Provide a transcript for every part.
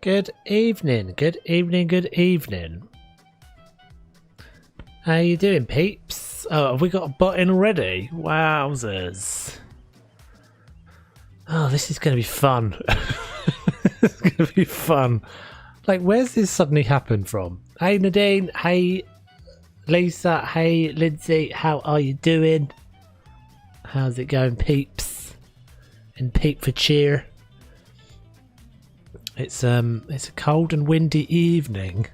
Good evening, good evening, good evening. How you doing, peeps? Oh, have we got a bot in already? Wowzers. Oh, this is going to be fun. It's going to be fun. Like, where's this suddenly happened from? Hey, Nadine. Hey, Lisa. Hey, Lindsay. How are you doing? How's it going, peeps? And peep for cheer. It's a cold and windy evening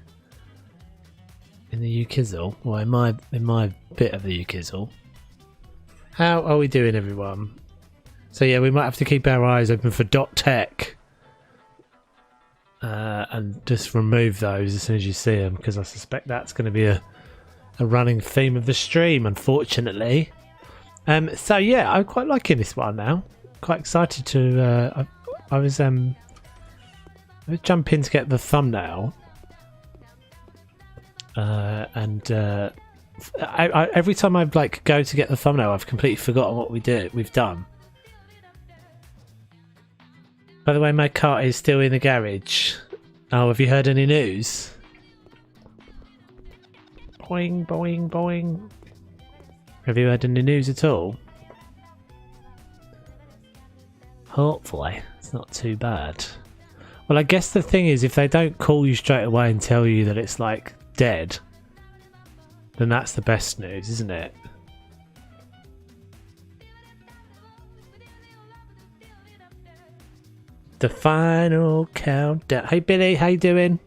in the Ukizzle, or in my bit of the Ukizzle. How are we doing, everyone? So yeah, we might have to keep our eyes open for .tech and just remove those as soon as you see them, because I suspect that's going to be a running theme of the stream, unfortunately. So yeah, I'm quite liking this one now. Quite excited to. I was jump in to get the thumbnail, and every time I go to get the thumbnail, I've completely forgotten what we've done. By the way, my car is still in the garage. Oh, have you heard any news? Boing, boing, boing. Have you heard any news at all? Hopefully, it's not too bad. Well, I guess the thing is, if they don't call you straight away and tell you that it's like dead, then that's the best news, isn't it? The final countdown. Hey Billy, how you doing?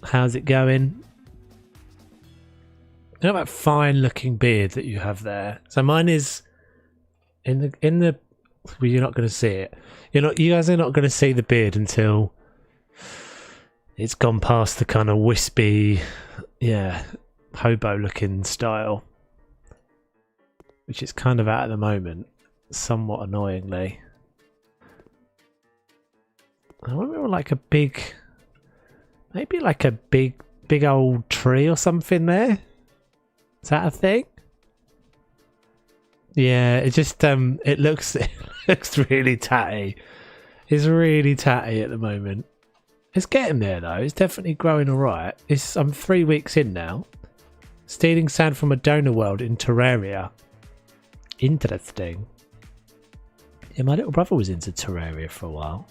How's it going? You know that fine looking beard that you have there? So mine is in the well, you're not going to see it. You guys are not going to see the beard until it's gone past the kind of wispy, yeah, hobo looking style, which it's kind of at the moment, somewhat annoyingly. I remember like a big, maybe like a big old tree or something there. Is that a thing? Yeah, it just it looks really tatty. It's really tatty at the moment. It's getting there though. It's definitely growing alright. I'm 3 weeks in now. Stealing sand from a donor world in Terraria. Interesting. Yeah, my little brother was into Terraria for a while.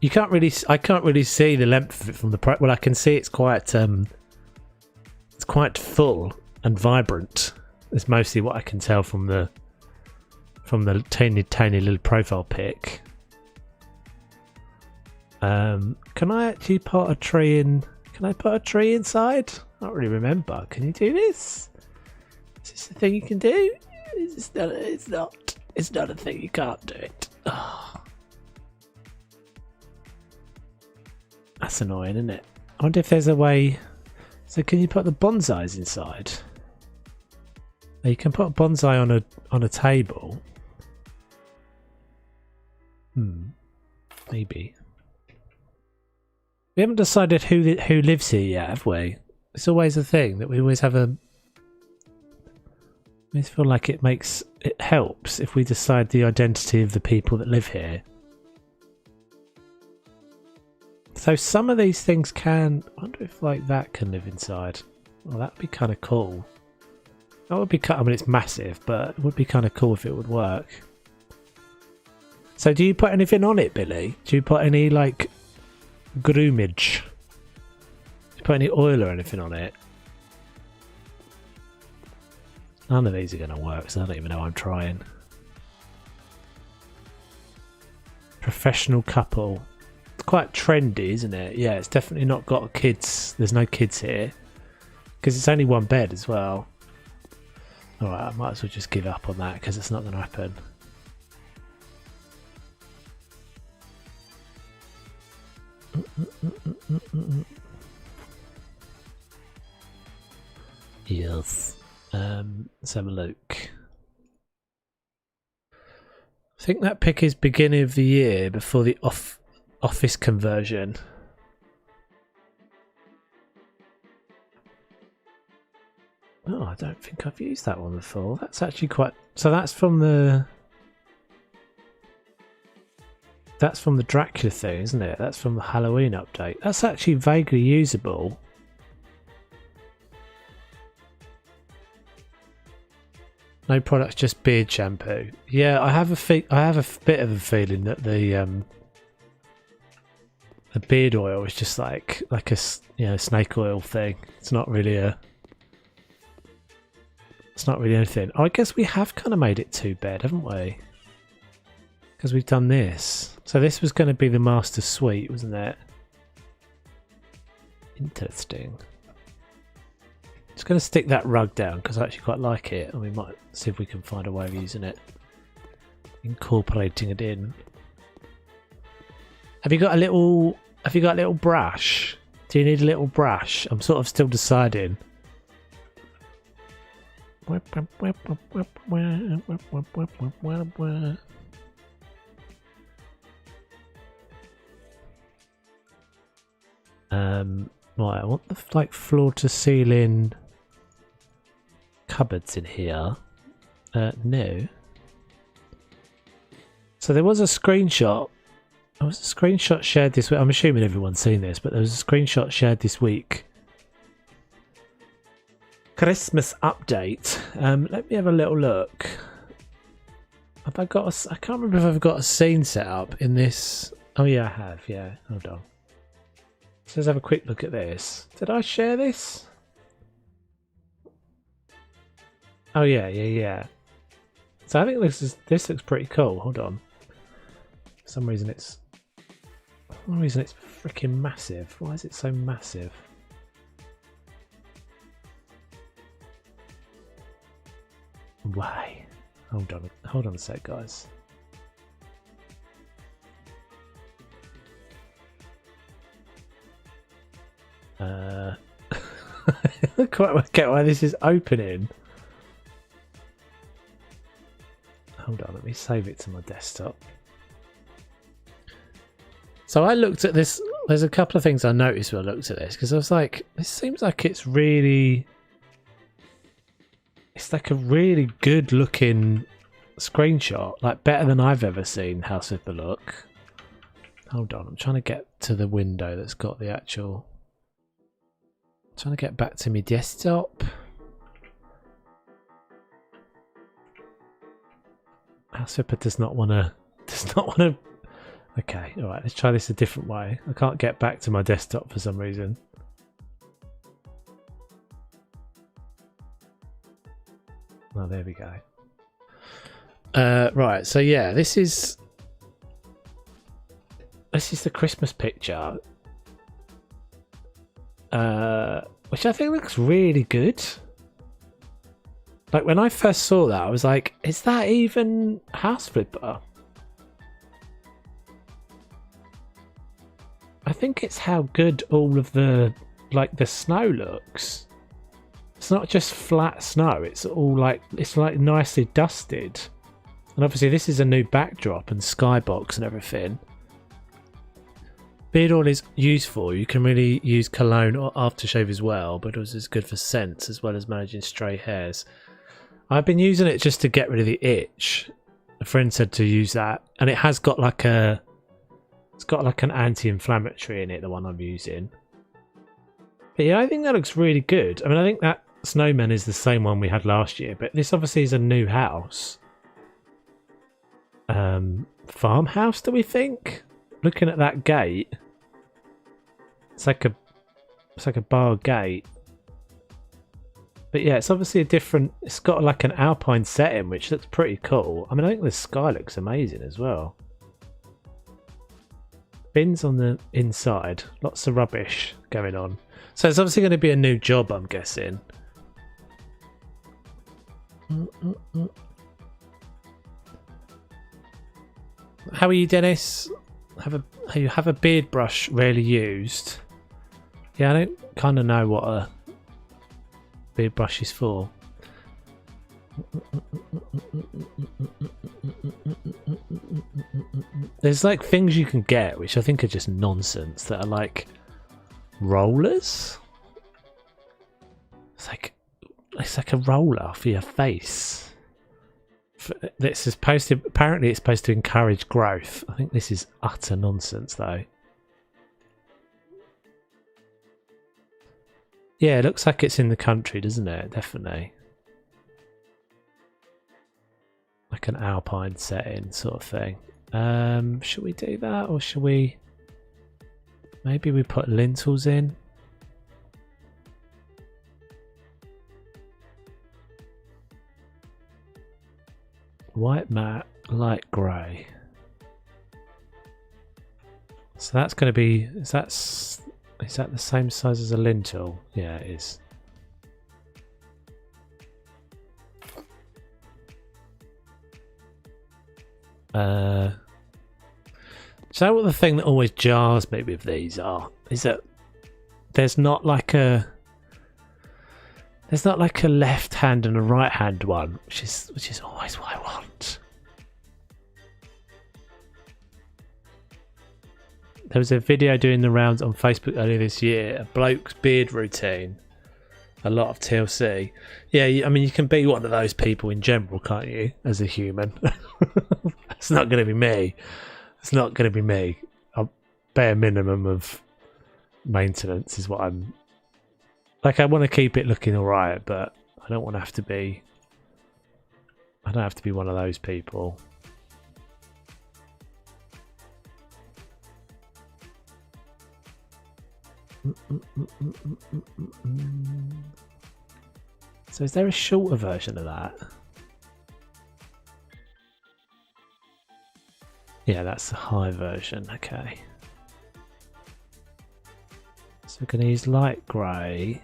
I can't really see the length of it from the well, I can see it's quite full and vibrant. It's mostly what I can tell from the tiny little profile pic. Can I actually put a tree in? Can I put a tree inside? I don't really remember. Can you do this? Is this a thing you can do? It's not a thing. You can't do it. Oh. That's annoying, isn't it? I wonder if there's a way. So can you put the bonsais inside? You can put a bonsai on a table. Maybe. We haven't decided who lives here yet, have we? It's always a thing that we always have a. I feel like it helps if we decide the identity of the people that live here. So some of these things can. I wonder if like that can live inside. Well, that'd be kind of cool. That would be. I mean, it's massive, but it would be kind of cool if it would work. So, do you put anything on it, Billy? Do you put any like groomage? Do you put any oil or anything on it? None of these are going to work, so I don't even know I'm trying. Professional couple. It's quite trendy, isn't it? Yeah, it's definitely not got kids. There's no kids here. Because it's only one bed as well. Alright, I might as well just give up on that because it's not going to happen. Yes. Let's have a look. I think that pick is beginning of the year before the office conversion. Oh, I don't think I've used that one before. That's actually quite. So that's from the. That's from the Dracula thing, isn't it? That's from the Halloween update. That's actually vaguely usable. No products, just beard shampoo. Yeah, I have a bit of a feeling that the beard oil is just like a snake oil thing. It's not really anything. Oh, I guess we have kind of made it too bad, haven't we? Because we've done this. So this was going to be the master suite, wasn't it? Interesting. Just going to stick that rug down because I actually quite like it, and we might see if we can find a way of using it, incorporating it in. Have you got a little brush? Do you need a little brush? I'm sort of still deciding. Right, I want the floor to ceiling cupboards in here. No. So there was a screenshot. There was a screenshot shared this week. I'm assuming everyone's seen this, but there was a screenshot shared this week. Christmas update. Let me have a little look. Have I got I can't remember if I've got a scene set up in this. Oh yeah, I have. Yeah, hold on. So let's have a quick look at this. Did I share this? Oh yeah. So I think this looks pretty cool. Hold on. For some reason it's freaking massive. Why is it so massive? Why? Hold on a sec, guys. I can't get why this is opening. Hold on, let me save it to my desktop. So I looked at this. There's a couple of things I noticed when I looked at this because I was like, this seems like it's like a really good looking screenshot, like better than I've ever seen House of the Look. Hold on, I'm trying to get to the window that's got the actual. I'm trying to get back to my desktop. House does not want to. Okay, all right. Let's try this a different way. I can't get back to my desktop for some reason. Oh, there we go. Right, so yeah, this is the Christmas picture, which I think looks really good. Like when I first saw that, I was like, "Is that even House Flipper?" I think it's how good all of the snow looks. It's not just flat snow, it's like nicely dusted. And obviously this is a new backdrop and skybox and everything. Beard oil is useful. You can really use cologne or aftershave as well, but it was as good for scents as well as managing stray hairs. I've been using it just to get rid of the itch. A friend said to use that, and it has got an anti-inflammatory in it, the one I'm using. But yeah, I think that looks really good. I mean, I think that snowman is the same one we had last year, but this obviously is a new house. Farmhouse, do we think? Looking at that gate, it's like a bar gate. But yeah, it's obviously it's got like an alpine setting, which looks pretty cool. I mean, I think the sky looks amazing as well. Bins on the inside, lots of rubbish going on. So it's obviously going to be a new job, I'm guessing. How are you, Dennis? You have a beard brush rarely used. Yeah, I don't kind of know what a beard brush is for. There's like things you can get which I think are just nonsense, that are like rollers. It's like a roller for your face. This is supposed to, apparently it's supposed to encourage growth. I think this is utter nonsense though. Yeah, it looks like it's in the country, doesn't it? Definitely. Like an alpine setting sort of thing. Should we do that, or should we... Maybe we put lintels in? White mat, light grey. So that's going to be... Is that the same size as a lintel? Yeah, it is. So what the thing that always jars me with these are is that there's not like a left hand and a right hand one, which is always what I want. There was a video doing the rounds on Facebook earlier this year, a bloke's beard routine. A lot of TLC. Yeah, I mean, you can be one of those people in general, can't you, as a human? It's not going to be me. It's not going to be me. A bare minimum of maintenance is what I'm... Like, I want to keep it looking alright, but I don't want to have to be... I don't have to be one of those people. So is there a shorter version of that? Yeah, that's the high version. Okay. So we're going to use light grey.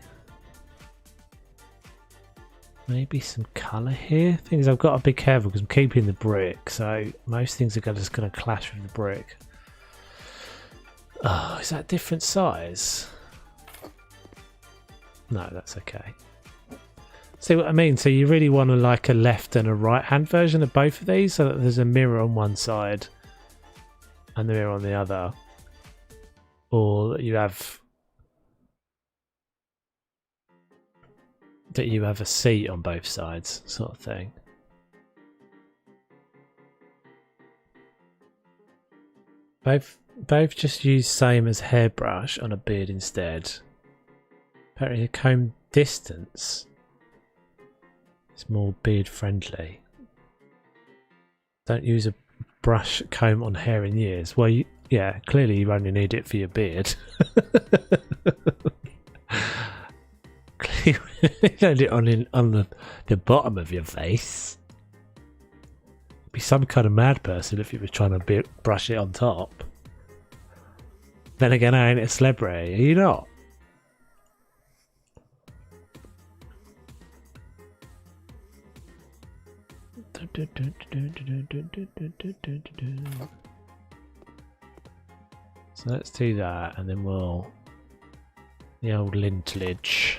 Maybe some colour here. Thing is, I've got to be careful because I'm keeping the brick, so most things are just going to clash with the brick. Oh, is that different size? No, that's okay. See what I mean? So you really want to like a left and a right hand version of both of these, so that there's a mirror on one side and the mirror on the other, or that you have a seat on both sides, sort of thing. Both just use same as hairbrush on a beard instead. Apparently, a comb distance is more beard friendly. Don't use a brush comb on hair in years. Well, yeah, clearly you only need it for your beard. Clearly, you don't need it on the bottom of your face. Be some kind of mad person if you were trying to brush it on top. Then again, I ain't a celebrity. Are you not? So let's do that, and then we'll the old lintelage.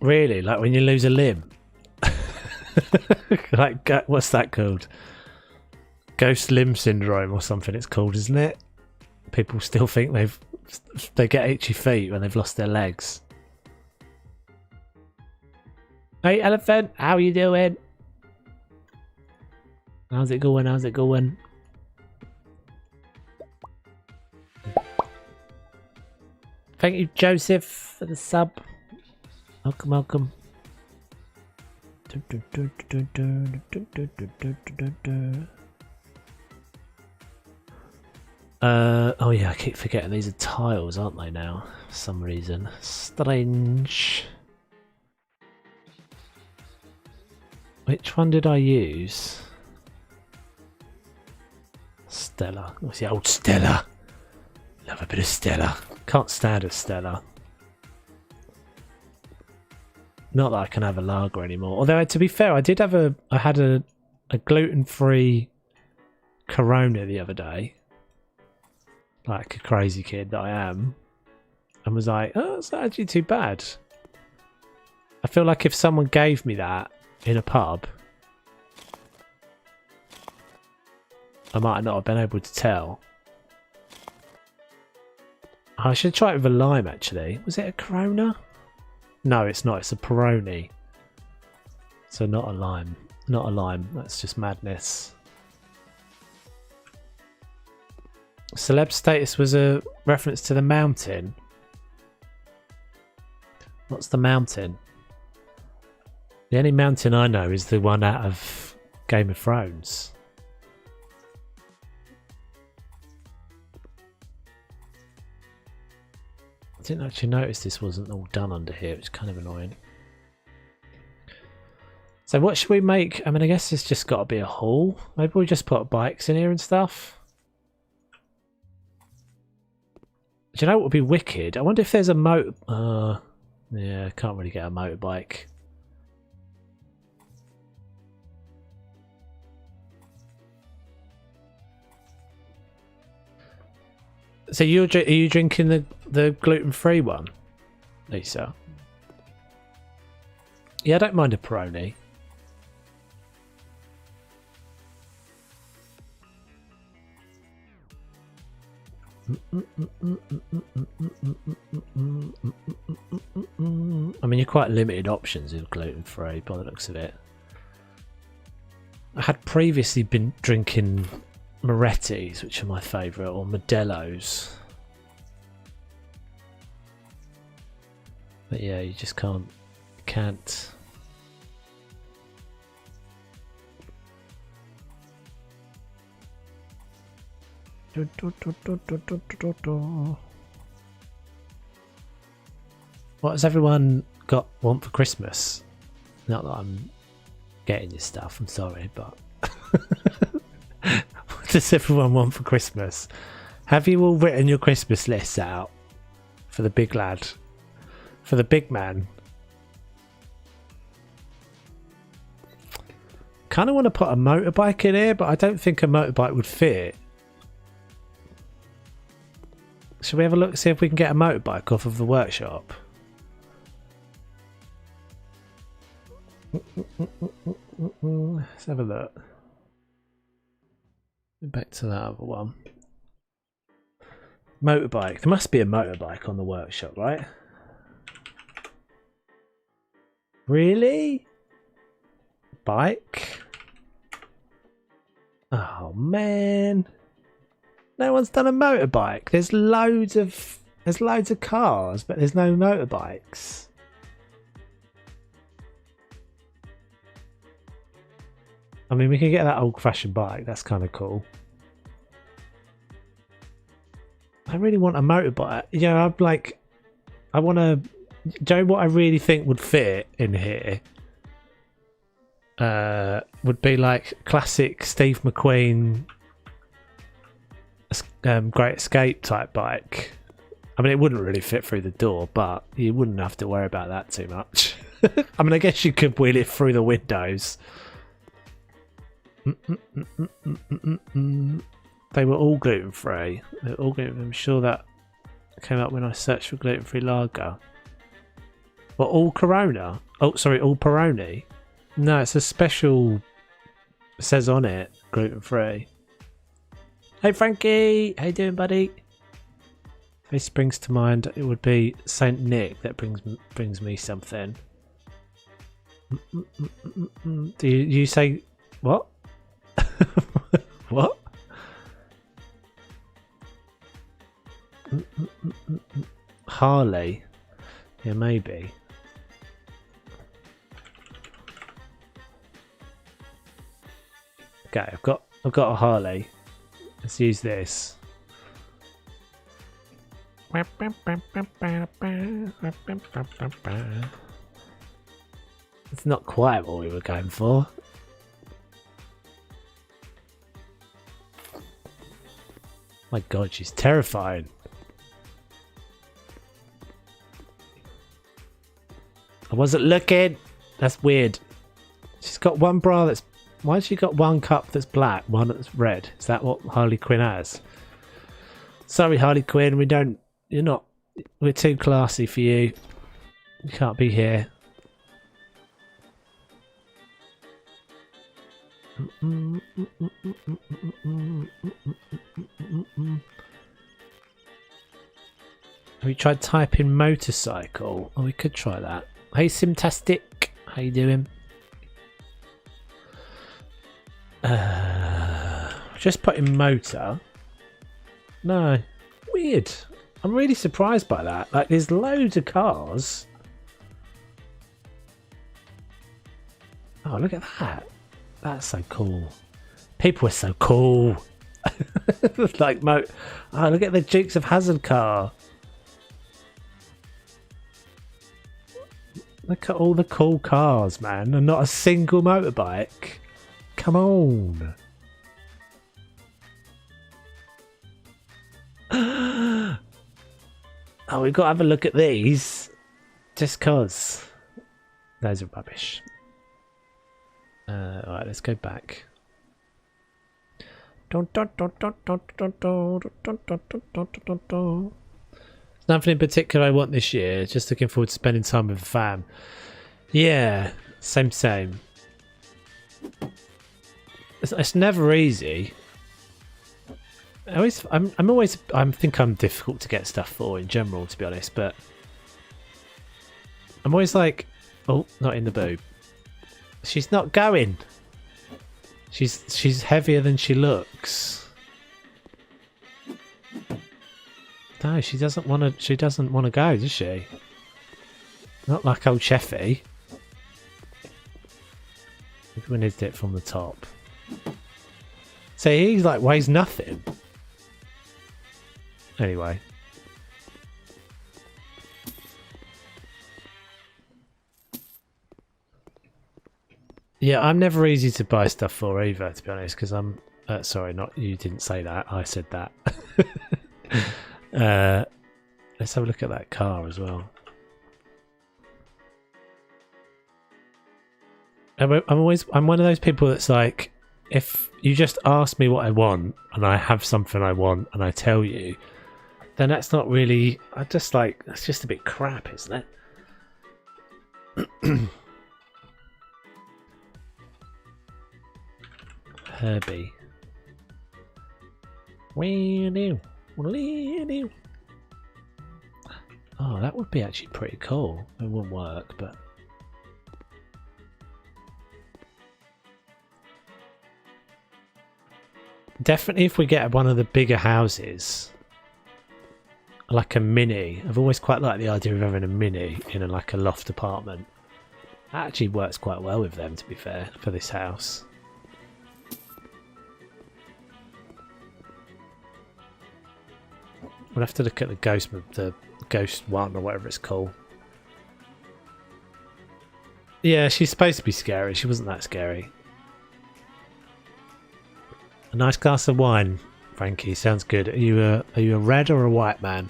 Really? Like when you lose a limb? Like, what's that called? Ghost limb syndrome or something it's called, isn't it? People still think they get itchy feet when they've lost their legs. Hey elephant, how you doing? How's it going? How's it going? Thank you, Joseph, for the sub. Welcome, welcome. Oh yeah, I keep forgetting these are tiles, aren't they now? For some reason. Strange. Which one did I use? Stella. What's the old Stella? Love a bit of Stella. Can't stand a Stella. Not that I can have a lager anymore. Although, to be fair, I had a gluten-free Corona the other day. Like a crazy kid that I am. and was like, oh, it's not actually too bad. I feel like if someone gave me that in a pub, I might not have been able to tell. I should try it with a lime, actually. Was it a Corona? No, it's not. It's a Peroni. So not a lime. Not a lime. That's just madness. Celeb status was a reference to the mountain. What's the mountain? The only mountain I know is the one out of Game of Thrones. I didn't actually notice this wasn't all done under here, which is kind of annoying. So what should we make? I mean, I guess it's just got to be a hall. Maybe we just put bikes in here and stuff. Do you know what would be wicked? I wonder if there's a yeah, I can't really get a motorbike. So are you drinking the gluten-free one, Lisa? Yeah, I don't mind a Peroni. I mean, you're quite limited options with gluten-free by the looks of it. I had previously been drinking Moretti's, which are my favourite, or Modelo's. But yeah, you just can't. What has everyone want for Christmas? Not that I'm getting you stuff, I'm sorry, but what does everyone want for Christmas? Have you all written your Christmas lists out for the big lad? For the big man? Kind of want to put a motorbike in here, but I don't think a motorbike would fit. Should we have a look, see if we can get a motorbike off of the workshop? Let's have a look. Back to that other one. Motorbike. There must be a motorbike on the workshop, right? Really? Bike? Oh man. No one's done a motorbike. There's loads of cars, but there's no motorbikes. I mean, we can get that old-fashioned bike. That's kind of cool. I really want a motorbike. Yeah, I'm like, I want to. Do you know what I really think would fit in here? Would be like classic Steve McQueen Great Escape type bike. I mean, it wouldn't really fit through the door, but you wouldn't have to worry about that too much. I mean, I guess you could wheel it through the windows. They were all gluten-free. They were all gluten. I'm sure that came up when I searched for gluten-free lager. Well, all Corona? Oh, sorry, all Peroni? No, it's a special. It says on it, gluten-free. Hey Frankie, how you doing, buddy? If this springs to mind, it would be Saint Nick that brings me something. Do you say what? What? Harley? Yeah, maybe. Okay, I've got a Harley. Let's use this. It's not quite what we were going for. My God, she's terrifying. I wasn't looking. That's weird. She's got one bra that's... Why has she got one cup that's black, one that's red? Is that what Harley Quinn has? Sorry, Harley Quinn, we don't... You're not We're too classy for you. You can't be here. Have you tried typing motorcycle? Oh, we could try that. Hey, Simtastic. How you doing? Just put in motor. No. Weird. I'm really surprised by that. Like, there's loads of cars. Oh, look at that. That's so cool. People are so cool. Like, oh, look at the Dukes of Hazzard car. Look at all the cool cars, man, and not a single motorbike. Come on. Oh, we've got to have a look at these. Just cause. Those are rubbish. Alright, let's go back. There's nothing in particular I want this year. Just looking forward to spending time with the fam. Yeah, same. It's never easy. I think I'm difficult to get stuff for in general, to be honest. But I'm always like, oh, not in the boob. She's not going. She's heavier than she looks. No, she doesn't want to. She doesn't want to go, does she? Not like old Cheffy. Maybe we need it from the top. So he's like weighs nothing. Anyway. Yeah, I'm never easy to buy stuff for either, to be honest, because I'm... sorry, not you didn't say that. I said that. Let's have a look at that car as well. I'm one of those people that's like, if you just ask me what I want and I have something I want and I tell you, then that's not really... I just like... That's just a bit crap, isn't it? Herbie. Oh, that would be actually pretty cool. It wouldn't work, but... Definitely if we get one of the bigger houses, like a mini. I've always quite liked the idea of having a mini in like a loft apartment. That actually works quite well with them, to be fair, for this house. We'll have to look at the ghost one or whatever it's called. Yeah, she's supposed to be scary. She wasn't that scary. A nice glass of wine, Frankie. Sounds good. Are you a red or a white man?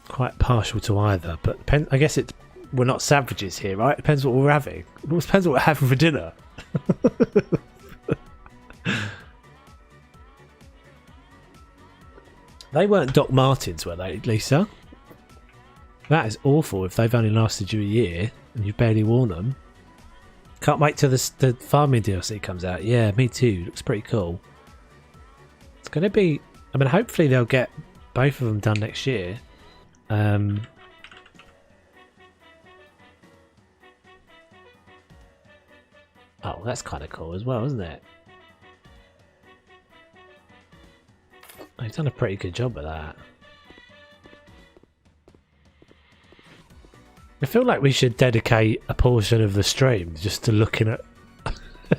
Quite partial to either, but I guess we're not savages here, right? Depends what we're having. It depends what we're having for dinner. They weren't Doc Martens, were they, Lisa? That is awful if they've only lasted you a year and you've barely worn them. Can't wait till the farming DLC comes out. Yeah, me too. Looks pretty cool. It's going to be... I mean, hopefully they'll get both of them done next year. Oh, that's kind of cool as well, isn't it? They've done a pretty good job with that. I feel like we should dedicate a portion of the stream just to looking at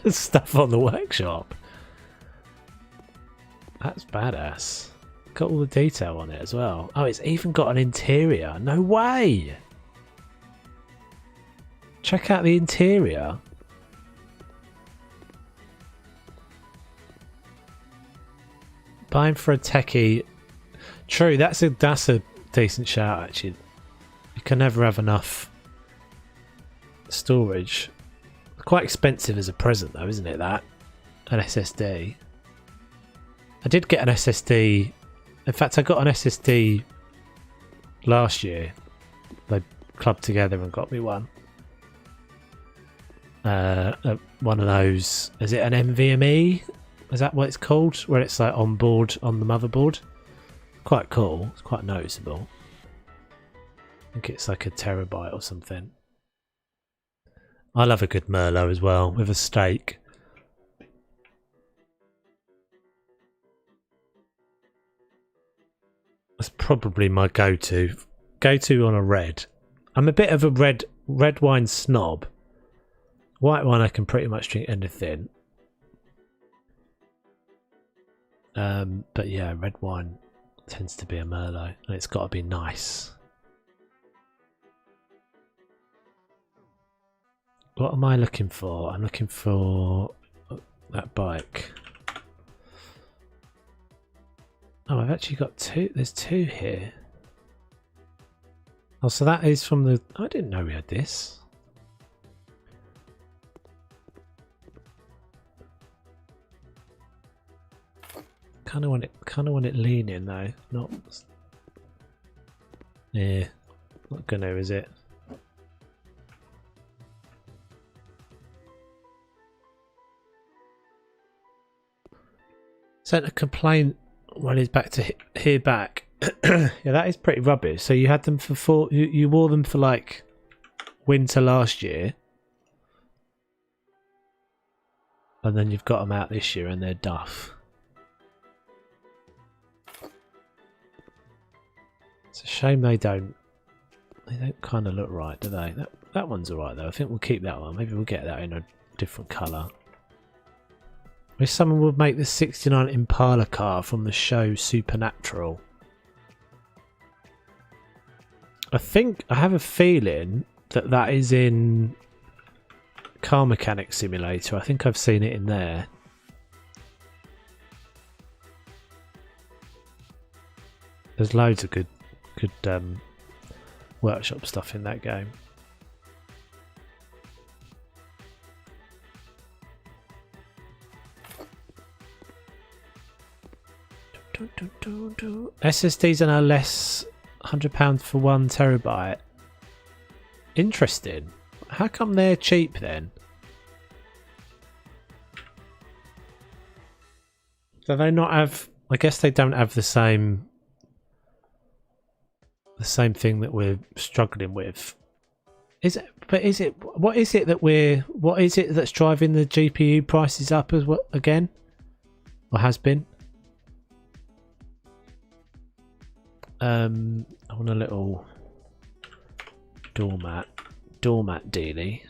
stuff on the workshop. That's badass. Got all the detail on it as well. Oh, it's even got an interior. No way! Check out the interior. Buying for a techie. True, that's a decent shout actually. You can never have enough storage. Quite expensive as a present though, isn't it, that? an SSD. I did get an SSD. In fact, I got an SSD last year. They clubbed together and got me one. One of those. Is it an NVMe? Is that what it's called? Where it's like on board on the motherboard. Quite cool. It's quite noticeable. I think it's like a terabyte or something. I love a good Merlot as well with a steak. That's probably my go-to. Go-to on a red. I'm a bit of a red wine snob. White wine I can pretty much drink anything. But yeah, red wine tends to be a Merlot, and it's got to be nice. What am I looking for? I'm looking for that bike. Oh, I've actually got two. There's two here. Oh, so that is from the... I didn't know we had this. Kind of want it leaning though. Not... Yeah. Not gonna, is it? Sent a complaint when he's back to here back. Yeah, that is pretty rubbish. So you had them for you wore them for like winter last year, and then you've got them out this year and they're duff. It's a shame they don't kind of look right, do they? That one's alright though. I think we'll keep that one. Maybe we'll get that in a different colour. Wish someone would make the 69 Impala car from the show Supernatural. I have a feeling that is in Car Mechanic Simulator. I think I've seen it in there. There's loads of good workshop stuff in that game. SSDs are now less £100 for 1 terabyte. Interesting. How come they're cheap then? Do they not have... I guess they don't have the same thing that we're struggling with. Is it? But is it? What is it that what is it that's driving the GPU prices up as what again? Or has been? I want a little doormat dealie.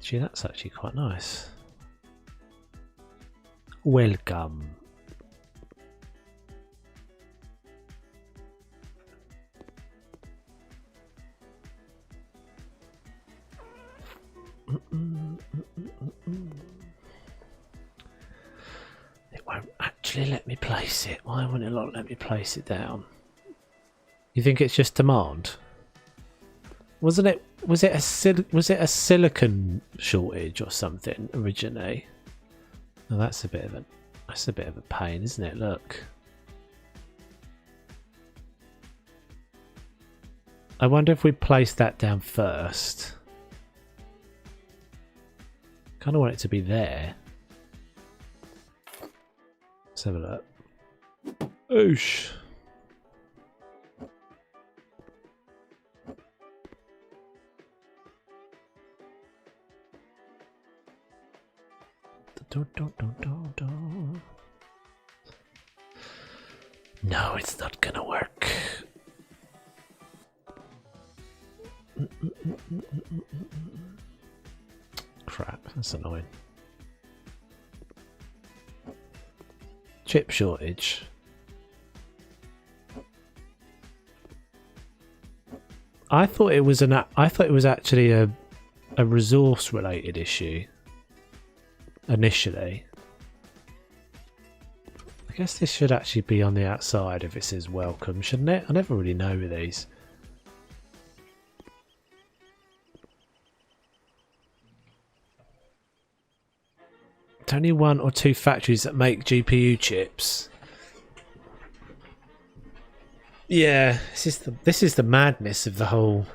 Gee, that's actually quite nice. Welcome. It won't actually let me place it. Why won't it not let me place it down? You think it's just demand? Wasn't it? Was it a silicon shortage or something originally? Oh, that's a bit of a pain, isn't it? Look. I wonder if we place that down first. Kind of want it to be there. Let's have a look. Oosh. No, it's not gonna work. Crap, that's annoying. Chip shortage. I thought it was actually a resource related issue initially. guess this should actually be on the outside if it says welcome, shouldn't it? I never really know with these. It's only 1 or 2 factories that make GPU chips. Yeah, this is the madness of the whole.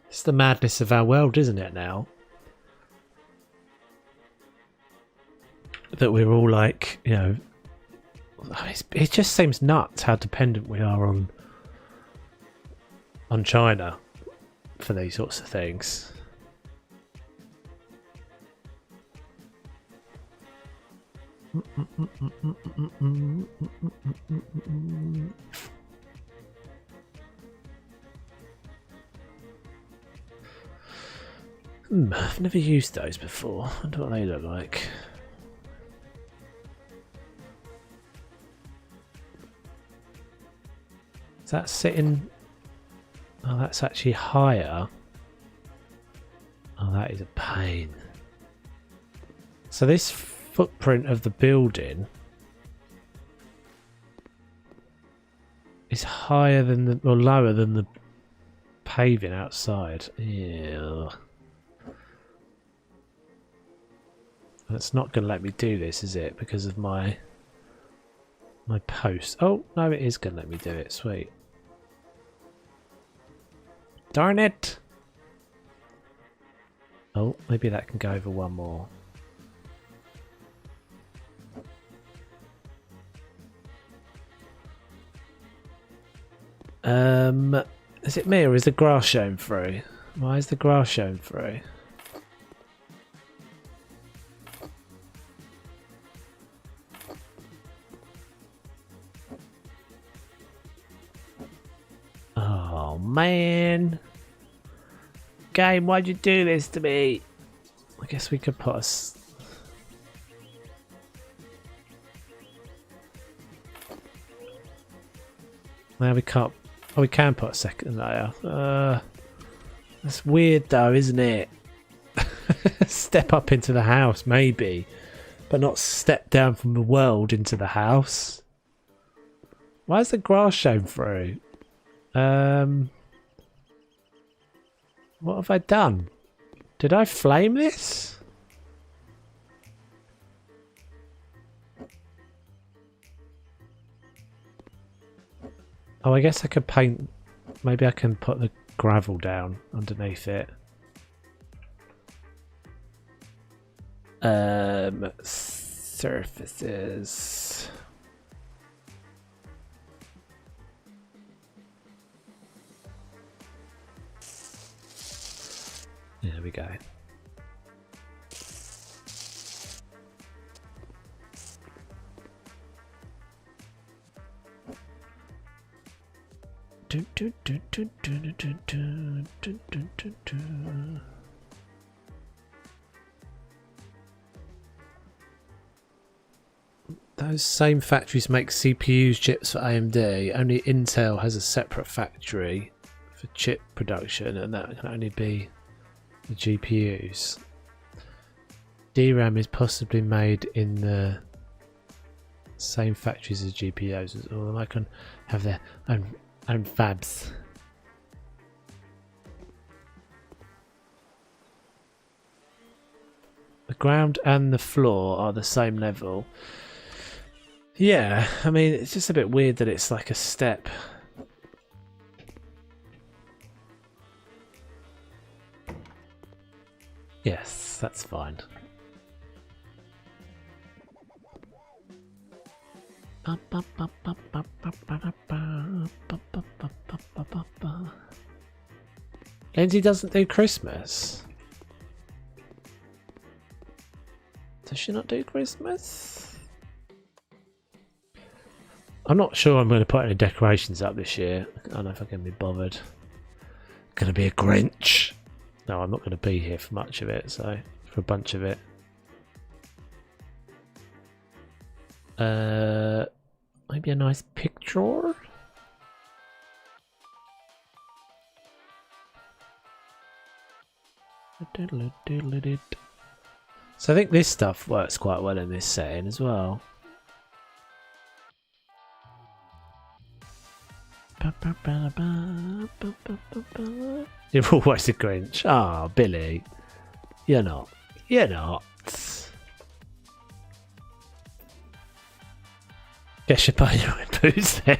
It's the madness of our world, isn't it? Now that we're all like, you know, it just seems nuts how dependent we are on China for these sorts of things. I've never used those before. I wonder what they look like. Is that sitting? Oh, that's actually higher. Oh, that is a pain. So this footprint of the building is higher than the, or lower than the paving outside. Ew. That's not going to let me do this, is it? Because of my post. Oh, no, it is going to let me do it. Sweet. Darn it! Oh, maybe that can go over one more. Is it me or is the grass shown through? Why is the grass shown through? Oh man, game, why'd you do this to me? I guess we could put us. Now we can't. Oh, we can put a second layer. That's weird though, isn't it? Step up into the house, maybe, but not step down from the world into the house. Why is the grass shown through? What have I done? Did I flame this? Oh, I guess I could paint. Maybe I can put the gravel down underneath it. Surfaces. There we go. Those same factories make CPUs chips for AMD. Only Intel has a separate factory for chip production, and that can only be the GPUs. DRAM is possibly made in the same factories as GPUs, although I can have their own fabs. The ground and the floor are the same level. Yeah, I mean, it's just a bit weird that it's like a step. Yes, that's fine. Lindsay doesn't do Christmas. Does she not do Christmas? I'm not sure I'm going to put any decorations up this year. I don't know if I can be bothered. Going to be a Grinch. No, I'm not going to be here for much of it, so for a bunch of it. Maybe a nice picture. So I think this stuff works quite well in this setting as well. You're always a Grinch. Ah, Billy. You're not. You're not. Guess you buy your own booze then.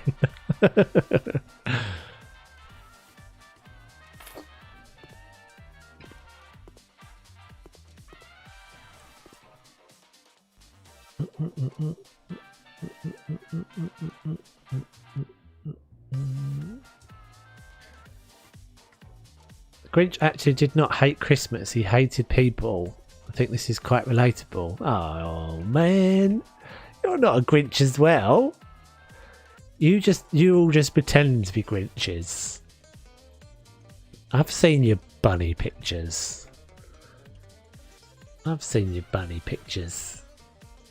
Grinch actually did not hate Christmas. He hated people. I think this is quite relatable. Oh man, you're not a Grinch as well. You all just pretend to be Grinches. I've seen your bunny pictures.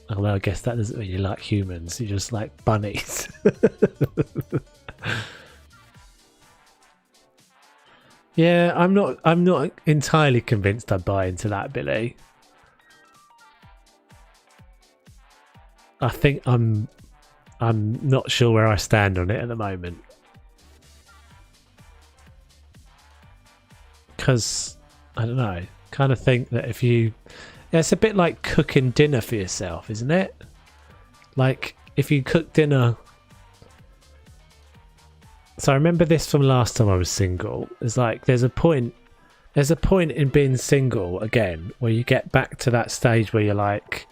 Although I guess that doesn't mean you like humans. You just like bunnies. Yeah, I'm not entirely convinced I buy into that, Billy. I think I'm not sure where I stand on it at the moment. Because I don't know, kind of think that if you, yeah, it's a bit like cooking dinner for yourself, isn't it? Like if you cook dinner. So I remember this from last time I was single. It's like there's a point in being single again where you get back to that stage where you're like,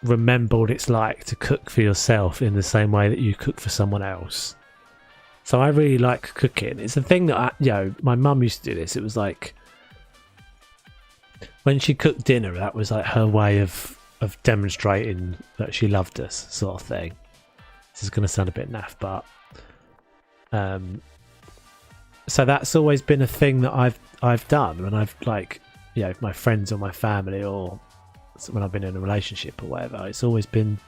remember what it's like to cook for yourself in the same way that you cook for someone else. So I really like cooking. It's a thing that my mum used to do this. It was like when she cooked dinner, that was like her way of demonstrating that she loved us, sort of thing. This is going to sound a bit naff, but so that's always been a thing that I've done when I've like, my friends or my family or when I've been in a relationship or whatever. It's always been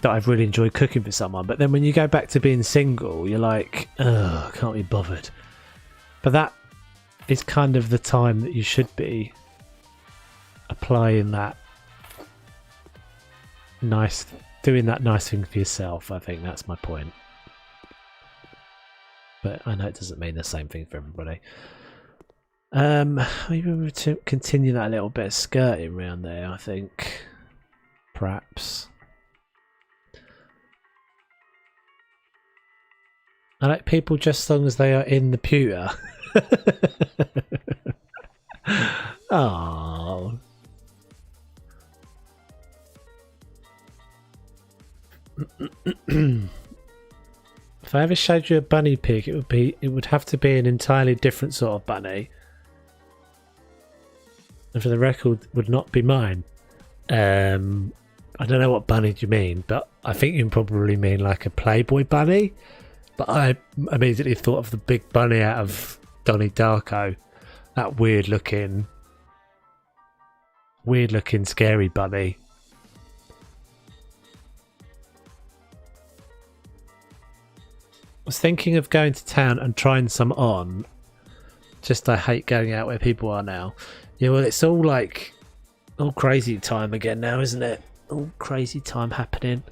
that I've really enjoyed cooking for someone. But then when you go back to being single, you're like, oh, I can't be bothered. But that is kind of the time that you should be applying that doing that nice thing for yourself. I think that's my point. But I know it doesn't mean the same thing for everybody. Maybe we'll continue that little bit of skirting around there, I think. Perhaps. I like people just as long as they are in the pewter. Oh. If I ever showed you a bunny pig, it would have to be an entirely different sort of bunny. And for the record, would not be mine. I don't know what bunny you mean, but I think you probably mean like a Playboy bunny. But I immediately thought of the big bunny out of Donnie Darko. That weird looking scary bunny. I was thinking of going to town and trying some on. Just I hate going out where people are now. Yeah, well, it's all like all crazy time again now, isn't it? All crazy time happening.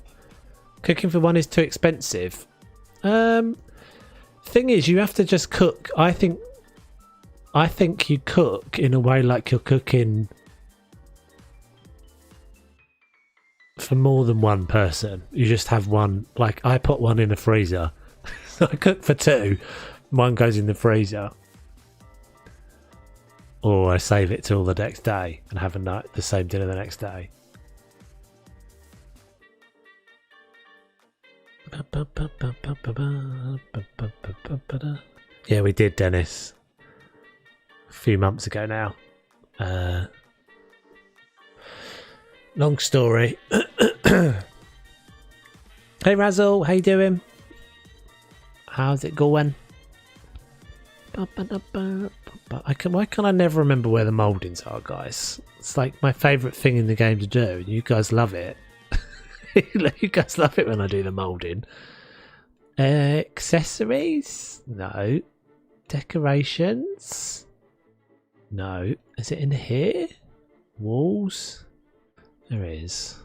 Cooking for one is too expensive. Thing is, you have to just cook. I think you cook in a way like you're cooking for more than one person. You just have one. Like I put one in the freezer. So I cook for two. One goes in the freezer. Or I save it till the next day and have the same dinner the next day. Yeah, we did, Dennis. A few months ago now. Long story. Hey Razzle, how you doing? How's it going? Why can't I never remember where the mouldings are, guys? It's like my favourite thing in the game to do. You guys love it. You guys love it when I do the moulding. Accessories? No. Decorations? No. Is it in here? Walls? There is.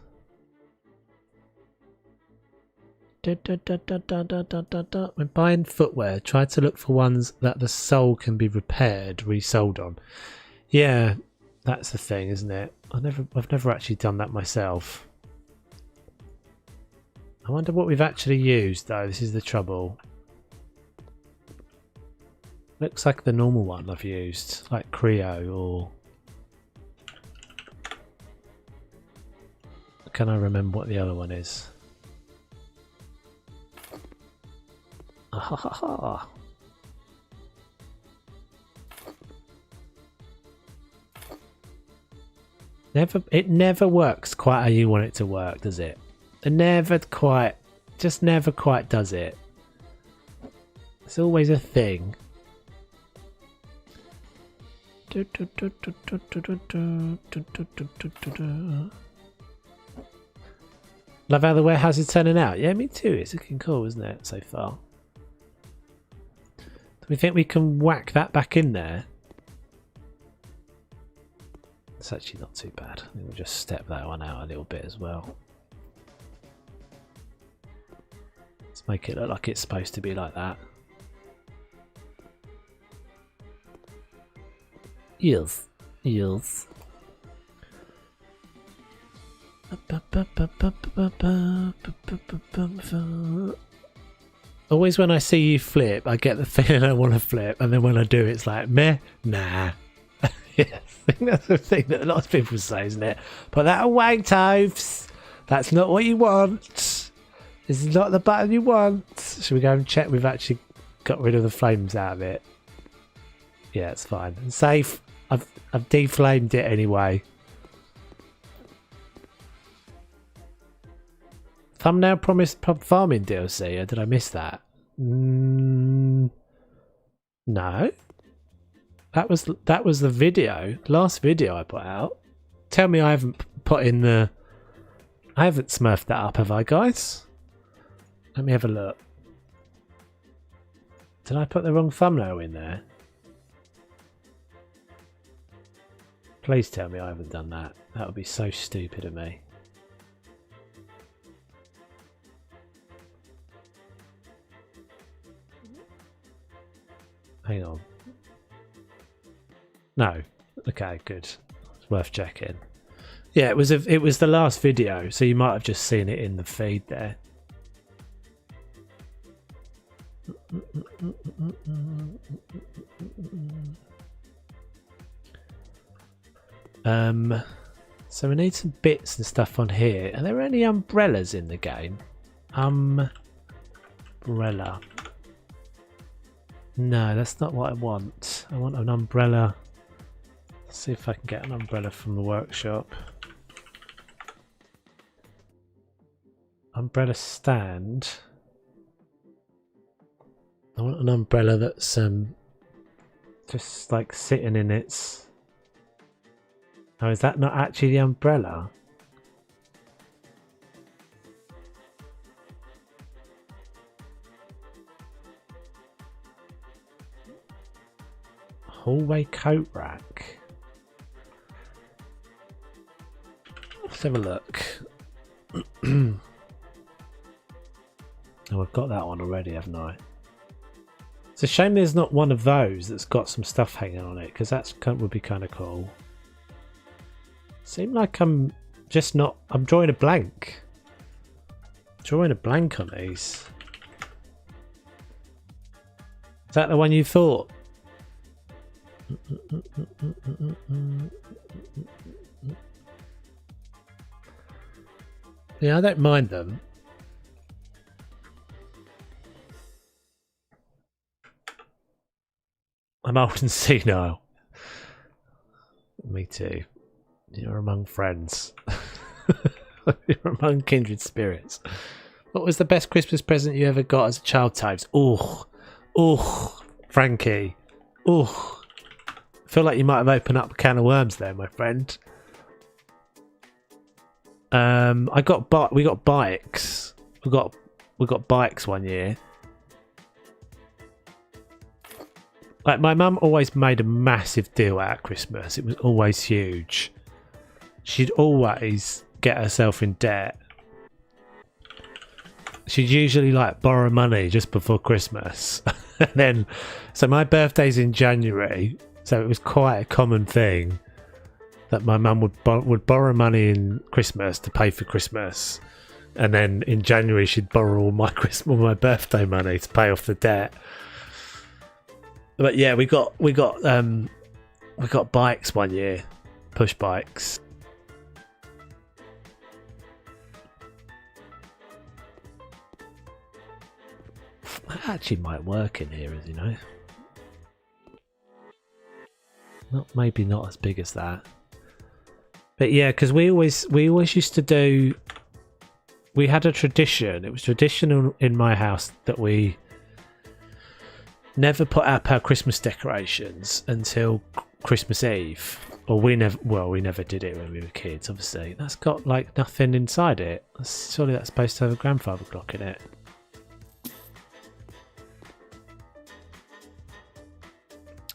When buying footwear, try to look for ones that the sole can be repaired, resold on. Yeah, that's the thing, isn't it? I've never actually done that myself. I wonder what we've actually used though. This is the trouble. Looks like the normal one I've used, like Creo or... Can I remember what the other one is? Ah, it never works quite how you want it to work, does it? It never quite does it. It's always a thing. Love how the warehouse is turning out. Yeah, me too. It's looking cool, isn't it, so far? Do we think we can whack that back in there? It's actually not too bad. I think we'll just step that one out a little bit as well. Let's make it look like it's supposed to be like that. Yes. Yes. Always when I see you flip, I get the feeling I want to flip, and then when I do, it's like, meh, nah. Yeah, I think that's the thing that a lot of people say, isn't it? Put that away, Toves. That's not what you want. This is not the button you want. Should we go and check we've actually got rid of the flames out of it? Yeah, it's fine. And safe. I've deflamed it anyway. Thumbnail promised pub farming DLC, or did I miss that? No. That was the video, last video I put out. Tell me I haven't put in the... I haven't smurfed that up, have I, guys? Let me have a look. Did I put the wrong thumbnail in there? Please tell me I haven't done that. That would be so stupid of me. Hang on. No. Okay, good. It's worth checking. Yeah, it was the last video, so you might have just seen it in the feed there. So we need some bits and stuff on here. Are there any umbrellas in the game? Umbrella. No, that's not what I want. I want an umbrella. Let's see if I can get an umbrella from the workshop. Umbrella stand. I want an umbrella that's just like sitting in its... Oh, is that not actually the umbrella? Hallway coat rack. Let's have a look. Oh, I've got that one already, haven't I? It's a shame there's not one of those that's got some stuff hanging on it, because that would be kind of cool. Seem like I'm just not... I'm drawing a blank. Drawing a blank on these. Is that the one you thought? Yeah, I don't mind them. I'm old and senile. Me too. You're among friends. You're among kindred spirits. What was the best Christmas present you ever got as a child, Types? Oh, Frankie. Oh, I feel like you might have opened up a can of worms there, my friend. We got bikes. We got bikes one year. Like, my mum always made a massive deal out of Christmas. It was always huge. She'd always get herself in debt. she'd usually like borrow money just before Christmas. And then, so my birthday's in January, so it was quite a common thing that my mum would borrow money in Christmas to pay for Christmas, and then in January she'd borrow all my birthday money to pay off the debt. But yeah, we got bikes one year, push bikes. That actually might work in here, as you know. Maybe not as big as that. But yeah, because we always used to do. We had a tradition. It was traditional in my house that we never put up our Christmas decorations until Christmas Eve. Or we never did it when we were kids. Obviously, that's got like nothing inside it. Surely that's supposed to have a grandfather clock in it.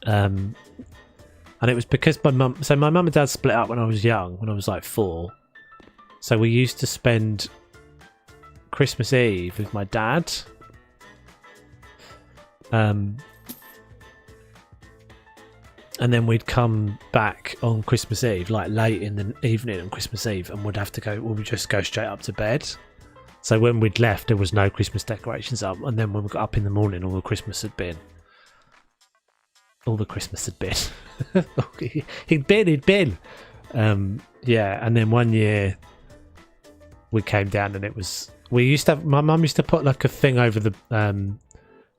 And it was because my mum and dad split up when I was young, when I was like 4. So we used to spend Christmas Eve with my dad. And then we'd come back on Christmas Eve, like late in the evening on Christmas Eve, and we'd just go straight up to bed. So when we'd left, there was no Christmas decorations up, and then when we got up in the morning, all the Christmas had been. He'd been. Yeah, and then one year we came down and it was. My mum used to put like a thing over the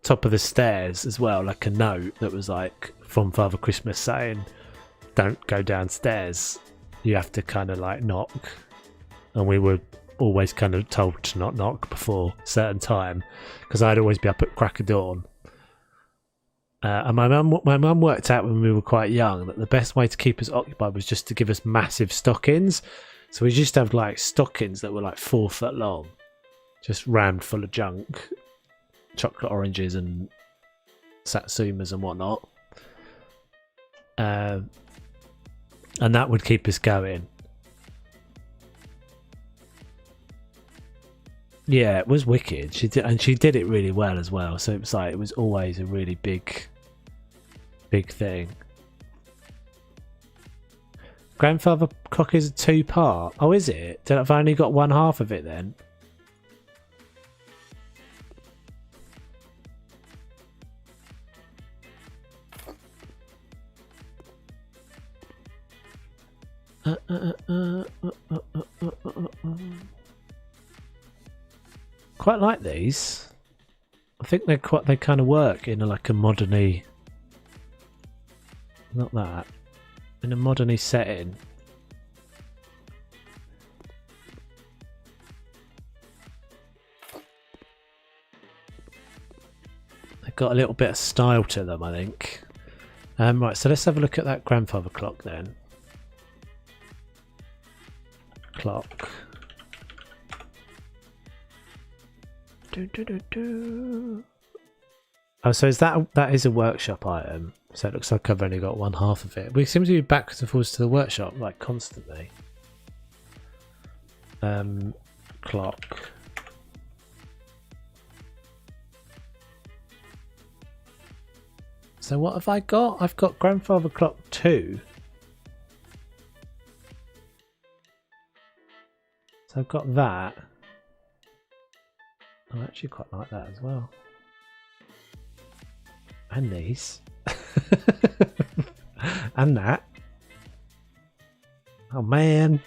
top of the stairs as well, like a note that was like from Father Christmas saying, "Don't go downstairs. You have to kind of like knock." And we were always kind of told to not knock before a certain time because I'd always be up at crack of dawn. And my mum worked out when we were quite young that the best way to keep us occupied was just to give us massive stockings. So we used to have like stockings that were like 4 foot long, just rammed full of junk, chocolate oranges and satsumas and whatnot. And that would keep us going. Yeah, it was wicked. She did it really well as well. So it was always a really big thing. Grandfather clock is a 2-part. Oh, is it? I've only got one half of it then. Quite like these. I think they kind of work in like a modern-y, not that, in a modern-y setting. They've got a little bit of style to them, I think. Right, so let's have a look at that grandfather clock then. Clock. Oh, so is that is a workshop item? So it looks like I've only got one half of it. We seem to be backwards and forwards to the workshop like constantly. Clock. So what have I got? I've got grandfather clock 2. So I've got that. I actually quite like that as well. And these. And that. Oh man.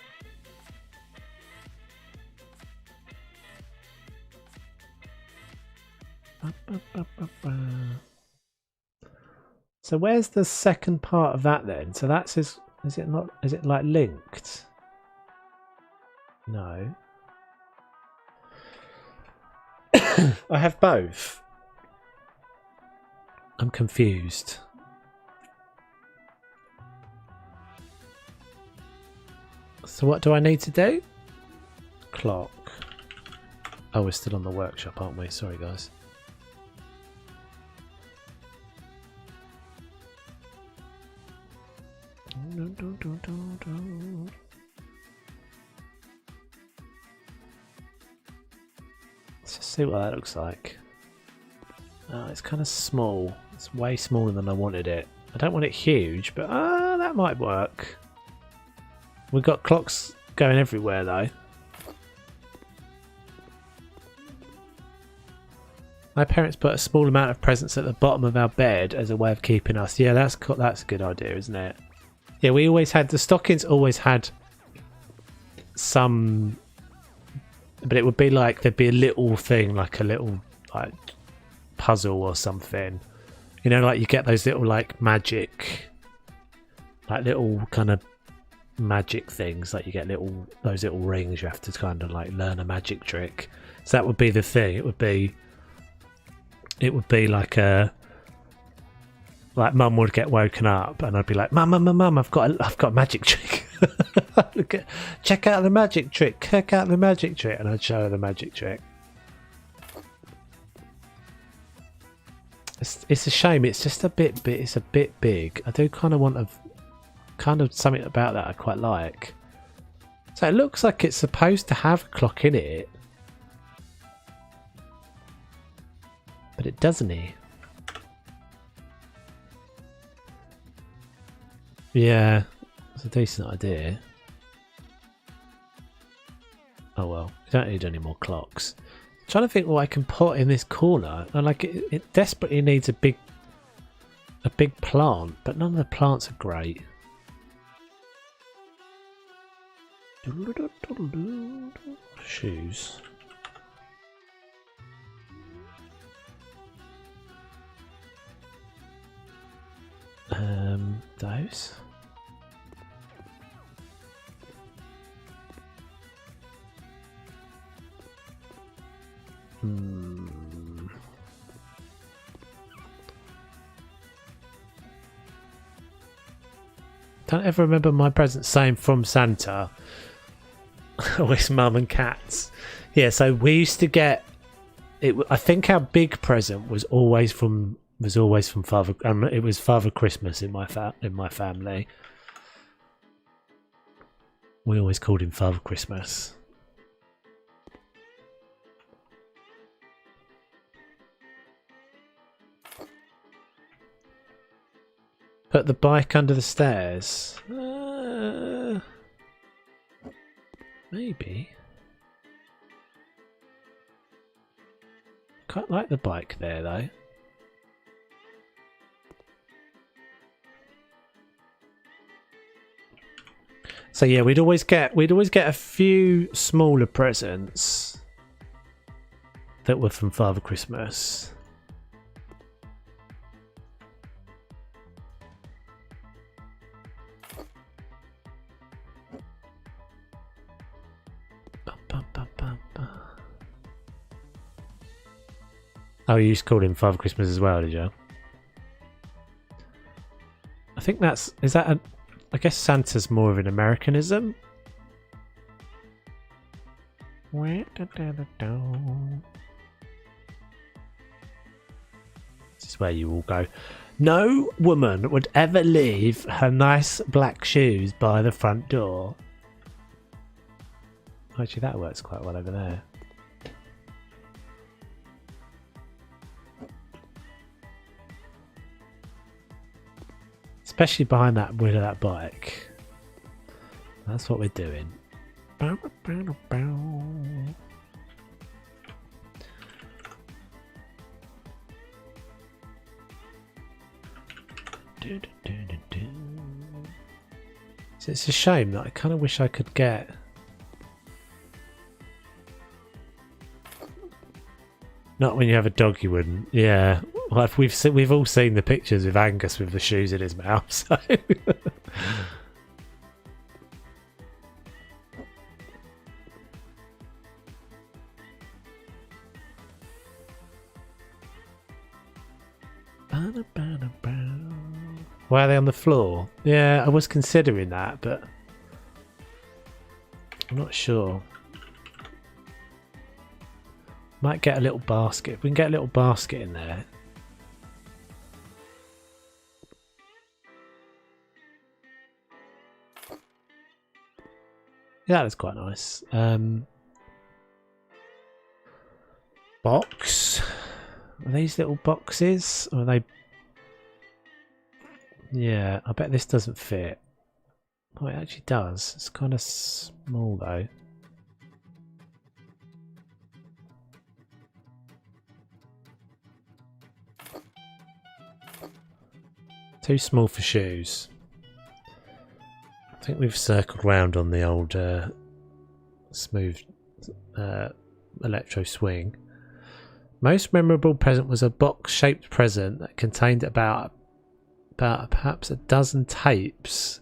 So where's the second part of that then? So that's is it not, is it like linked? No. I have both. I'm confused. So what do I need to do? Clock. Oh, we're still on the workshop, aren't we? Sorry, guys. Let's just see what that looks like. Oh, it's kind of small. It's way smaller than I wanted it. I don't want it huge, but that might work. We've got clocks going everywhere though. My parents put a small amount of presents at the bottom of our bed as a way of keeping us. Yeah, that's a good idea, isn't it? Yeah, we always had the stockings. Always had some, but it would be like there'd be a little thing, like a little like puzzle or something. You know, like you get those little like magic, like little kind of magic things. Like you get those little rings. You have to kind of like learn a magic trick. So that would be the thing. It would be like mum would get woken up and I'd be like, mum, I've got a magic trick. Check out the magic trick. Check out the magic trick. And I'd show her the magic trick. It's a shame. It's just a bit big. I do kind of want something about that I quite like. So it looks like it's supposed to have a clock in it. But it doesn't. Yeah, it's a decent idea. Oh well, we don't need any more clocks. I'm trying to think what I can put in this corner. And like it desperately needs a big plant, but none of the plants are great. Shoes. Those. Don't ever remember my present saying from Santa. Always mum and cats. Yeah, so we used to get it. I think our big present was always from Father. It was Father Christmas in my family. We always called him Father Christmas. Put the bike under the stairs. Maybe. Quite like the bike there though. So yeah, we'd always get a few smaller presents that were from Father Christmas. Oh, you used to call him Father Christmas as well, did you? I think I guess Santa's more of an Americanism. This is where you all go. No woman would ever leave her nice black shoes by the front door. Actually, that works quite well over there. Especially behind that wheel of that bike. That's what we're doing. So it's a shame that I kind of wish I could get. Not when you have a dog, you wouldn't. Yeah. Well, we've all seen the pictures of Angus with the shoes in his mouth. So. Why are they on the floor? Yeah, I was considering that, but I'm not sure. Might get a little basket. We can get a little basket in there. Yeah, that's quite nice. box. Are these little boxes? Or are they... Yeah, I bet this doesn't fit. Oh, it actually does. It's kind of small though. Too small for shoes. I think we've circled round on the old smooth electro swing. Most memorable present was a box-shaped present that contained about perhaps a dozen tapes,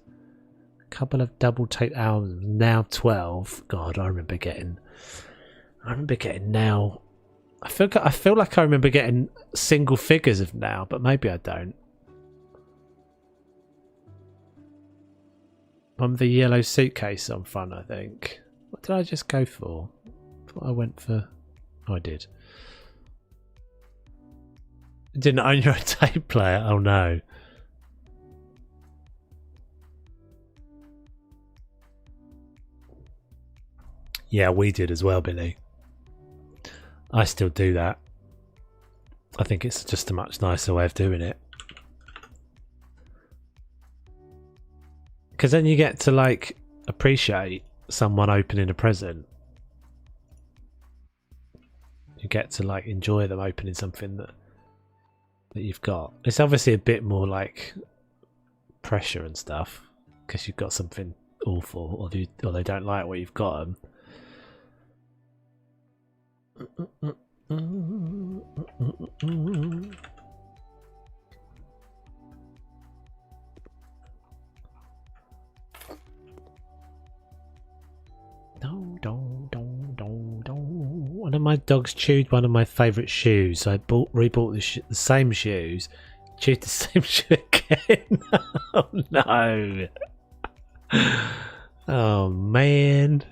a couple of double tape albums, now 12. God, I remember getting now. I feel like I remember getting single figures of now, but maybe I don't. On the yellow suitcase on front, I think. What did I just go for? I thought I went for... Oh, I did. Didn't own your own tape player? Oh no. Yeah, we did as well, Billy. I still do that. I think it's just a much nicer way of doing it. Because then you get to like appreciate someone opening a present. You get to like enjoy them opening something that you've got. It's obviously a bit more like pressure and stuff because you've got something awful, or they don't like what you've got them. One of my dogs chewed one of my favourite shoes. So I rebought the same shoes. Chewed the same shoe again. Oh no. Oh man.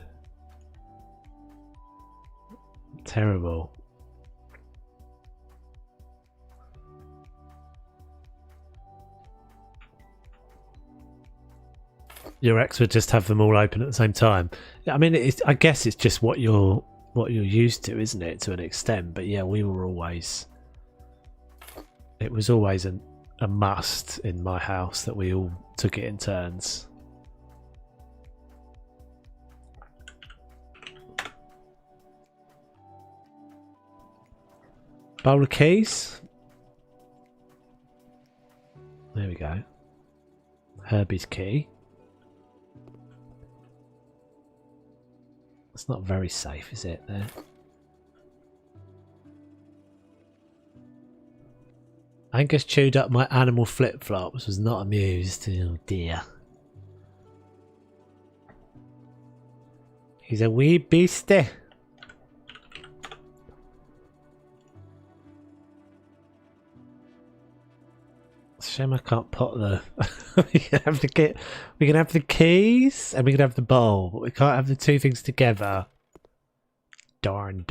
Terrible. Your ex would just have them all open at the same time. I mean, I guess it's just what you're used to, isn't it, to an extent? But yeah, it was always a must in my house that we all took it in turns. Bowl of keys. There we go. Herbie's key. It's not very safe, is it? There. Angus chewed up my animal flip-flops. Was not amused. Oh dear. He's a wee beastie. Shame I can't put the. we can have the keys and we can have the bowl, but we can't have the two things together. Darn.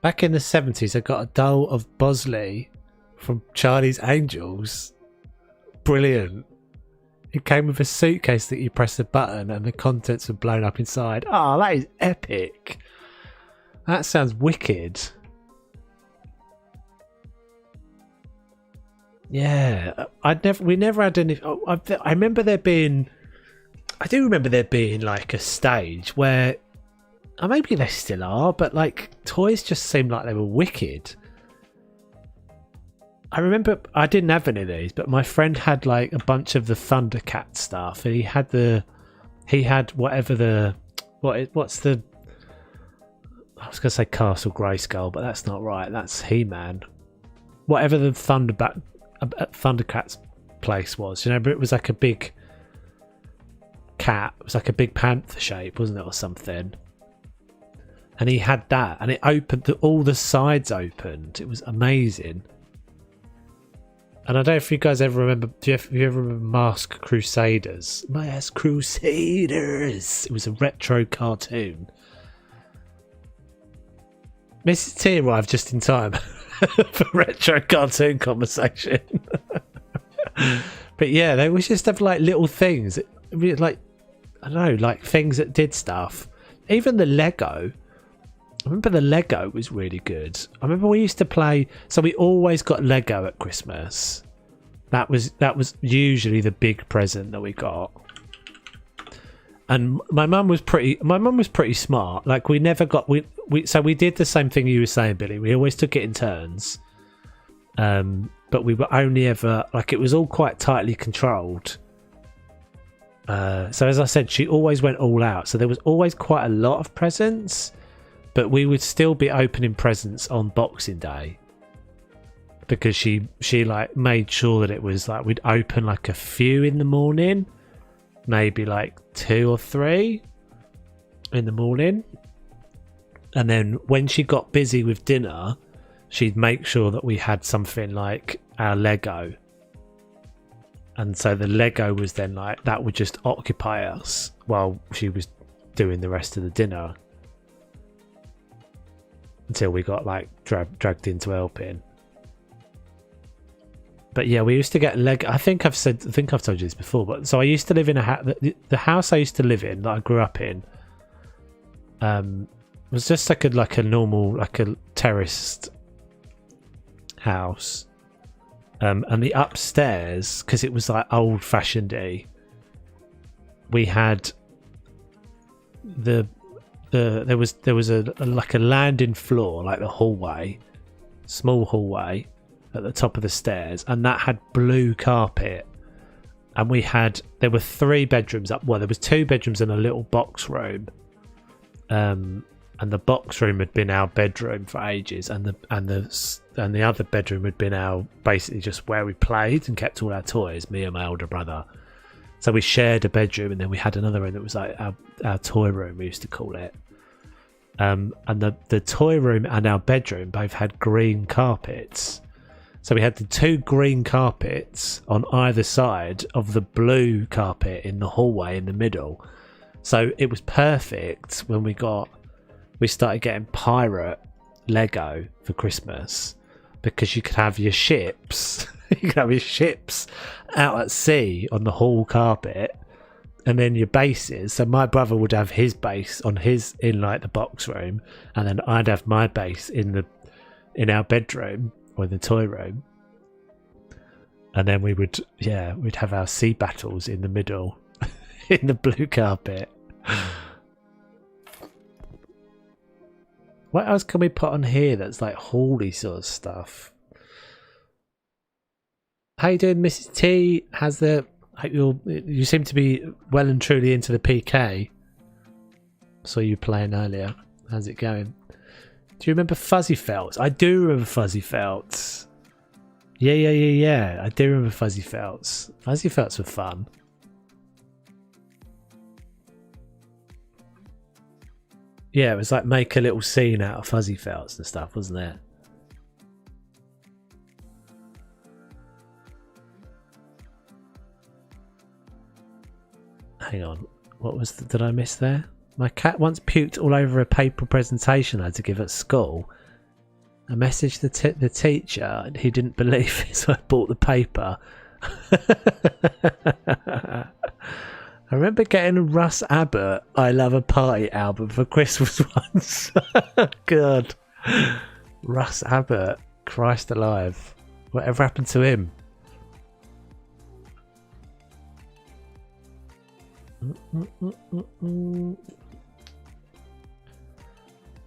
Back in the 70s, I got a doll of Bosley from Charlie's Angels. Brilliant. It came with a suitcase that you press a button and the contents were blown up inside. Oh, that is epic. That sounds wicked. Yeah, we never had any. I remember there being. I do remember there being like a stage where, maybe they still are, but like toys just seemed like they were wicked. I remember I didn't have any of these, but my friend had like a bunch of the Thundercat stuff, and he had whatever the what's the. I was gonna say Castle Grayskull, but that's not right. That's He-Man. Whatever the Thundercat's place was, but it was like a big cat. It was like a big panther shape, wasn't it, or something? And he had that, and it opened. All the sides opened. It was amazing. And I don't know if you guys ever remember. Do you ever remember Mask Crusaders? Mask Crusaders. It was a retro cartoon. Mrs. T arrived just in time for retro cartoon conversation. But yeah, they was just have like little things, like I don't know, like things that did stuff. Even the Lego, I remember the Lego was really good. I remember we used to play. So we always got Lego at Christmas. That was usually the big present that we got. And my mum was pretty smart. Like we never got so we did the same thing you were saying, Billy. We always took it in turns. But we were only ever like it was all quite tightly controlled. So as I said, she always went all out. So there was always quite a lot of presents, but we would still be opening presents on Boxing Day because she like made sure that it was like we'd open like a few in the morning, maybe like 2 or 3 in the morning, and then when she got busy with dinner, she'd make sure that we had something like our Lego. And so the Lego was then like, that would just occupy us while she was doing the rest of the dinner. Until we got like dragged into helping. But yeah, we used to get Lego. I think I've told you this before, but so I used to live in the house I used to live in, that I grew up in, was just like a normal, like a terraced house. And the upstairs, because it was like old fashioned-y, we had there was a like a landing floor, like the hallway, small hallway at the top of the stairs, and that had blue carpet. And there were 3 bedrooms up. Well, there was 2 bedrooms and a little box room. And the box room had been our bedroom for ages, and the other bedroom had been basically just where we played and kept all our toys, me and my older brother. So we shared a bedroom, and then we had another room that was like our toy room, we used to call it. And the toy room and our bedroom both had green carpets. So we had the 2 green carpets on either side of the blue carpet in the hallway in the middle. So it was perfect when we started getting pirate Lego for Christmas, because you could have your ships you could have your ships out at sea on the hall carpet, and then your bases. So my brother would have his base in like the box room, and then I'd have my base in our bedroom or the toy room, and then we'd have our sea battles in the middle in the blue carpet. What else can we put on here that's like hauly sort of stuff? How you doing, Mrs. T? You seem to be well and truly into the PK. Saw you playing earlier. How's it going? Do you remember Fuzzy Felts? I do remember Fuzzy Felts. Yeah. I do remember Fuzzy Felts. Fuzzy Felts were fun. Yeah, it was like make a little scene out of Fuzzy Felts and stuff, wasn't it? Hang on, did I miss there? My cat once puked all over a paper presentation I had to give at school. I messaged the teacher and he didn't believe it, so I bought the paper. I remember getting a Russ Abbott I Love a Party album for Christmas once. God. Russ Abbott. Christ alive. Whatever happened to him?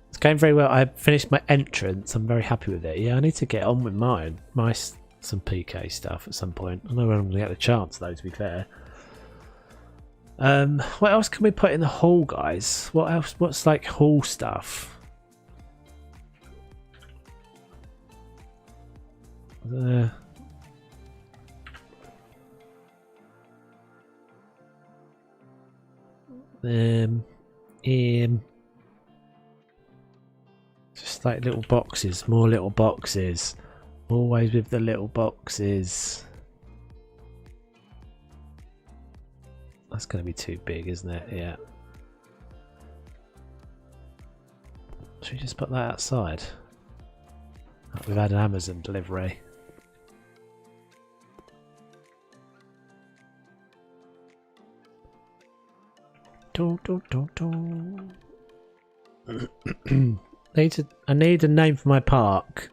It's going very well. I finished my entrance. I'm very happy with it. Yeah, I need to get on with mine. Some PK stuff at some point. I know when I'm going to get the chance, though, to be fair. What else can we put in the hall, guys? What else? What's like hall stuff? Just like little boxes, more little boxes. Always with the little boxes. That's going to be too big, isn't it? Yeah. Should we just put that outside? We've had an Amazon delivery. I need a name for my park.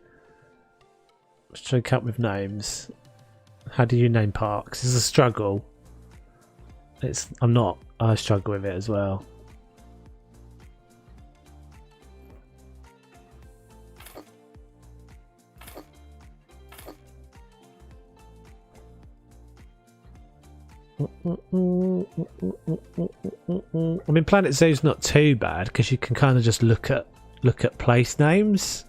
Let's try to come up with names. How do you name parks? It's a struggle. I struggle with it as well. I mean, Planet Zoo's not too bad because you can kind of just look at place names.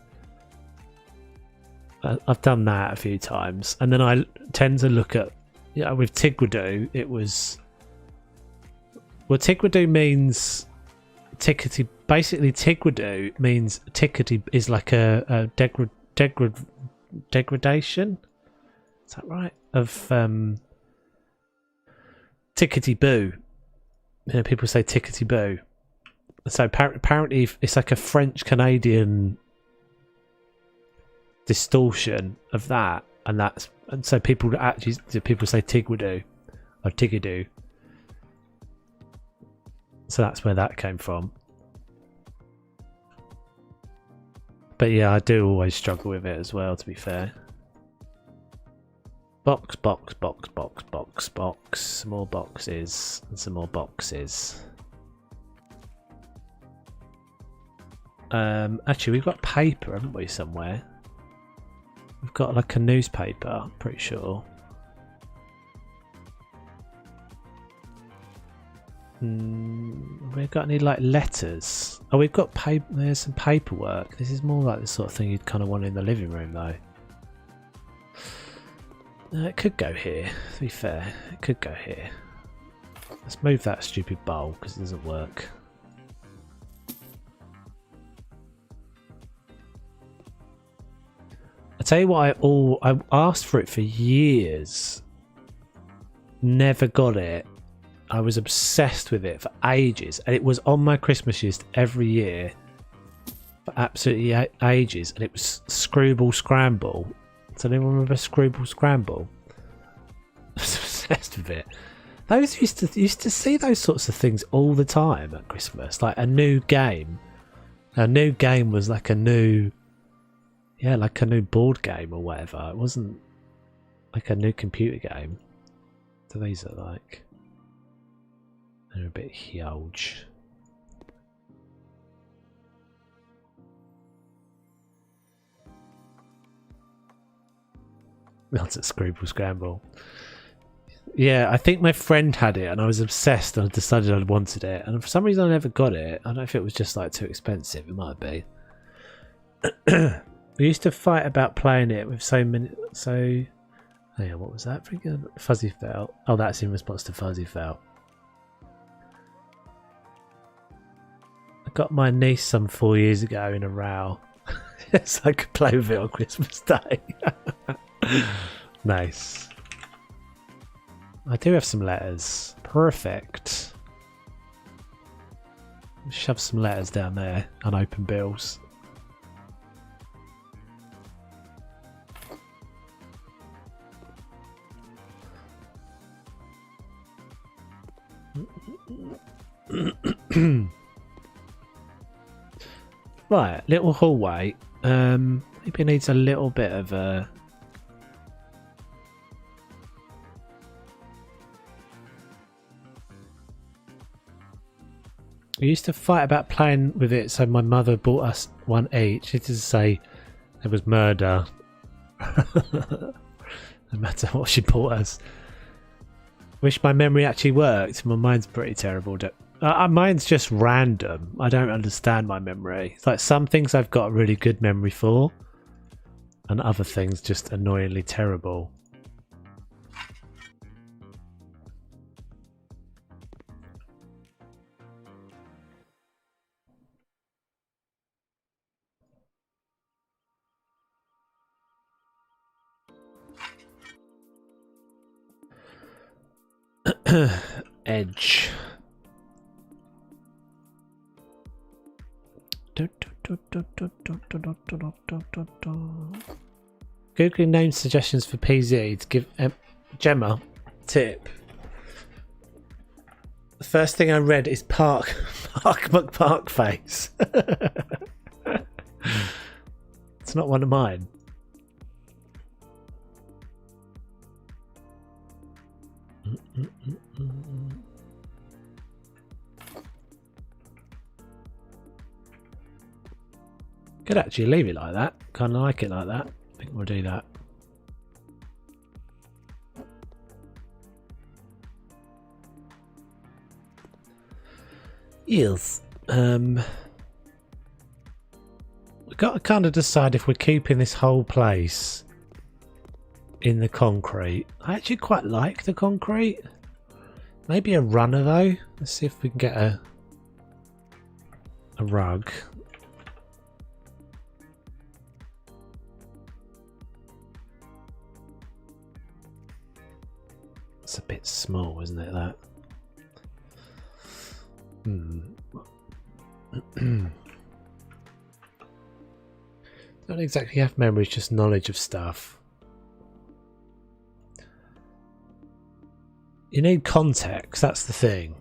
I've done that a few times, and then I tend to look at, with Tigradoo, it was, well, Tigradoo means tickety. Basically, Tigradoo means tickety is like a degradation. Is that right? Of tickety boo. People say tickety boo. So apparently, it's like a French Canadian distortion of that, and so people say Tigradoo or Tiggadoo. So that's where that came from. But yeah, I do always struggle with it as well, to be fair. Box, box, box, box, box, box. Some more boxes and some more boxes. Actually, we've got paper, haven't we, somewhere? We've got like a newspaper, I'm pretty sure. We've got any like letters? Oh, we've got paper. There's some paperwork. This is more like the sort of thing you'd kind of want in the living room, though. It could go here, to be fair. It could go here. Let's move that stupid bowl because it doesn't work. I tell you what, I asked for it for years. Never got it. I was obsessed with it for ages, and it was on my Christmas list every year for absolutely ages, and it was Screwball Scramble. Does anyone remember Screwball Scramble? I was obsessed with it. Those used to see those sorts of things all the time at Christmas, like a new game. A new game was like a new, like a new board game or whatever. It wasn't like a new computer game. So these are like, they're a bit huge. That's at Screwball Scramble. Yeah, I think my friend had it and I was obsessed and I decided I wanted it. And for some reason I never got it. I don't know if it was just like too expensive. It might be. We used to fight about playing it with so many... So... Oh yeah, what was that? Fuzzy Felt. Oh, that's in response to Fuzzy Felt. I got my niece some 4 years ago in a row. So I could play with it on Christmas Day. Nice. I do have some letters. Perfect. Shove some letters down there. Unopened bills. Right, little hallway. Maybe it needs a little bit of a... We used to fight about playing with it, so my mother bought us one each. It is to say there was murder. No matter what she bought us. Wish my memory actually worked. My mind's pretty terrible. Mine's just random. I don't understand my memory. It's like some things I've got a really good memory for, and other things just annoyingly terrible. Edge. Googling name suggestions for PZ to give Gemma tip. The first thing I read is Park McPark face. not one of mine. Could actually leave it like that. Kind of like it like that. I think we'll do that. Yes. We've got to kind of decide if we're keeping this whole place in the concrete. I actually quite like the concrete. Maybe a runner though. Let's see if we can get a rug. It's a bit small, isn't it, that? Don't exactly have memory, it's just knowledge of stuff. You need context, that's the thing.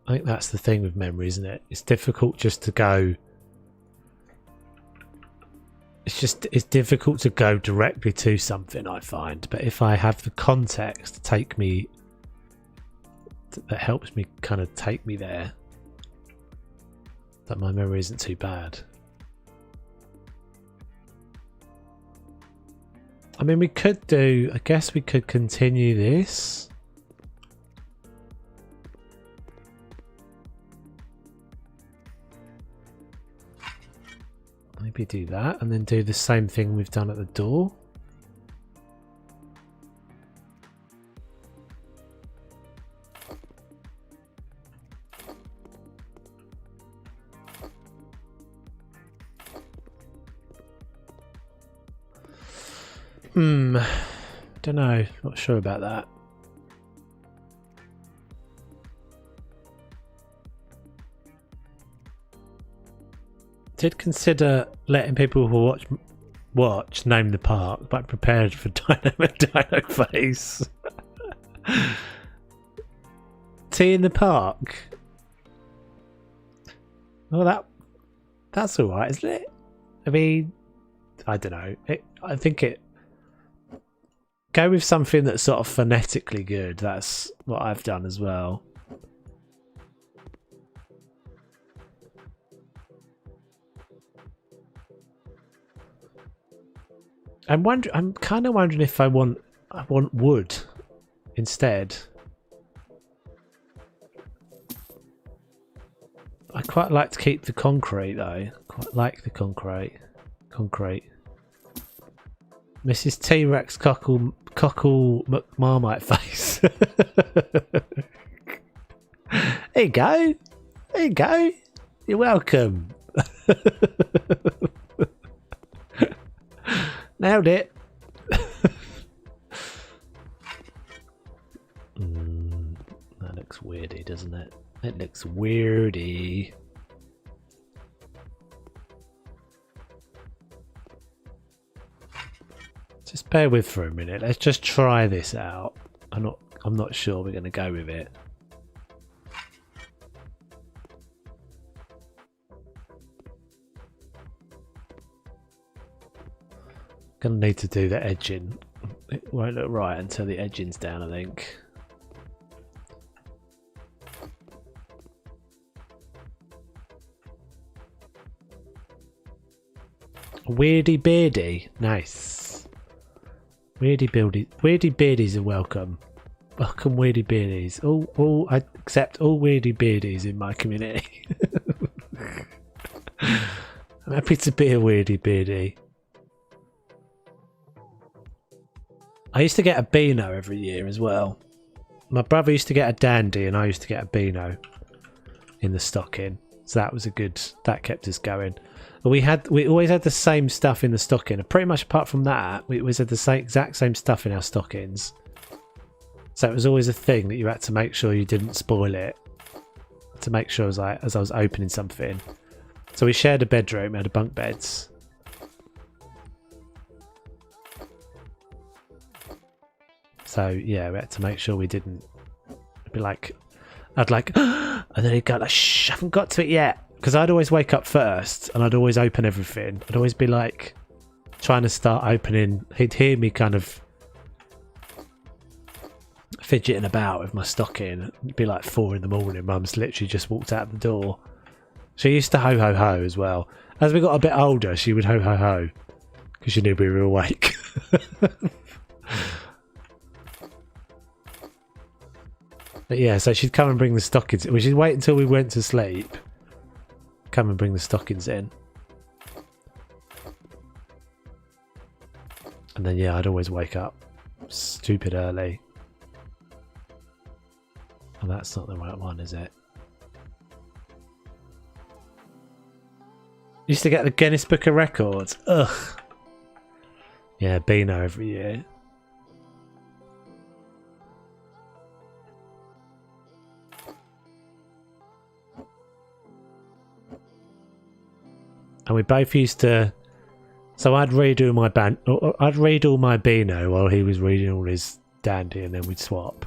I think that's the thing with memory, isn't it? It's difficult just to go... It's difficult to go directly to something, I find. But if I have the context to take me... that helps me kind of take me there, that my memory isn't too bad. I mean, we could do... I guess we could continue this. Maybe do that and then do the same thing we've done at the door. Don't know. Not sure about that. Did consider letting people who watch name the park, but prepared for Dino Face. Tea in the park. Well, that's all right, isn't it? I mean, I don't know. I think it. Go with something that's sort of phonetically good. That's what I've done as well. I'm kind of wondering if I want wood instead. I quite like to keep the concrete though. Quite like the concrete. Mrs. T-Rex cockle Marmite face. There you go. There you go. You're welcome. Nailed it. That looks weirdy, doesn't it? It looks weirdy. Just bear with for a minute. Let's just try this out. I'm not sure we're going to go with it. Gonna need to do the edging. It won't look right until the edging's down, I think. Weirdy beardy, nice. Weirdy beardies are welcome. Welcome weirdy beardies. I accept all weirdy beardies in my community. I'm happy to be a weirdy beardy. I used to get a Beano every year as well. My brother used to get a Dandy and I used to get a Beano in the stocking. So that was that kept us going. But we always had the same stuff in the stocking. Pretty much apart from that, we always had the exact same stuff in our stockings. So it was always a thing that you had to make sure you didn't spoil it. To make sure as I was opening something. So we shared a bedroom, we had bunk beds. So yeah, we had to make sure we didn't. It'd be like, I'd like, and then he'd go like, shh, I haven't got to it yet. Because I'd always wake up first and I'd always open everything. I'd always be like, trying to start opening. He'd hear me kind of fidgeting about with my stocking. It'd be like 4 in the morning. Mum's literally just walked out the door. She used to ho ho ho as well. As we got a bit older, she would ho ho ho because she knew we were awake. But yeah, so she'd come and bring the stockings in. Well, she'd wait until we went to sleep, come and bring the stockings in. And then, yeah, I'd always wake up stupid early. Oh, that's not the right one, is it? Used to get the Guinness Book of Records. Ugh. Yeah, Beano every year. And we both used to. So I'd read all my Beano while he was reading all his Dandy, and then we'd swap.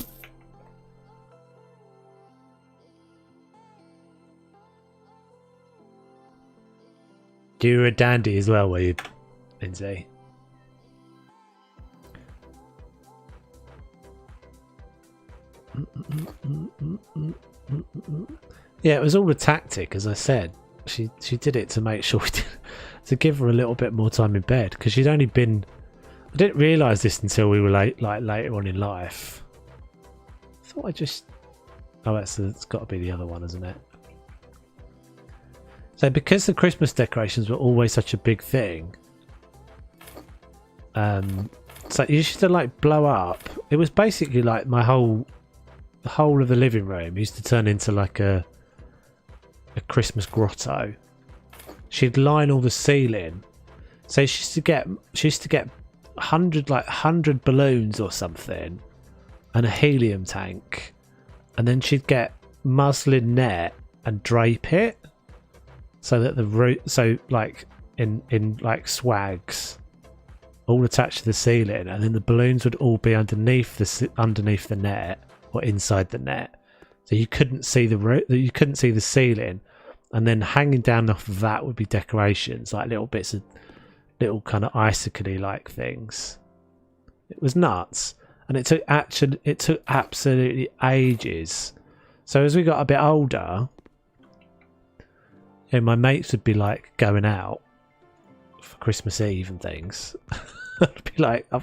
You were a Dandy as well, were you, Lindsay? Yeah, it was all a tactic, as I said. She did it to make sure to give her a little bit more time in bed, because she'd only been. I didn't realise this until we were later on in life. I thought I just. Oh, it's got to be the other one, isn't it? So because the Christmas decorations were always such a big thing, so you used to like blow up. It was basically like the whole of the living room used to turn into like a Christmas grotto. She'd line all the ceiling. So she used to get 100 balloons or something, and a helium tank, and then she'd get muslin net and drape it so that in like swags all attached to the ceiling, and then the balloons would all be underneath the net or inside the net. So you couldn't see the ceiling, and then hanging down off of that would be decorations, like little bits of little kind of icicle-y like things. It was nuts, and it took absolutely ages. So as we got a bit older, my mates would be like going out for Christmas Eve and things. I'd be like, I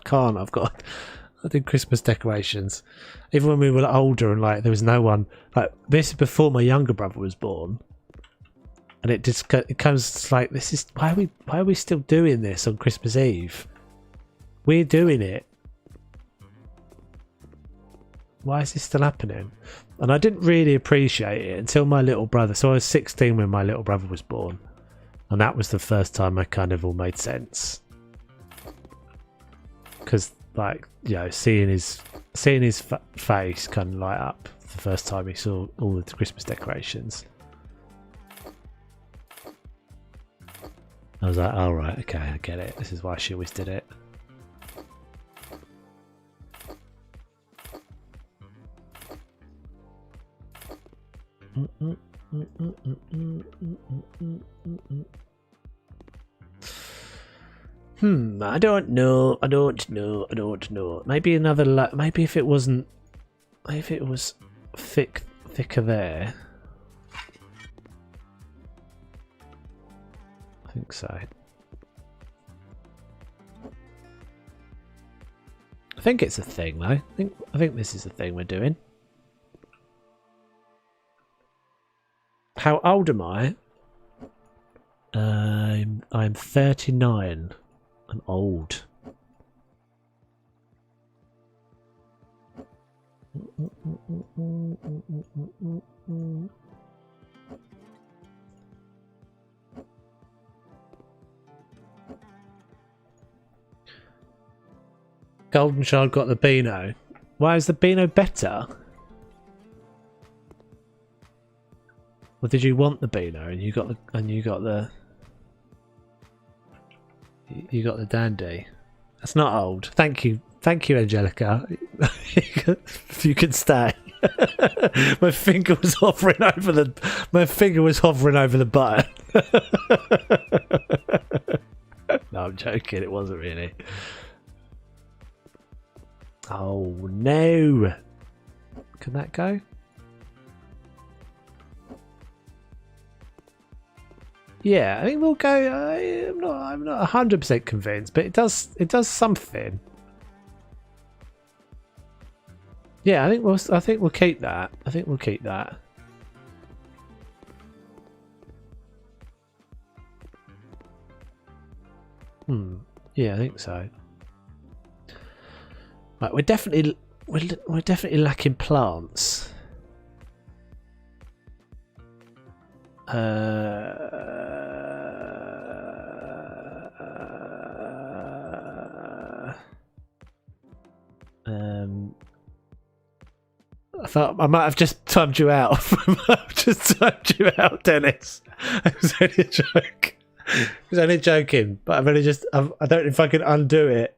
did Christmas decorations. Even when we were older and like there was no one, like this is before my younger brother was born, and it comes like, this is why are we still doing this on Christmas Eve? We're doing it. Why is this still happening? And I didn't really appreciate it until my little brother. So I was 16 when my little brother was born, and that was the first time I kind of all made sense. Because like, you know, seeing his face kind of light up the first time he saw all the Christmas decorations, I was like, oh right, okay, I get it. This is why she always did it. I don't know. Maybe another. Maybe if it wasn't. If it was thicker there. I think so. I think it's a thing, though. I think this is a thing we're doing. How old am I? I'm 39. I'm old. Golden Child got the Beano. Why is the Beano better? Or did you want the Beano and you got the Dandy? That's not old. Thank you, Angelica. If you could stay. My finger was hovering over the button. No, I'm joking. It wasn't really. Oh no! Can that go? Yeah, I think we'll go. I'm not 100% convinced, but it does something. Yeah, I think we'll keep that. I think we'll keep that. Yeah, I think so. Right, we're definitely lacking plants. I thought I might have just timed you out. Dennis. It was only a joke. It was only joking, but I don't know if I can undo it.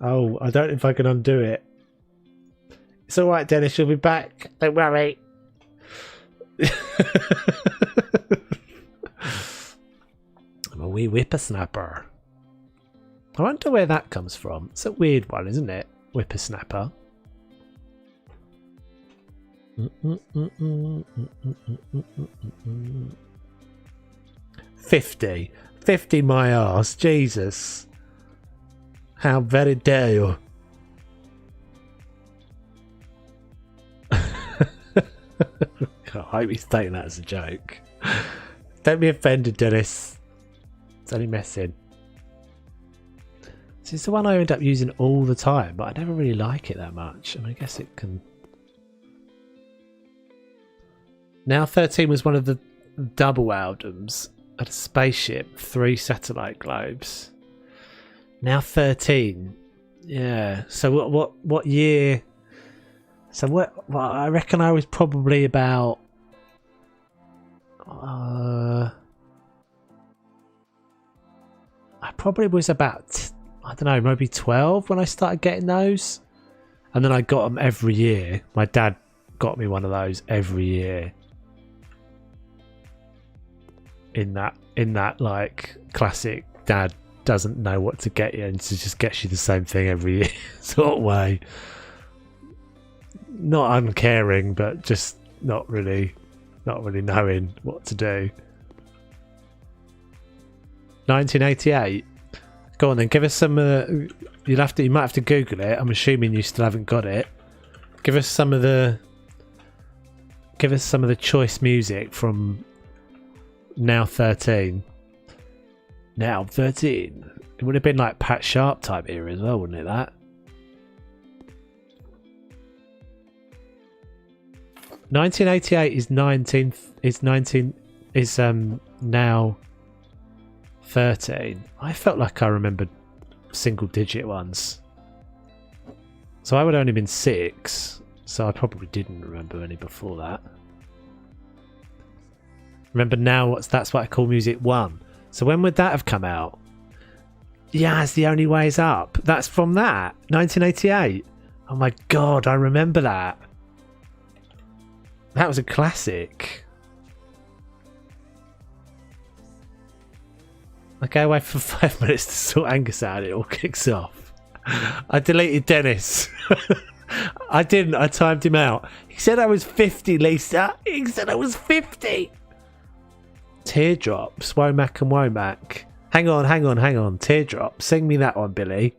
Oh, I don't know if I can undo it. It's all right, Dennis. You'll be back. Don't worry. I'm a wee whippersnapper. I wonder where that comes from. It's a weird one, isn't it? Whippersnapper. 50. 50 my arse. Jesus. How very dare you. I hope he's taking that as a joke. Don't be offended, Dennis. It's only messing. It's the one I end up using all the time, but I never really like it that much. I mean, I guess it can... Now 13 was one of the double albums. Had a spaceship, 3 satellite globes. Now 13. Yeah. So what year... So what I reckon I was probably about... I probably was about... I don't know, maybe 12 when I started getting those. And then I got them every year. My dad got me one of those every year. In that like classic dad doesn't know what to get you and just gets you the same thing every year sort of way. Not uncaring, but just not really knowing what to do. 1988. Go on then, give us some. You might have to Google it. I'm assuming you still haven't got it. Give us some of the choice music from Now 13. Now 13. It would have been like Pat Sharp type era as well, wouldn't it? That. 1988 is 19th. Is now 13. I felt like I remembered single digit ones. So I would have only been 6. So I probably didn't remember any before that. Remember now that's what I call music 1. So when would that have come out? Yeah, it's The Only Way Is Up. That's from that. 1988. Oh my god, I remember that. That was a classic. I go away for 5 minutes to sort Angus out and it all kicks off. I deleted Dennis. I didn't. I timed him out. He said I was 50, Lisa. He said I was 50. Teardrops. Womack and Womack. Hang on. Teardrops. Sing me that one, Billy.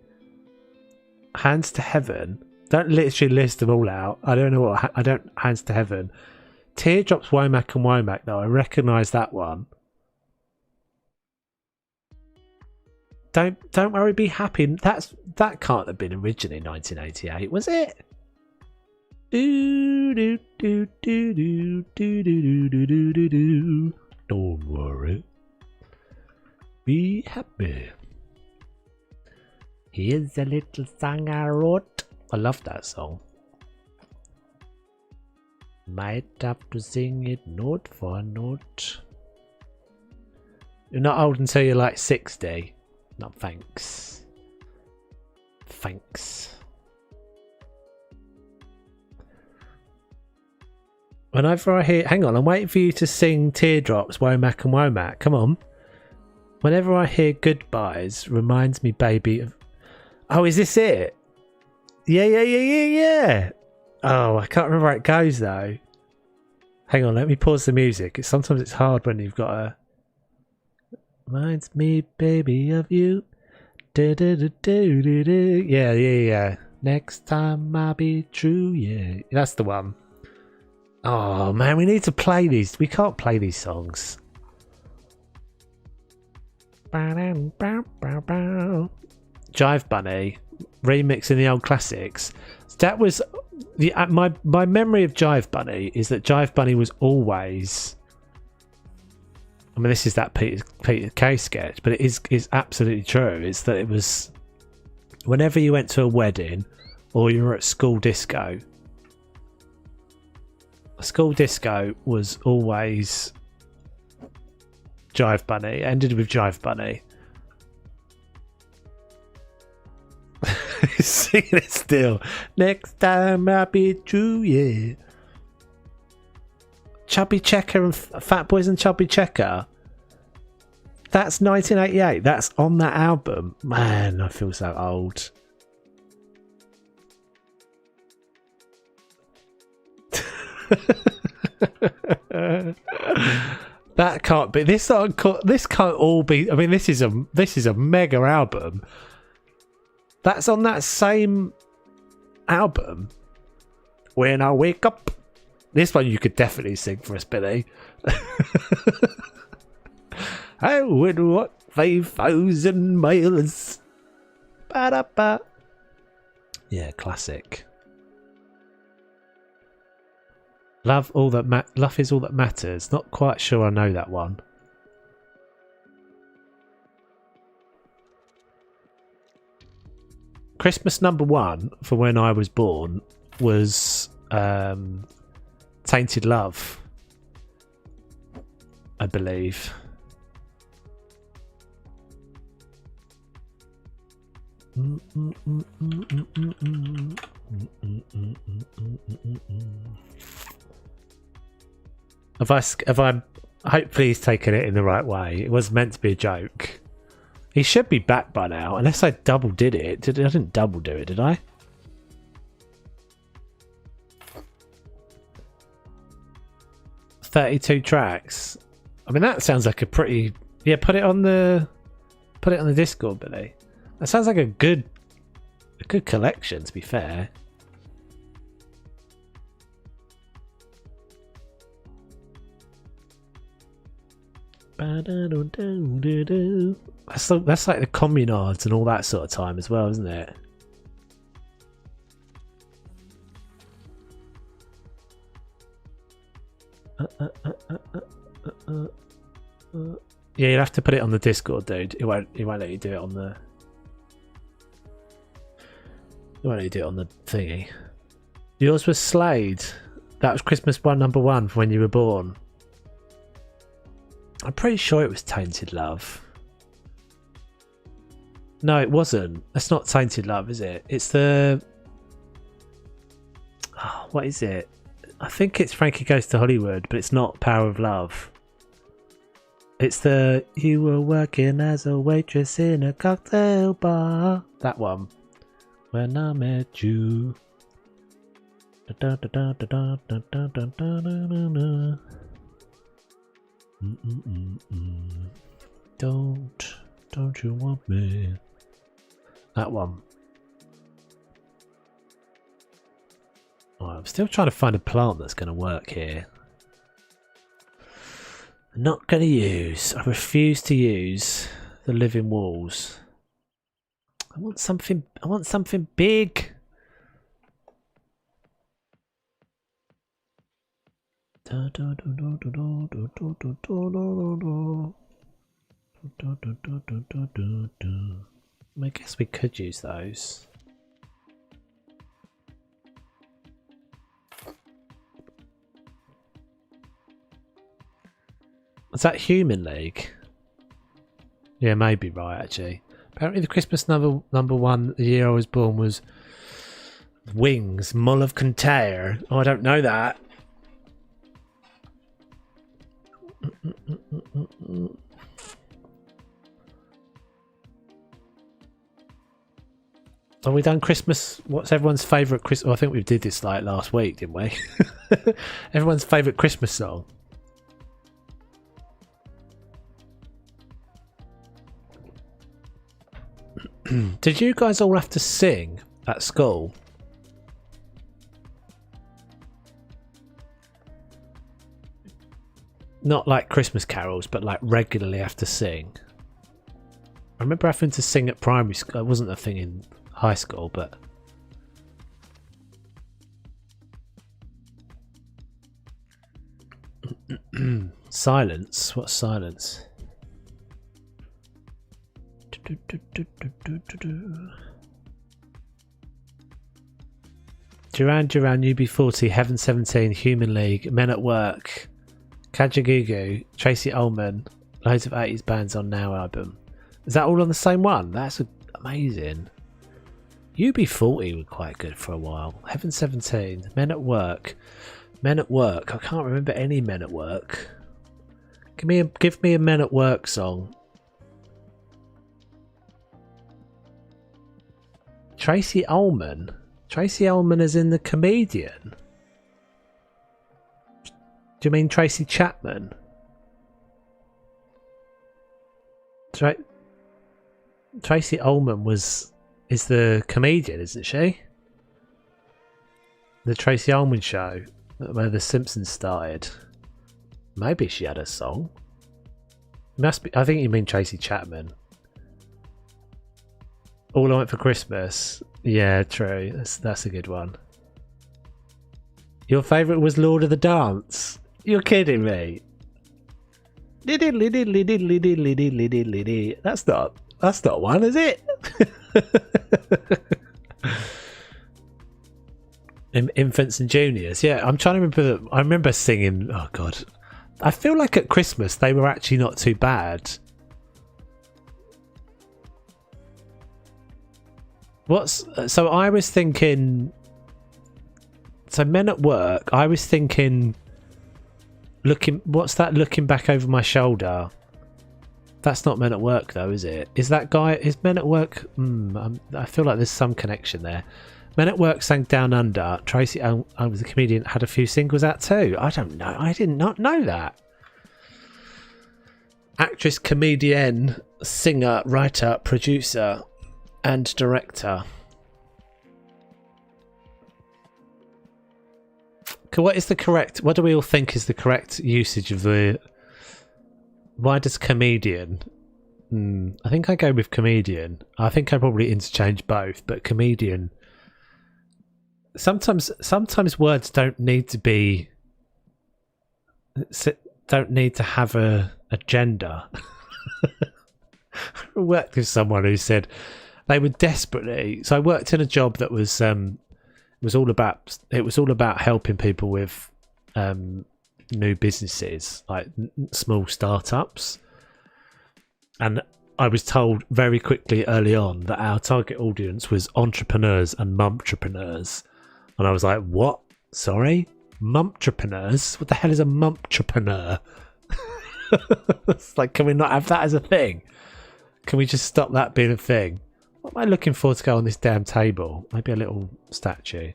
Hands to Heaven. Don't literally list them all out. I don't know what... Hands to Heaven. Teardrops, Womack and Womack, though. I recognise that one. Don't worry, be happy. That can't have been originally 1988, was it? Don't worry. Be happy. Here's a little song I wrote. I love that song. Might have to sing it note for note. You're not old until you're like 60. No, thanks. Thanks. Whenever I hear... Hang on, I'm waiting for you to sing Teardrops, Womack and Womack. Come on. Whenever I hear Goodbyes, reminds me, baby, of... Oh, is this it? Yeah. Oh, I can't remember how it goes, though. Hang on, let me pause the music. Sometimes it's hard when you've got a... Reminds me, baby, of you. Yeah. Next time I'll be true, yeah. That's the one. Oh, man, we need to play these. We can't play these songs. Jive Bunny, remixing the old classics. That was... my memory of Jive Bunny is that Jive Bunny was always... I mean, this is that Peter Kay sketch, but it is absolutely true. It's that it was... Whenever you went to a wedding or you were at school disco... A school disco was always Jive Bunny. It ended with Jive Bunny. Singing it still. Next time I'll be true, yeah. Chubby Checker and Fat Boys and Chubby Checker. That's 1988. That's on that album. Man, I feel so old. That can't be. This can't all be. I mean, this is a mega album. That's on that same album. When I wake up. This one you could definitely sing for us, Billy. I would walk 5,000 miles. Ba-da-ba. Yeah, classic. Love is all that matters. Not quite sure I know that one. Christmas #1 for when I was born was Tainted Love, I believe. Have I hopefully he's taken it in the right way. It was meant to be a joke. He should be back by now, unless I double did it. I didn't double do it, did I? "32 tracks. I mean, that sounds like a pretty... Yeah, put it on the Discord, Billy. That sounds like a good collection, to be fair. That's like the Communards and all that sort of time as well, isn't it? Yeah, you'll have to put it on the Discord, dude. It won't let you do it on the... It won't let you do it on the thingy. Yours was Slade. That was Christmas #1 for when you were born. I'm pretty sure it was Tainted Love. No, it wasn't. That's not Tainted Love, is it? It's the... Oh, what is it? I think it's Frankie Goes to Hollywood, but it's not Power of Love. It's the... You were working as a waitress in a cocktail bar. That one. When I met you. Don't you want me? That one. Oh, I'm still trying to find a plant that's going to work here. I'm not going to use. I refuse to use the living walls. I want something big. I guess we could use those. Is that Human League? Yeah, maybe right actually. Apparently the Christmas number one the year I was born was Wings, Mull of Kintyre. Oh, I don't know that. Have we done Christmas? What's everyone's favourite Christmas? Well, I think we did this like last week, didn't we? Everyone's favourite Christmas song. Did you guys all have to sing at school? Not like Christmas carols, but like regularly have to sing. I remember having to sing at primary school. It wasn't a thing in high school, but silence. What's silence? Duran Duran, UB40, Heaven 17, Human League, Men at Work, Kajagoogoo, Tracy Ullman, loads of 80s bands on Now album. Is that all on the same one? That's amazing. UB40 were quite good for a while. Heaven 17, Men at Work. Men at Work. I can't remember any Men at Work. Give me a Men at Work song. Tracy Ullman. Tracy Ullman is in The Comedian. Do you mean Tracy Chapman? Tracy Ullman is the comedian, isn't she? The Tracy Ullman show where The Simpsons started. Maybe she had a song. Must be. I think you mean Tracy Chapman. All I Want for Christmas. Yeah, true. That's a good one. Your favourite was Lord of the Dance. You're kidding me. That's not one, is it? Infants and Juniors. Yeah, I'm trying to remember. I remember singing. Oh God, I feel like at Christmas they were actually not too bad. So I was thinking. So Men at Work. I was thinking. What's that? Looking back over my shoulder. That's not Men at Work though, is it? Is that guy? Is Men at Work? I feel like there's some connection there. Men at Work sang Down Under. Tracy, I was a comedian, had a few singles out too. I don't know. I did not know that. Actress, comedian, singer, writer, producer, and director. What is the correct? What do we all think is the correct usage of the? Why does comedian? I think I go with comedian. I think I probably interchange both, but comedian. Sometimes words don't need to be. Don't need to have a gender. I worked with someone who said they were desperately. So I worked in a job that was it was all about helping people with new businesses, like small startups, and I was told very quickly early on that our target audience was entrepreneurs and mumptrepreneurs, and I was like, what? Sorry? Mumptrepreneurs? What the hell is a mumptrepreneur? It's like, can we not have that as a thing? Can we just stop that being a thing? What am I looking for to go on this damn table? Maybe a little statue.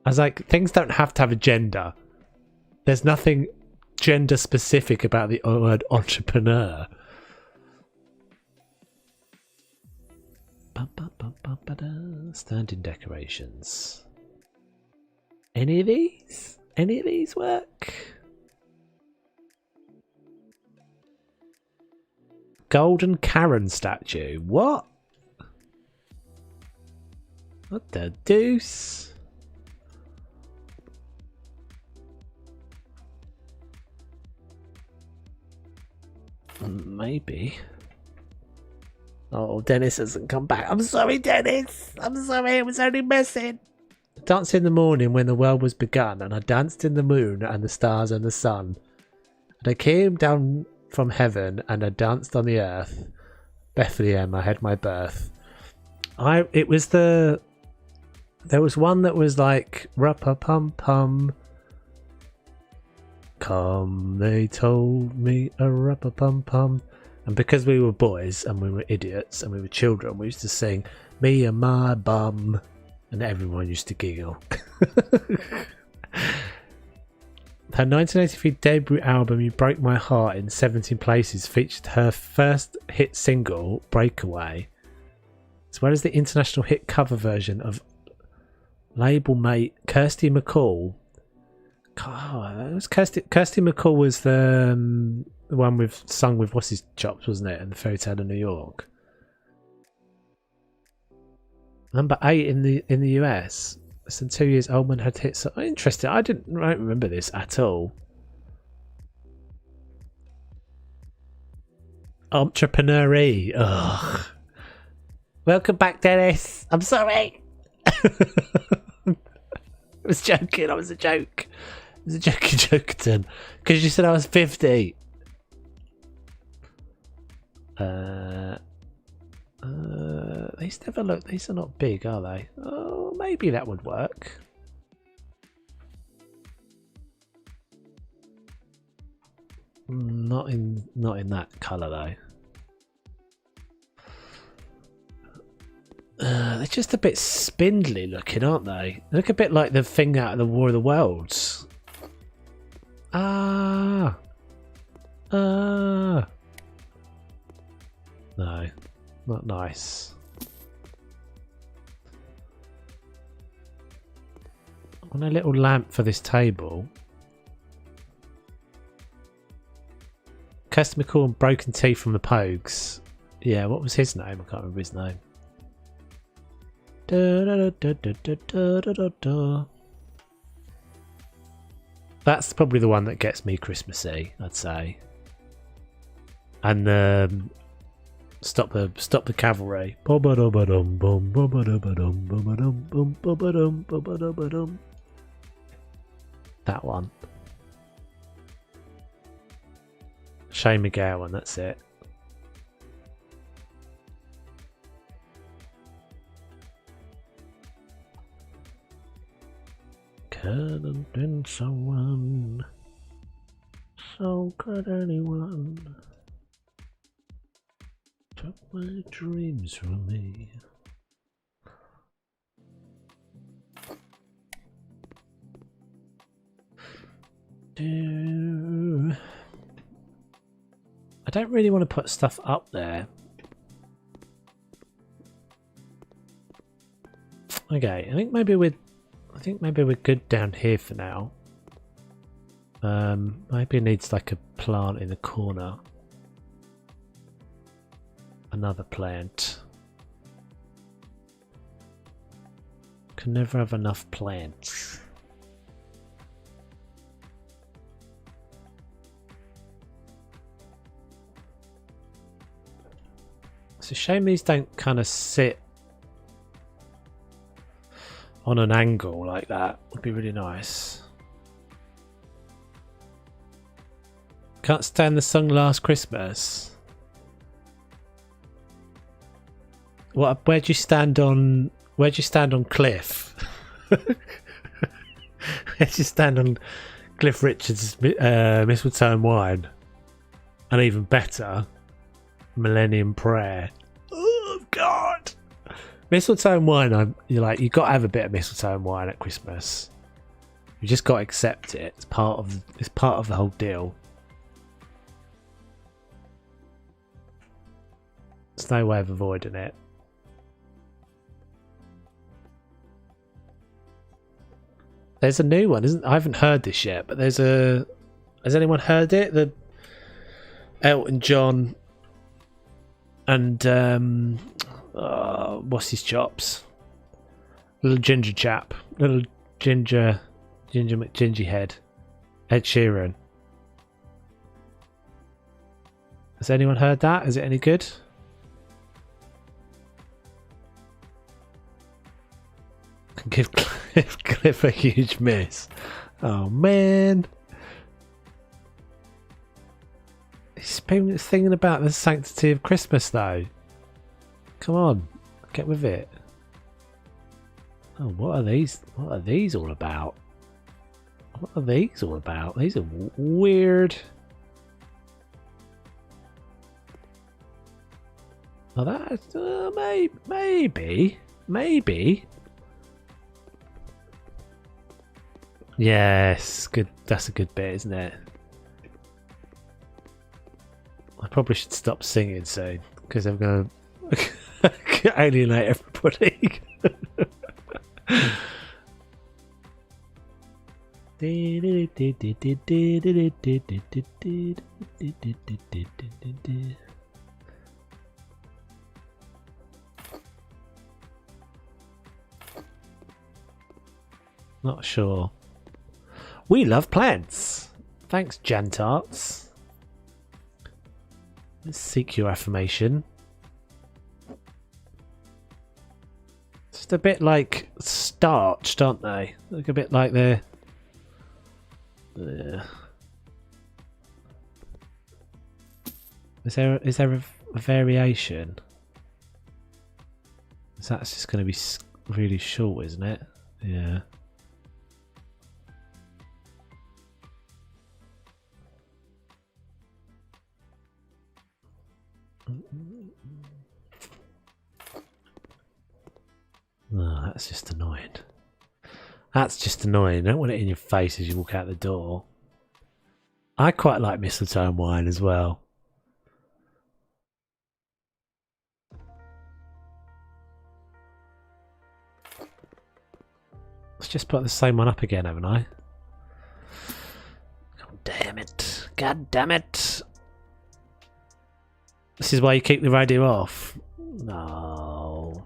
I was like, things don't have to have a gender. There's nothing gender specific about the word entrepreneur. Standing decorations. Any of these? Any of these work? Golden Karen statue. What? What the deuce? Maybe. Oh, Dennis hasn't come back. I'm sorry, Dennis. I'm sorry, it was only messing. Danced in the morning when the world was begun, and I danced in the moon and the stars and the sun. And I came down from heaven, and I danced on the earth. Bethlehem, I had my birth. There was one that was like, Rupa-pum-pum. come, they told me a rap-a-pum-pum. And because we were boys and we were idiots and we were children, we used to sing me and my bum, and everyone used to giggle. Her 1983 debut album You Broke My Heart in 17 places featured her first hit single Breakaway, as well as the international hit cover version of label mate Kirsty MacColl. God, it was Kirsty MacColl was the one we've sung with What's His Chops, wasn't it? And the Fairy Tale of New York. Number 8 in the US. Less than 2 years old when had hit. So interesting. I don't remember this at all. Entrepreneur-y. Ugh. Welcome back, Dennis. I'm sorry. I was joking. I was a joke. It was a joke, because you said I was 50. These never look. These are not big, are they? Oh, maybe that would work. Not in that colour though. They're just a bit spindly looking, aren't they? They look a bit like the thing out of the War of the Worlds. No, not nice. I want a little lamp for this table. Kirsty MacColl and Broken Teeth from the Pogues. Yeah, what was his name? I can't remember his name. That's probably the one that gets me Christmassy, I'd say. And Stop the Cavalry. That one. Shane McGowan, that's it. Couldn't been someone, so could anyone. Took my dreams from me. I don't really want to put stuff up there. Okay, I think maybe we're good down here for now. Maybe it needs like a plant in the corner. Another plant. Can never have enough plants. It's a shame these don't kind of sit on an angle like that. Would be really nice. Can't stand the song Last Christmas. What? Where'd you stand on Cliff? Where'd you stand on Cliff Richard's Mistletoe and Wine? And even better, Millennium Prayer. Oh God! Mistletoe and Wine. You're like, you got to have a bit of mistletoe and wine at Christmas. You just got to accept it. It's part of the whole deal. There's no way of avoiding it. There's a new one, I haven't heard this yet, but there's a. Has anyone heard it? The Elton John and what's his chops? Little ginger chap, little ginger McGingy head. Ed Sheeran. Has anyone heard that? Is it any good? Give Cliff a huge miss. Oh man. He's been thinking about the sanctity of Christmas though. Come on, get with it. Oh, what are these? What are these all about? What are these all about? These are weird. Oh, that's maybe. Yes, good. That's a good bit, isn't it? I probably should stop singing soon because I'm going to alienate everybody. Not sure. We love plants. Thanks, Jantarts. Let's seek your affirmation. Just a bit like starched, aren't they? Look a bit like they're... Is there a variation? That's just going to be really short, isn't it? Yeah. Oh, that's just annoying. That's just annoying. I don't want it in your face as you walk out the door. I quite like mistletoe and wine as well. Let's just put the same one up again, haven't I? God damn it. God damn it. This is why you keep the radio off. No.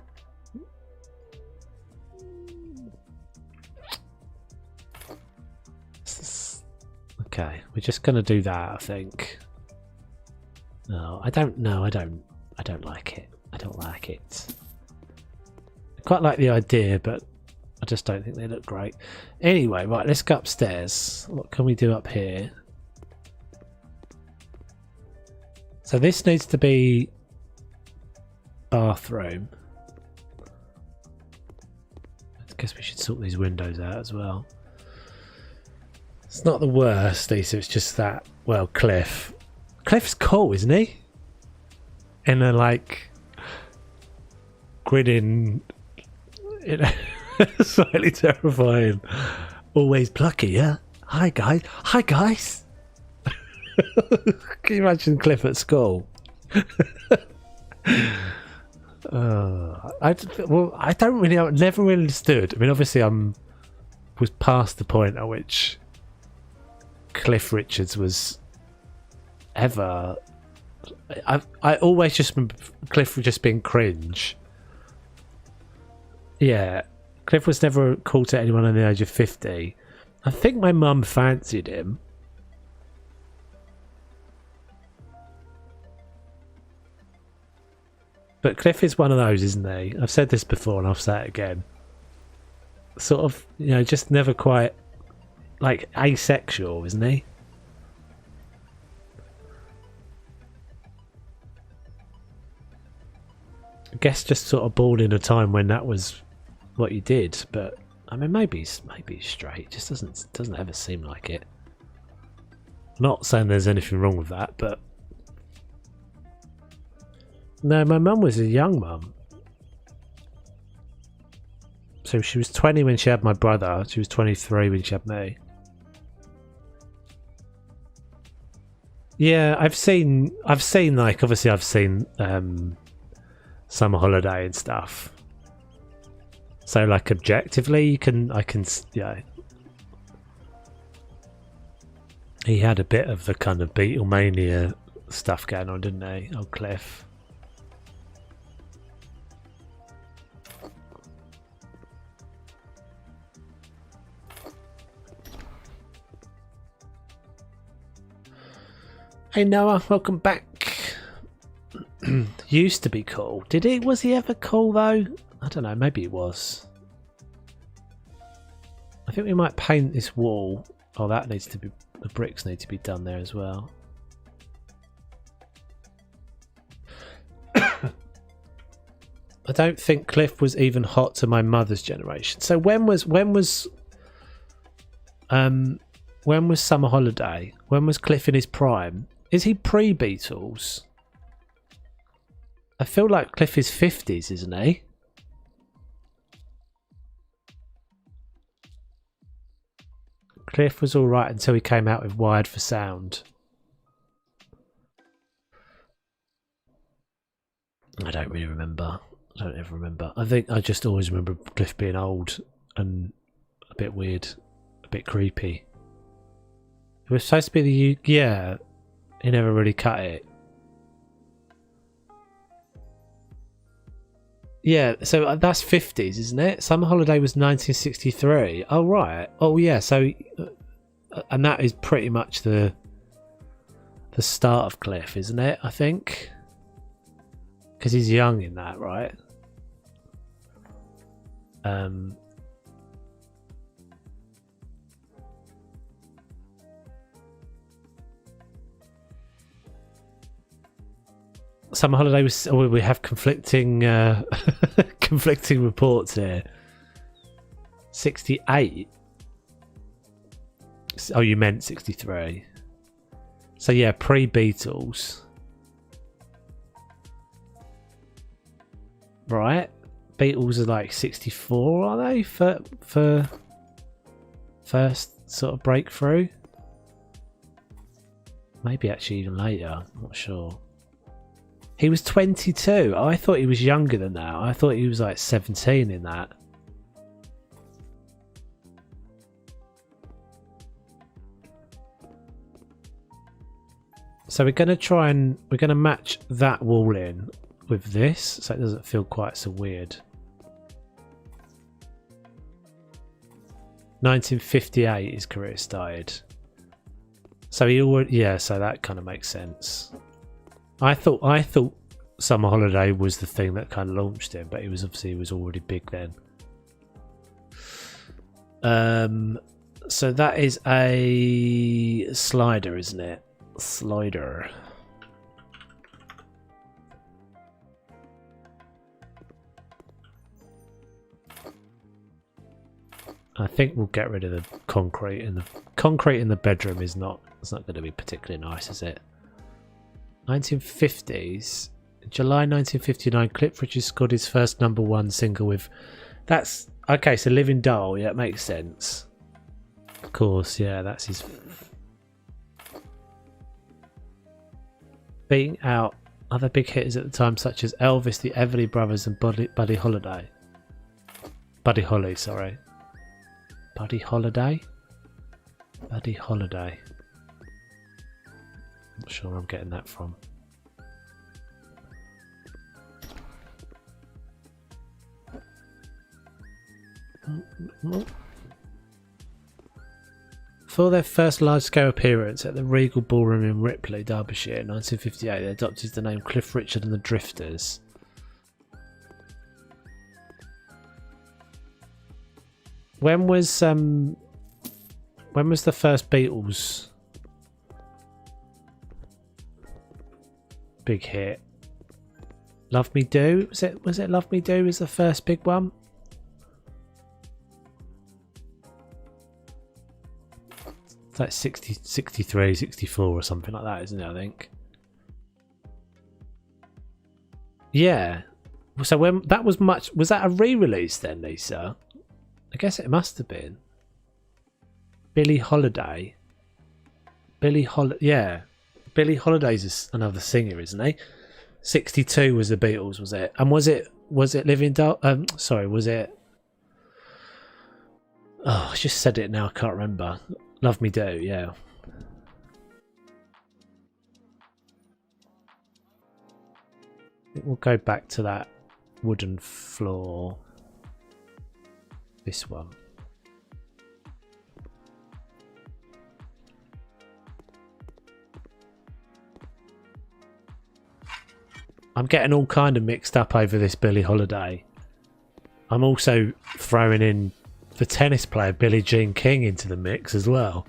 Okay, we're just gonna do that, I think. No, I don't like it. I don't like it. I quite like the idea, but I just don't think they look great. Anyway, right, let's go upstairs. What can we do up here? So this needs to be bathroom. I guess we should sort these windows out as well. It's not the worst, Lisa, it's just that, well, Cliff. Cliff's cool, isn't he? In a, like, grinning, you know, slightly terrifying. Always plucky, yeah? Hi, guys. Hi, guys. Can you imagine Cliff at school? I don't really, I never really understood. I mean, obviously, was past the point at which Cliff Richards was ever. I always just remember Cliff just being cringe. Yeah, Cliff was never cool to anyone under the age of 50. I think my mum fancied him. But Cliff is one of those, isn't he? I've said this before and I'll say it again. Sort of, you know, just never quite, like, asexual, isn't he? I guess just sort of born in a time when that was what you did, but I mean, maybe he's straight. It just doesn't ever seem like it. Not saying there's anything wrong with that, but no, my mum was a young mum. So she was 20 when she had my brother. She was 23 when she had me. Yeah, I've seen like, obviously I've seen Summer Holiday and stuff. So like objectively I can yeah. He had a bit of the kind of Beatlemania stuff going on, didn't he? Oh, Cliff. Hey Noah, welcome back. Used to be cool. Did he? Was he ever cool though? I don't know, maybe he was. I think we might paint this wall. Oh, that needs to be, the bricks need to be done there as well. I don't think Cliff was even hot to my mother's generation. So when was When was Summer Holiday? When was Cliff in his prime? Is he pre-Beatles? I feel like Cliff is 50s, isn't he? Cliff was alright until he came out with Wired for Sound. I don't really remember. I don't ever remember. I think I just always remember Cliff being old and a bit weird, a bit creepy. It was supposed to be the... Yeah, he never really cut it. Yeah, so that's 50s, isn't it? Summer Holiday was 1963. Oh, right. Oh, yeah, so... And that is pretty much the start of Cliff, isn't it? I think. Because he's young in that, right? Summer Holiday was... Oh, we have conflicting conflicting reports here. 68. Oh, you meant 63. So yeah, pre-Beatles. Right. Beatles are like 64, are they? For first sort of breakthrough? Maybe actually even later. I'm not sure. He was 22. Oh, I thought he was younger than that. I thought he was like 17 in that. So we're going to match that wall in with this, so it doesn't feel quite so weird. 1958 his career started. So he already, yeah, so that kind of makes sense. I thought Summer Holiday was the thing that kind of launched him, but he was already big then. So that is a slider, isn't it? Slider. I think we'll get rid of the concrete, and the concrete in the bedroom is not. It's not going to be particularly nice, is it? 1950s, July 1959. Cliff Richard scored his first #1 single with. That's okay. So Living Doll, yeah, it makes sense. Of course, yeah, that's his. Beating out other big hitters at the time, such as Elvis, the Everly Brothers, and Buddy Holiday. Buddy Holly, sorry. Buddy Holiday? Buddy Holiday. Not sure where I'm getting that from. For their first large-scale appearance at the Regal Ballroom in Ripley, Derbyshire, in 1958, they adopted the name Cliff Richard and the Drifters. When was the first Beatles big hit? Love Me Do? Was it Love Me Do was the first big one? It's like 60, 63, 64 or something like that, isn't it, I think? Yeah. So when that was was that a re-release then, Lisa? I guess it must have been. Billie Holiday. Yeah. Billie Holiday's another singer, isn't he? 62 was the Beatles, was it? And was it Living Doll? Sorry, was it? Oh, I just said it now. I can't remember. Love Me Do, yeah. I think we'll go back to that wooden floor. This one. I'm getting all kind of mixed up over this Billie Holiday. I'm also throwing in the tennis player Billie Jean King into the mix as well.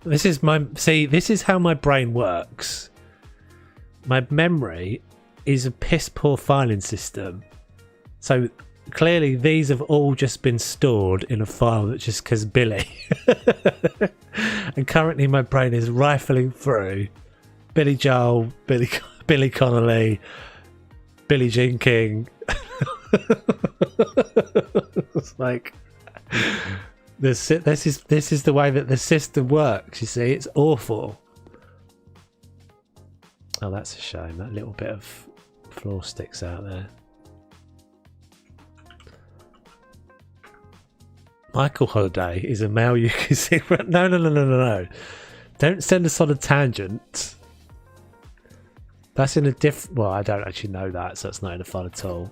This is how my brain works. My memory is a piss poor filing system. So clearly these have all just been stored in a file that just says Billy. And currently my brain is rifling through Billy Joel, Billy Connolly, Billie Jean King. It's like this is the way that the system works. You see, it's awful. Oh, that's a shame. That little bit of floor sticks out there. Michael Holiday is a male you can see. No. Don't send us on a tangent. That's in a different... Well, I don't actually know that, so it's not in a file at all.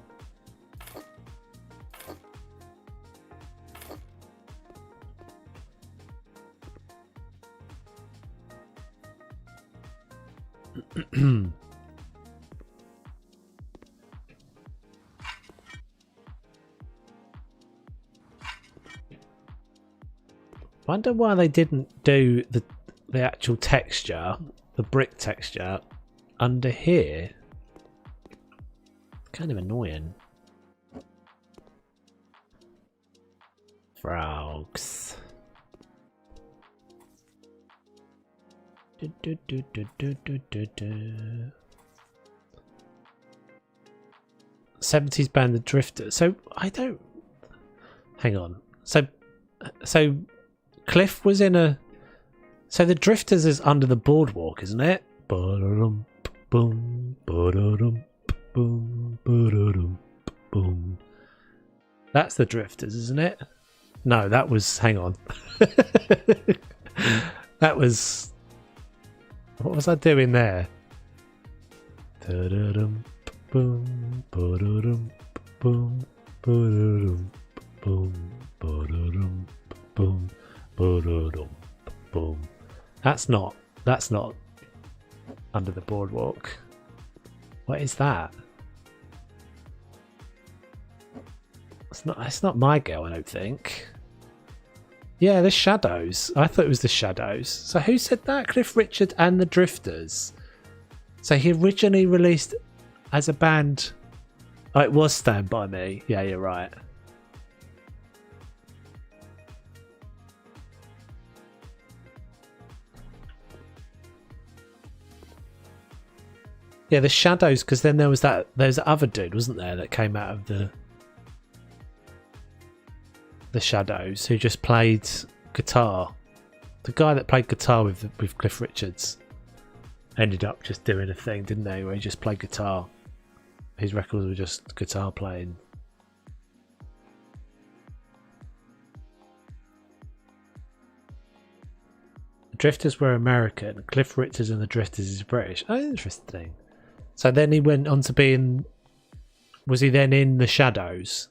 Wonder why they didn't do the actual texture, the brick texture, under here. Kind of annoying. Frogs. Do. 70s band The Drifters. So I don't... Hang on. So Cliff was in a... So The Drifters is Under the Boardwalk, isn't it? Boom, boom, boom, boom. That's The Drifters, isn't it? No, that was... Hang on. That was... What was I doing there? Boom, boom, boom, boom, boom, boom, boom. That's not Under the Boardwalk. What is that? It's not My Girl, I don't think. Yeah, the Shadows. I thought it was the Shadows. So who said that? Cliff Richard and the Drifters. So he originally released as a band. Oh, it was Stand By Me. Yeah, you're right. Yeah, the Shadows, because then there was that other dude, wasn't there, that came out of the Shadows, who just played guitar. The guy that played guitar with Cliff Richards ended up just doing a thing, didn't they, where he just played guitar. His records were just guitar playing. The Drifters were American. Cliff Richards and the Drifters is British. Oh, interesting. So then he went on to being... Was he then in the Shadows?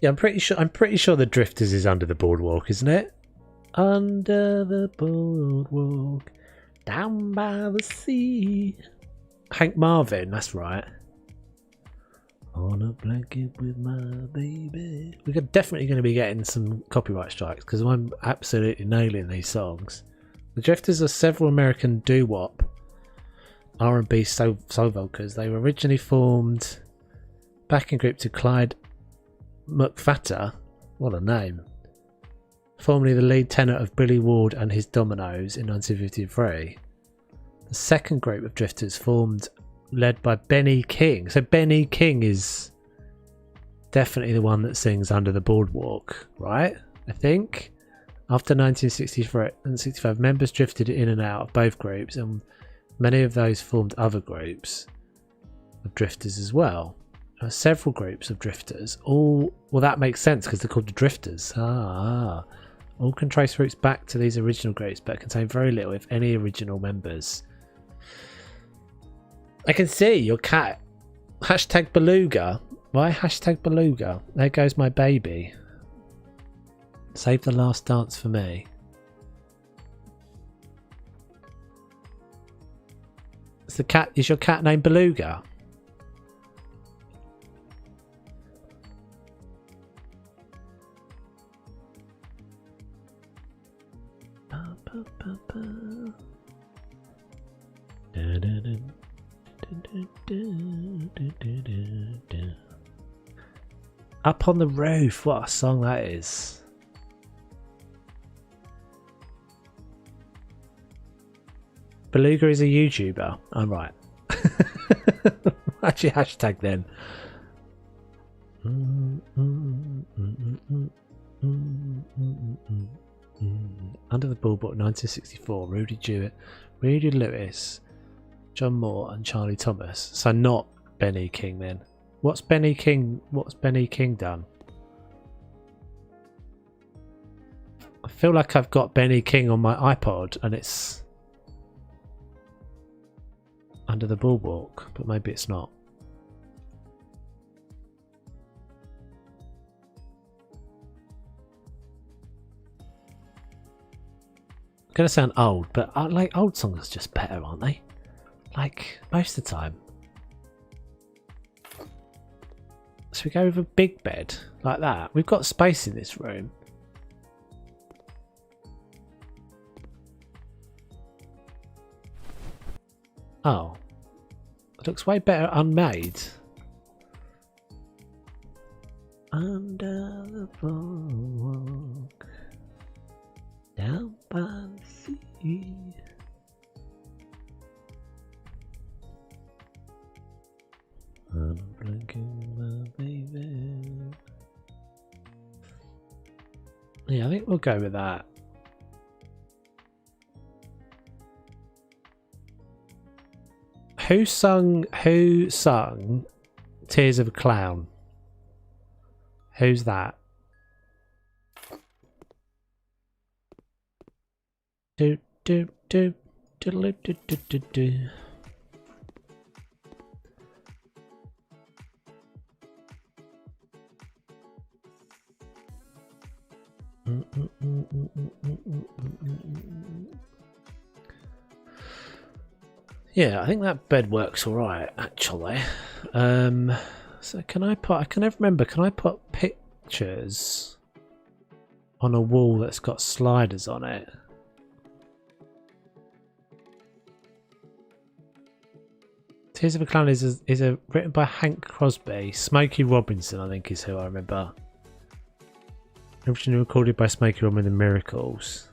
Yeah, I'm pretty sure the Drifters is Under the Boardwalk, isn't it? Under the boardwalk, down by the sea. Hank Marvin, that's right. On a blanket with my baby. We're definitely going to be getting some copyright strikes because I'm absolutely nailing these songs. The Drifters are several American doo-wop R&B soul vocals. They were originally formed backing group to Clyde McFatter, what a name, formerly the lead tenor of Billy Ward and his Dominoes in 1953. The second group of Drifters formed, led by Benny King. So Benny King is definitely the one that sings Under the Boardwalk, right? I think. After 1963 and 65, members drifted in and out of both groups, and many of those formed other groups of Drifters as well. Several groups of Drifters, well, that makes sense because they're called the Drifters. All can trace roots back to these original groups, but contain very little, if any, original members. I can see your cat. Hashtag Beluga. Why hashtag Beluga? There goes my baby. Save the last dance for me. Is your cat named Beluga? Up on the Roof, what a song that is. Beluga is a YouTuber. I'm right. Actually, hashtag then. Under the Ballboard 1964. Rudy Jewett, Rudy Lewis, John Moore and Charlie Thomas. So not Benny King then. What's Benny King done? I feel like I've got Benny King on my iPod and it's Under the Boardwalk, but maybe it's not. Gonna sound old, but I like old songs just better, aren't they? Like most of the time. So we go with a big bed like that. We've got space in this room. Oh, it looks way better unmade. Under the boardwalk, down by the sea. I'm blinking my baby. Yeah, I think we'll go with that. Who sung Tears of a Clown? Who's that? Do do do do do do do do do. Yeah, I think that bed works all right, actually. So can I never remember. Can I put pictures on a wall that's got sliders on it? Tears of a Clown is written by Hank Crosby. Smokey Robinson, I think, is who I remember. Originally recorded by Smokey Robinson and the Miracles.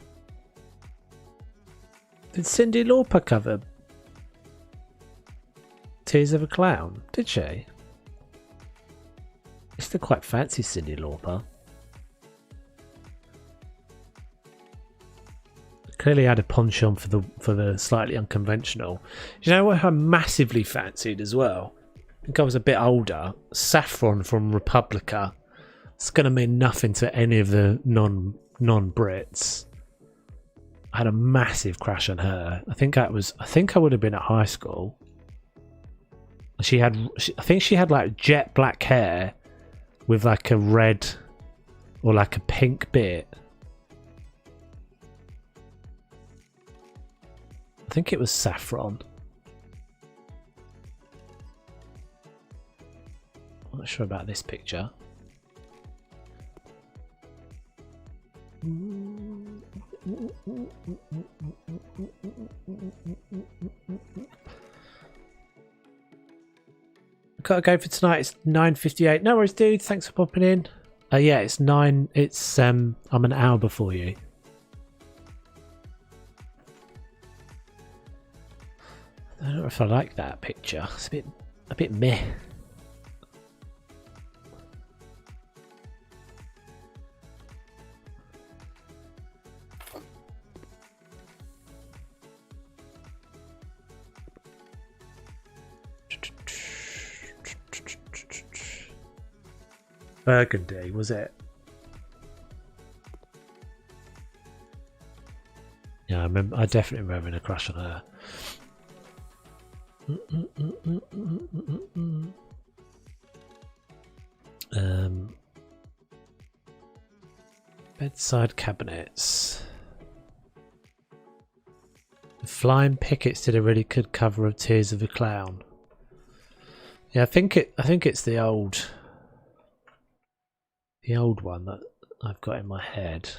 Did Cyndi Lauper cover Tears of a Clown? Did she? I used to quite fancy Cyndi Lauper. Clearly had a penchant for the slightly unconventional. You know what I massively fancied as well? I think I was a bit older. Saffron from Republica. It's going to mean nothing to any of the non-Brits. I had a massive crush on her. I think I would have been at high school. I think she had like jet black hair with like a red or like a pink bit. I think it was Saffron. I'm not sure about this picture. Gotta go for tonight. It's 9:58. No worries, dude. Thanks for popping in. Yeah, it's 9. It's I'm an hour before you. I don't know if I like that picture. It's a bit meh. Burgundy, was it? Yeah, I definitely remember having a crush on her. Bedside Cabinets. The Flying Pickets did a really good cover of Tears of a Clown. Yeah, I think it's the old one that I've got in my head.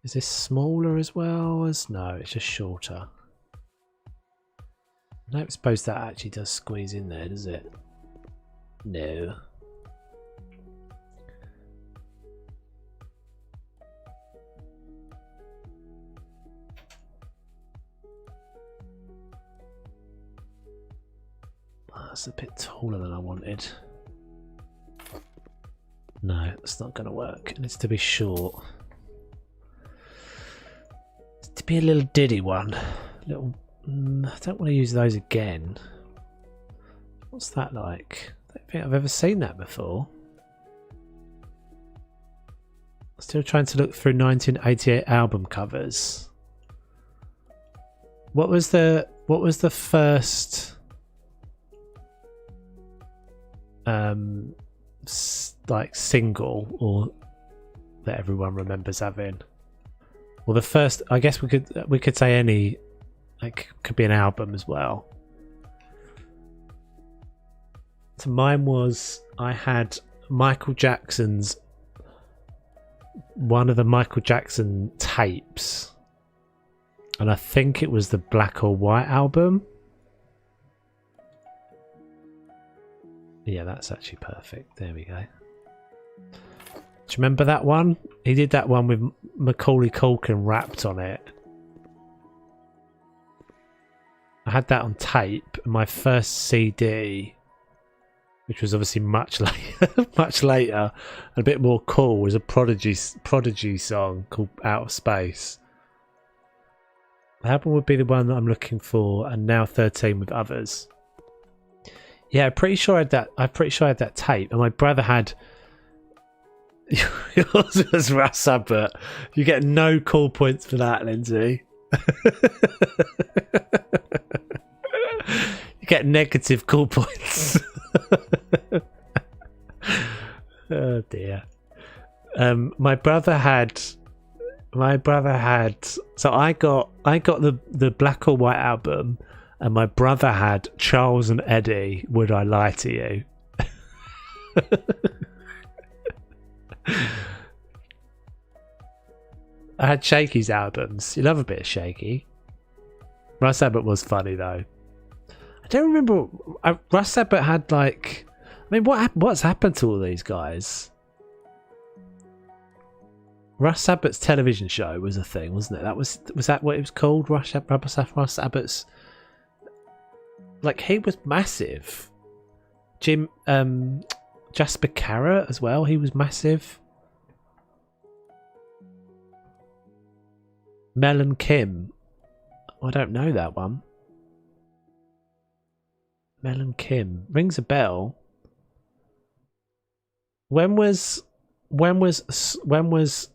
Is this smaller as well as no? It's just shorter. I don't suppose that actually does squeeze in there, does it? No. That's a bit taller than I wanted. No, it's not going to work. It needs to be short. It's to be a little diddy one. Little. I don't want to use those again. What's that like? I don't think I've ever seen that before. Still trying to look through 1988 album covers. What was the first like single or that everyone remembers having? Well, the first, I guess we could say any, like, could be an album as well. So mine was, I had Michael Jackson's, one of the Michael Jackson tapes, and I think it was the Black or White album. Yeah, that's actually perfect. There we go. Do you remember that one? He did that one with Macaulay Culkin rapped on it. I had that on tape. My first CD, which was obviously much later, much later, and a bit more cool, was a Prodigy song called "Out of Space." The album would be the one that I'm looking for, and Now 13 with Others. Yeah, I'm pretty sure I had that tape, and my brother had. Yours was Russ Abbott. You get no cool points for that, Lindsay. You get negative cool points. Oh dear. My brother had. So I got the Black or White album. And my brother had Charles and Eddie, Would I Lie to You? I had Shaky's albums. You love a bit of Shaky. Russ Abbott was funny though. I don't remember. Russ Abbott had like. I mean, what's happened to all these guys? Russ Abbott's television show was a thing, wasn't it? Was that what it was called? Russ Abbott's. Like, he was massive. Jasper Carrot as well. He was massive. Mel and Kim. I don't know that one. Mel and Kim rings a bell. When was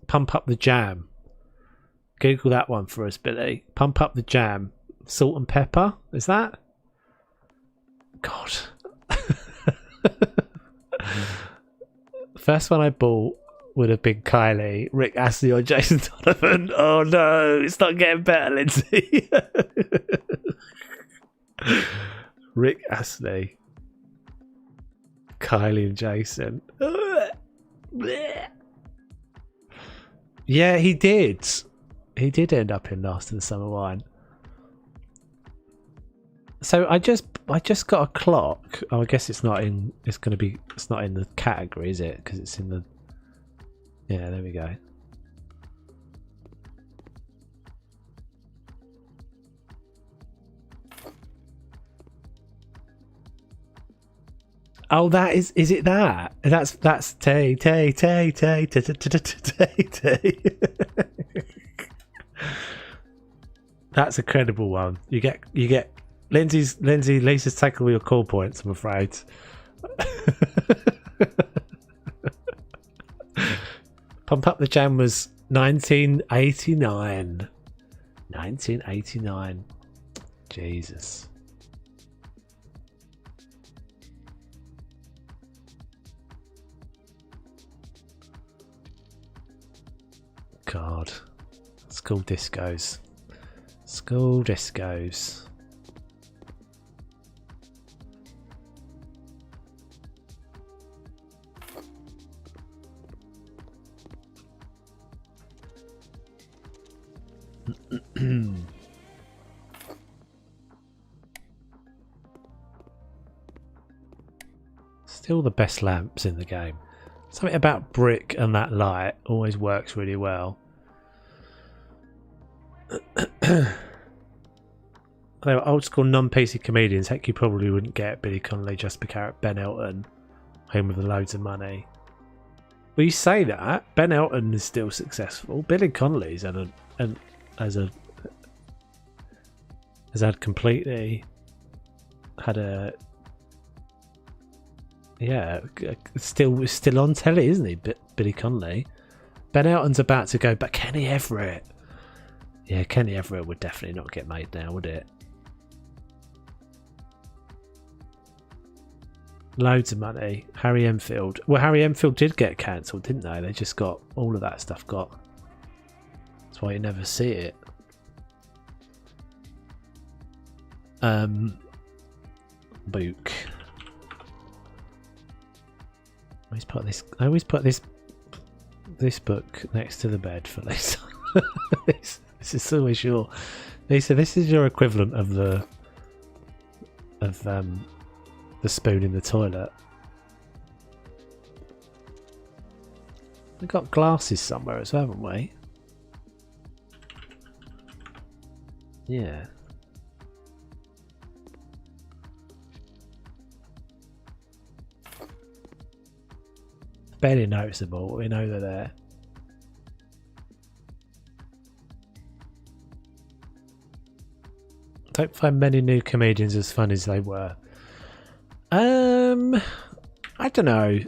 Pump Up the Jam? Google that one for us, Billy. Pump Up the Jam. Salt and Pepper. Is that? God. First one I bought would have been Kylie, Rick Astley or Jason Donovan. Oh no, it's not getting better, Lindsay. Rick Astley, Kylie and Jason. Yeah, he did. He did end up in Last in the Summer Wine. So I just got a clock. Oh, I guess it's not in. It's not in the category, is it? Because it's in the. Yeah, there we go. Oh, that is it that? That's Tay. That's a credible one. You get Lisa's taken all your call points, I'm afraid. Pump Up the Jam was 1989. 1989. Jesus. God. School discos. School discos. Still the best lamps in the game. Something about brick and that light always works really well. They were old school non-PC comedians. Heck, you probably wouldn't get Billy Connolly, Jasper Carrot, Ben Elton, him with loads of money. Well, you say that Ben Elton is still successful. Billy Connolly's has had completely had a still on telly, isn't he? Billy Connolly. Ben Elton's about to go, but Kenny Everett. Yeah, Kenny Everett would definitely not get made now, would it? Loads of money. Harry Enfield. Well, Harry Enfield did get cancelled, didn't they? They just got all of that stuff got. That's why you never see it. Book. I always put this book next to the bed for Lisa. This is always your. Lisa, this is your equivalent of the spoon in the toilet. We've got glasses somewhere as well, haven't we? Yeah. Barely noticeable, but we know they're there. Don't find many new comedians as fun as they were. I don't know.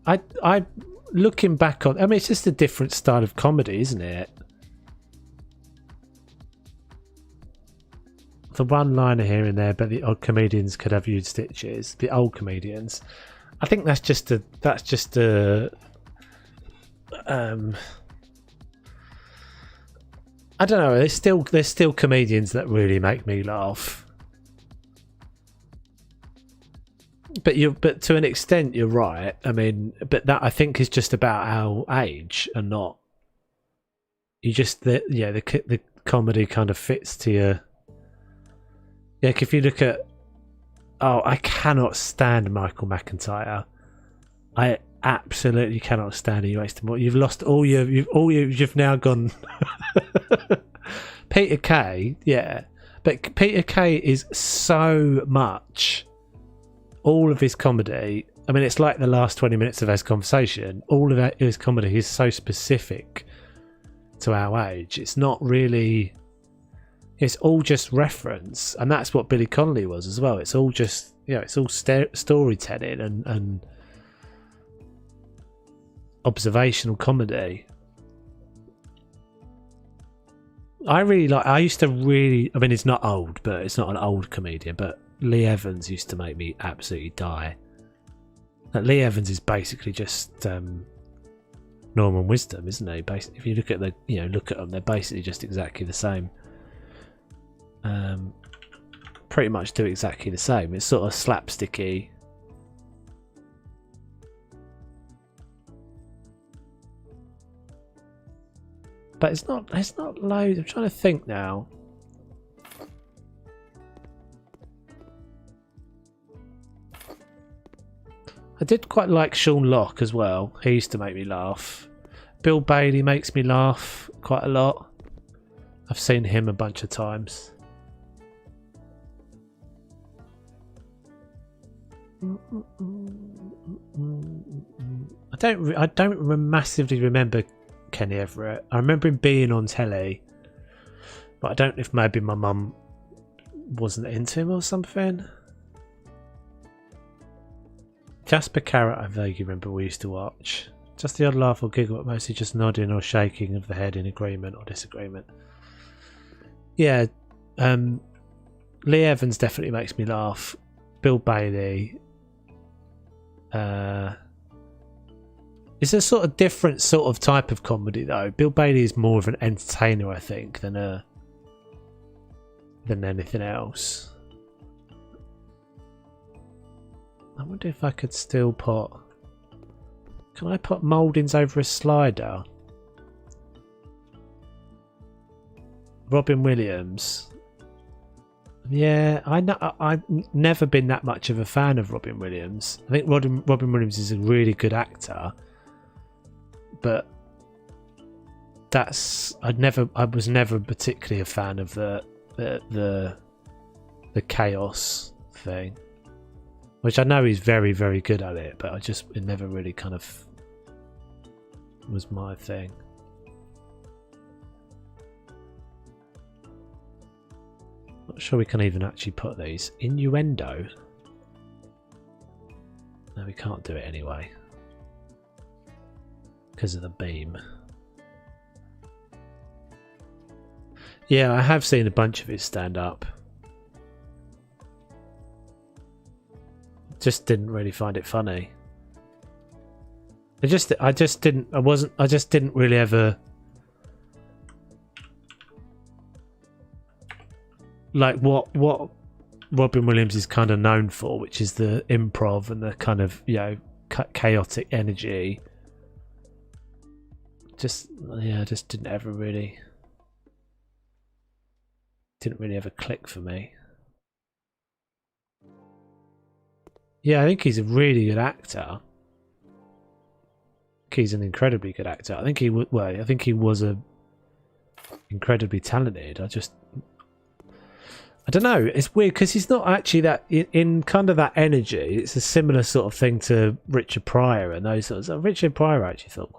I looking back on, I mean, it's just a different style of comedy, isn't it? The one-liner here and there, but the odd comedians could have used stitches. The old comedians, I think that's just a. I don't know. There's still comedians that really make me laugh. But to an extent, you're right. I mean, but that I think is just about our age and not. You just the comedy kind of fits to your. Yeah, if you look at. Oh, I cannot stand Michael McIntyre. I absolutely cannot stand you. You've lost all your. You've now gone. Peter Kay, yeah, but Peter Kay is so much. All of his comedy. I mean, it's like the last 20 minutes of his conversation. All of his comedy is so specific to our age. It's not really. It's all just reference, and that's what Billy Connolly was as well. It's all just, it's all storytelling and observational comedy. I used to really. I mean, it's not old, but it's not an old comedian. But Lee Evans used to make me absolutely die. Lee Evans is basically just Norman Wisdom, isn't he? Basically, if you look at look at them, they're basically just exactly the same. Pretty much do exactly the same. It's sort of slapsticky. But it's not loads. I'm trying to think now. I did quite like Sean Locke as well. He used to make me laugh. Bill Bailey makes me laugh quite a lot. I've seen him a bunch of times. I don't massively remember Kenny Everett. I remember him being on telly, but I don't know if maybe my mum wasn't into him or something. Jasper Carrot, I vaguely remember we used to watch. Just the odd laugh or giggle, but mostly just nodding or shaking of the head in agreement or disagreement. Yeah, Lee Evans definitely makes me laugh. Bill Bailey. It's a sort of different sort of type of comedy though. Bill Bailey is more of an entertainer, I think, than anything else. I wonder if I could still put. Can I put mouldings over a slider? Robin Williams. Yeah, I know. I've never been that much of a fan of Robin Williams. I think Robin Williams is a really good actor, but I was never particularly a fan of the chaos thing, which I know he's very, very good at it, but it never really kind of was my thing. Not sure we can even actually put these. Innuendo? No, we can't do it anyway because of the beam. Yeah, I have seen a bunch of his stand up. Just didn't really find it funny. I just didn't really ever like what Robin Williams is kind of known for, which is the improv and the kind of, you know, chaotic energy. Just didn't really ever click for me. Yeah, I think he's a really good actor. He's an incredibly good actor. I think he was a incredibly talented. I don't know. It's weird because he's not actually that in kind of that energy. It's a similar sort of thing to Richard Pryor and those sorts. Richard Pryor I actually thought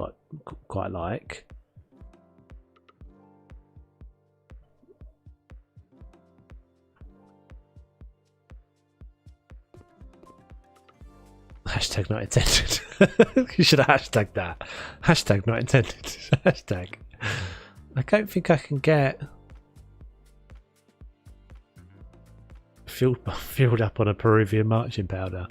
quite like. Hashtag not intended. You should have hashtagged that. Hashtag not intended. Hashtag. I don't think I can get filled up on a Peruvian marching powder.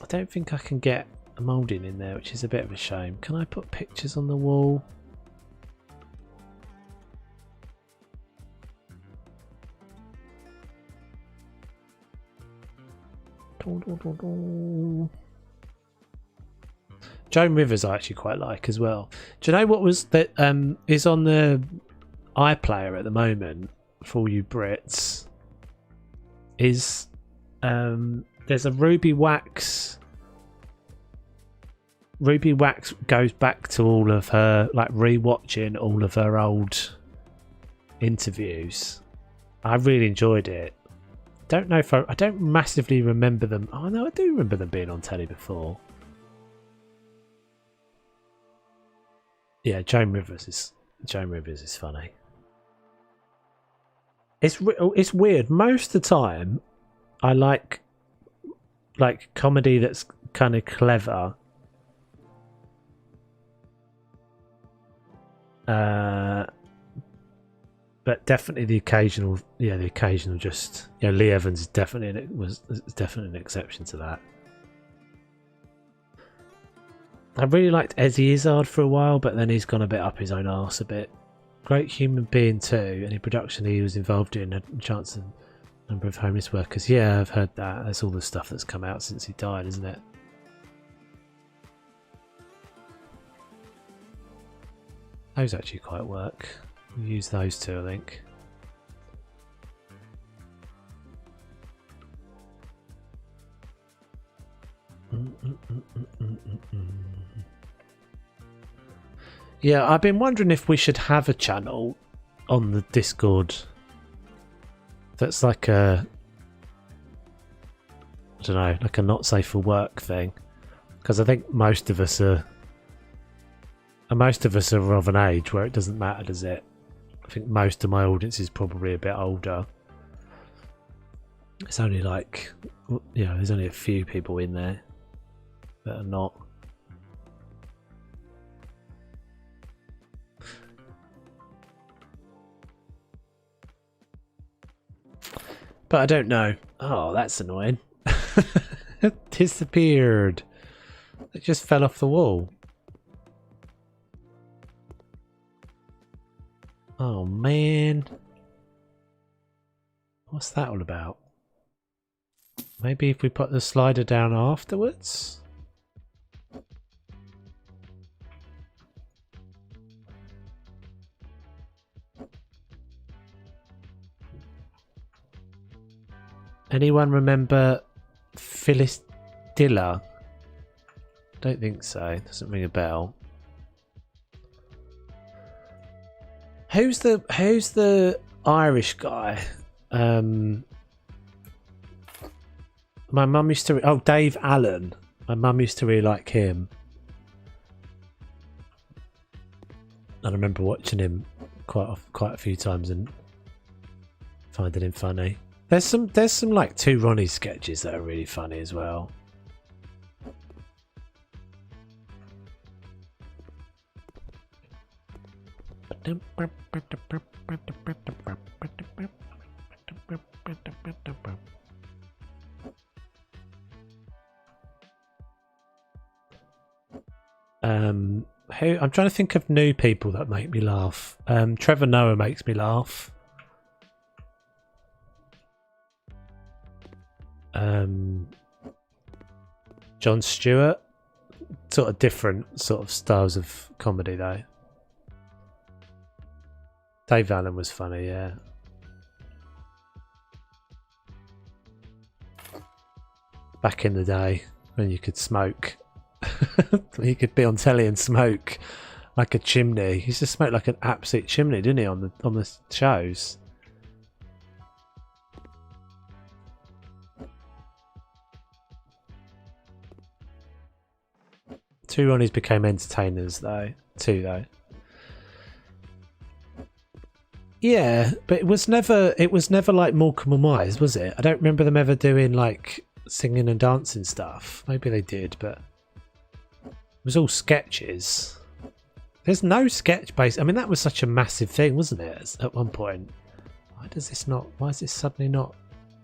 I don't think I can get a moulding in there, which is a bit of a shame. Can I put pictures on the wall? Joan Rivers I actually quite like as well. Do you know what was that is on the iPlayer at the moment for all you Brits? Is there's a Ruby Wax. Ruby Wax goes back to all of her, like, rewatching all of her old interviews. I really enjoyed it. Don't know if I don't massively remember them. Oh no, I do remember them being on telly before. Yeah, Joan Rivers is funny. It's weird. Most of the time, I like comedy that's kind of clever. But definitely the occasional just, you know, Lee Evans is definitely an exception to that. I really liked Eddie Izzard for a while, but then he's gone a bit up his own arse a bit. Great human being too. Any production he was involved in had a chance of a number of homeless workers. Yeah, I've heard that. That's all the stuff that's come out since he died, isn't it? Those actually quite work. We'll use those two, I think. Yeah, I've been wondering if we should have a channel on the Discord that's like a, I don't know, like a not safe for work thing, because I think most of us are of an age where it doesn't matter, does it? I think most of my audience is probably a bit older. It's only like, you know, there's only a few people in there that are not. But I don't know. Oh, that's annoying. It disappeared. It just fell off the wall. Oh man. What's that all about? Maybe if we put the slider down afterwards? Anyone remember Phyllis Diller? Don't think so. Doesn't ring a bell. Who's the Irish guy? My mum used to. Oh, Dave Allen. My mum used to really like him. I remember watching him quite a few times and finding him funny. There's some like Two Ronnie sketches that are really funny as well. I'm trying to think of new people that make me laugh. Trevor Noah makes me laugh. Jon Stewart, sort of different sort of styles of comedy though. Dave Allen was funny, yeah. Back in the day when you could smoke. You could be on telly and smoke like a chimney. He used to smoke like an absolute chimney, didn't he, on the shows? Two Ronnies became entertainers though. Yeah, but it was never like Morecambe and Wise, was it? I don't remember them ever doing like singing and dancing stuff. Maybe they did, but it was all sketches. There's no sketch base. I mean, that was such a massive thing, wasn't it? At one point. Why is this suddenly not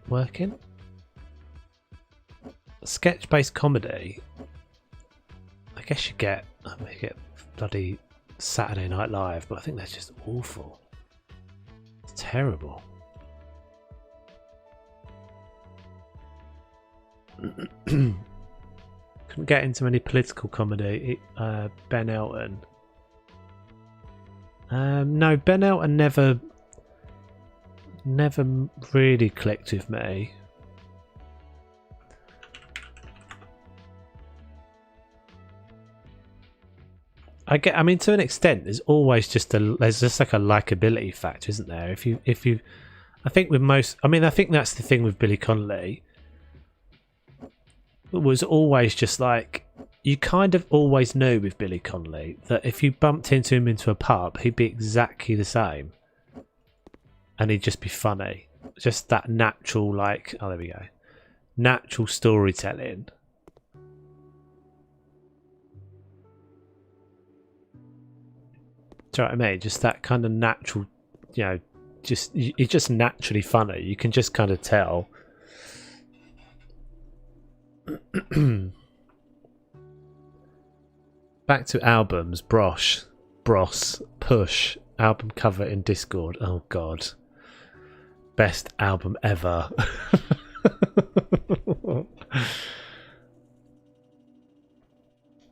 working? Sketch based comedy. I guess you get bloody Saturday Night Live, but I think that's just awful. It's terrible. Couldn't get into any political comedy. Ben Elton. No, Ben Elton never really clicked with me. I mean, to an extent, there's always just like a likability factor, isn't there? If you, I think with most, I mean, I think that's the thing with Billy Connolly. It was always just like, you kind of always knew with Billy Connolly that if you bumped into him into a pub, he'd be exactly the same, and he'd just be funny. Just that natural, like, oh, there we go, natural storytelling. Do you know what I mean? Just that kind of natural, you know, it's just naturally funny. You can just kind of tell. Back to albums. Bros, Push, album cover in Discord. Oh God. Best album ever.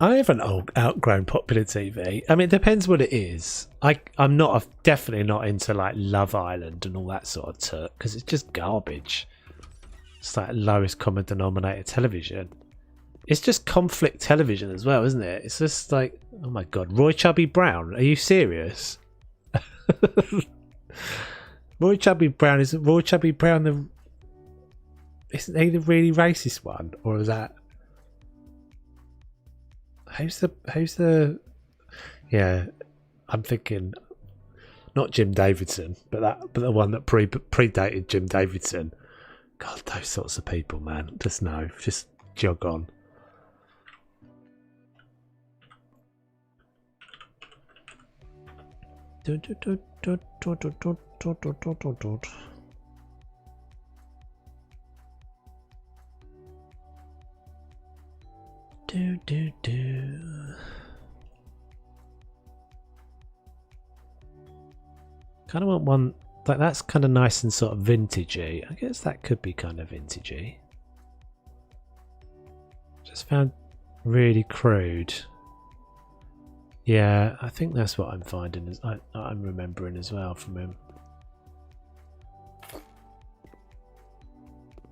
I haven't outgrown popular TV. I mean, it depends what it is. I'm definitely not into like Love Island and all that sort of tuck because it's just garbage. It's like lowest common denominator television. It's just conflict television as well, isn't it? It's just like, oh my God, Roy Chubby Brown. Are you serious? Roy Chubby Brown, isn't he the really racist one, or is that? Who's the? Yeah, I'm thinking not Jim Davidson, but the one that predated Jim Davidson. God, those sorts of people, man. Just jog on. Kind of want one like that's kind of nice and sort of vintagey. I guess that could be kind of vintagey. Just found really crude. Yeah, I think that's what I'm finding. I'm remembering as well from him.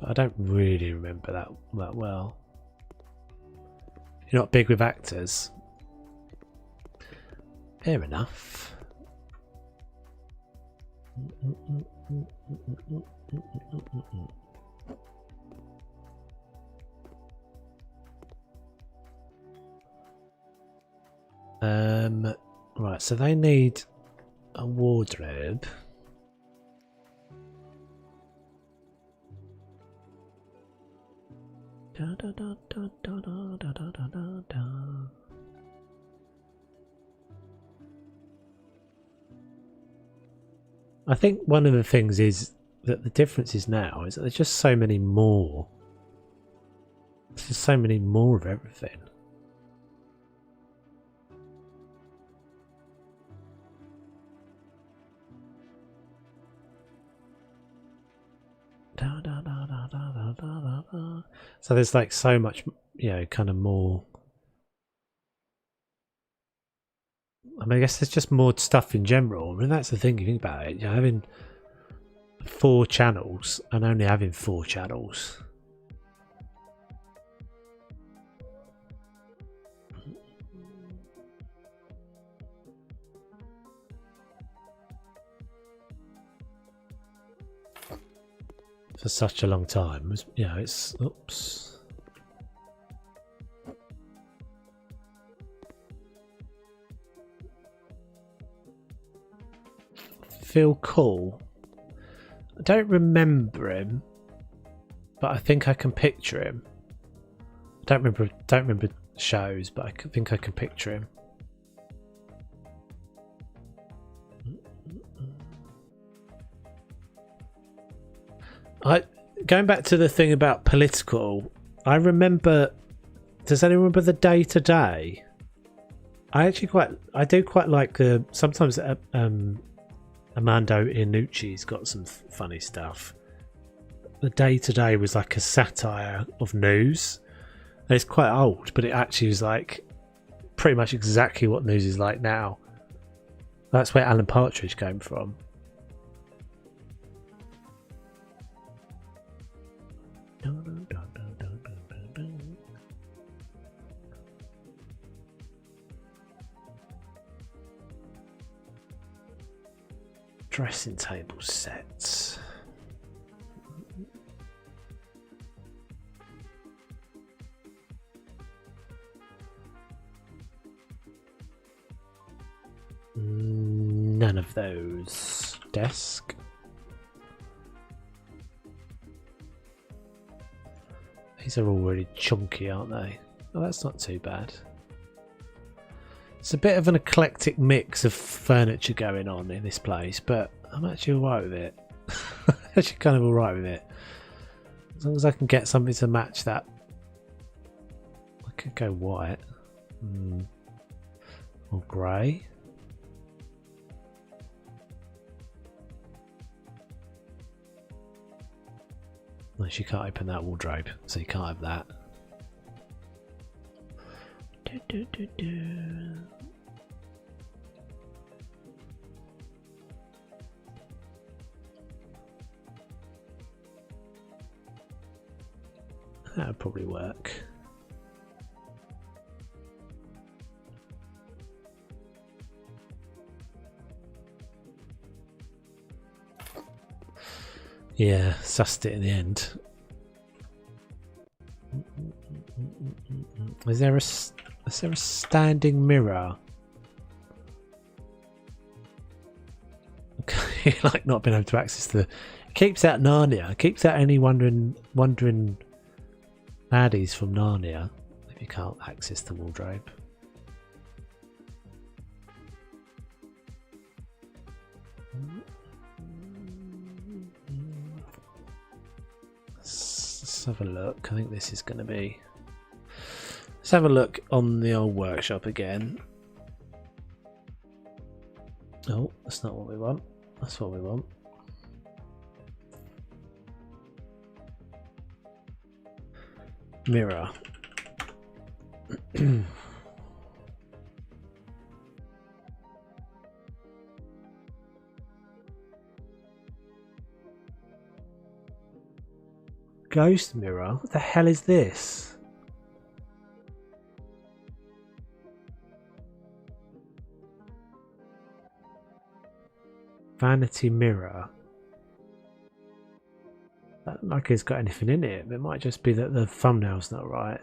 But I don't really remember that well. You're not big with actors. Fair enough. Right, so they need a wardrobe. I think one of the things is that the difference is now is that there's just so many more. There's just so many more of everything. So there's like so much, you know, kind of more. I mean, I guess there's just more stuff in general. I mean, that's the thing, you think about it. You're having 4 channels and only having 4 channels. For such a long time. You know, it's... Oops. Phil Cool. I don't remember him, but I think I can picture him. I don't remember shows, but I think I can picture him. Going back to the thing about political, I remember. Does anyone remember the Day to Day? I do quite like the sometimes. Armando Iannucci's got some funny stuff. The Day to Day was like a satire of news. And it's quite old, but it actually was like pretty much exactly what news is like now. That's where Alan Partridge came from. Dressing table sets. None of those. Desk. These are all really chunky, aren't they? Oh, that's not too bad. It's a bit of an eclectic mix of furniture going on in this place, but I'm actually alright with it. Actually kind of alright with it. As long as I can get something to match that. I could go white. Or grey. No, you can't open that wardrobe, so you can't have that. That would probably work. Yeah, sussed it in the end. Is there a standing mirror? Okay, like not being able to access the. It keeps out Narnia. It keeps out any wandering baddies from Narnia if you can't access the wardrobe. Let's have a look. I think this is going to be. Let's have a look on the old workshop again. Oh, that's not what we want. That's what we want. Mirror. Ghost mirror? What the hell is this? Vanity mirror. That doesn't like it's got anything in it. It might just be that the thumbnail's not right.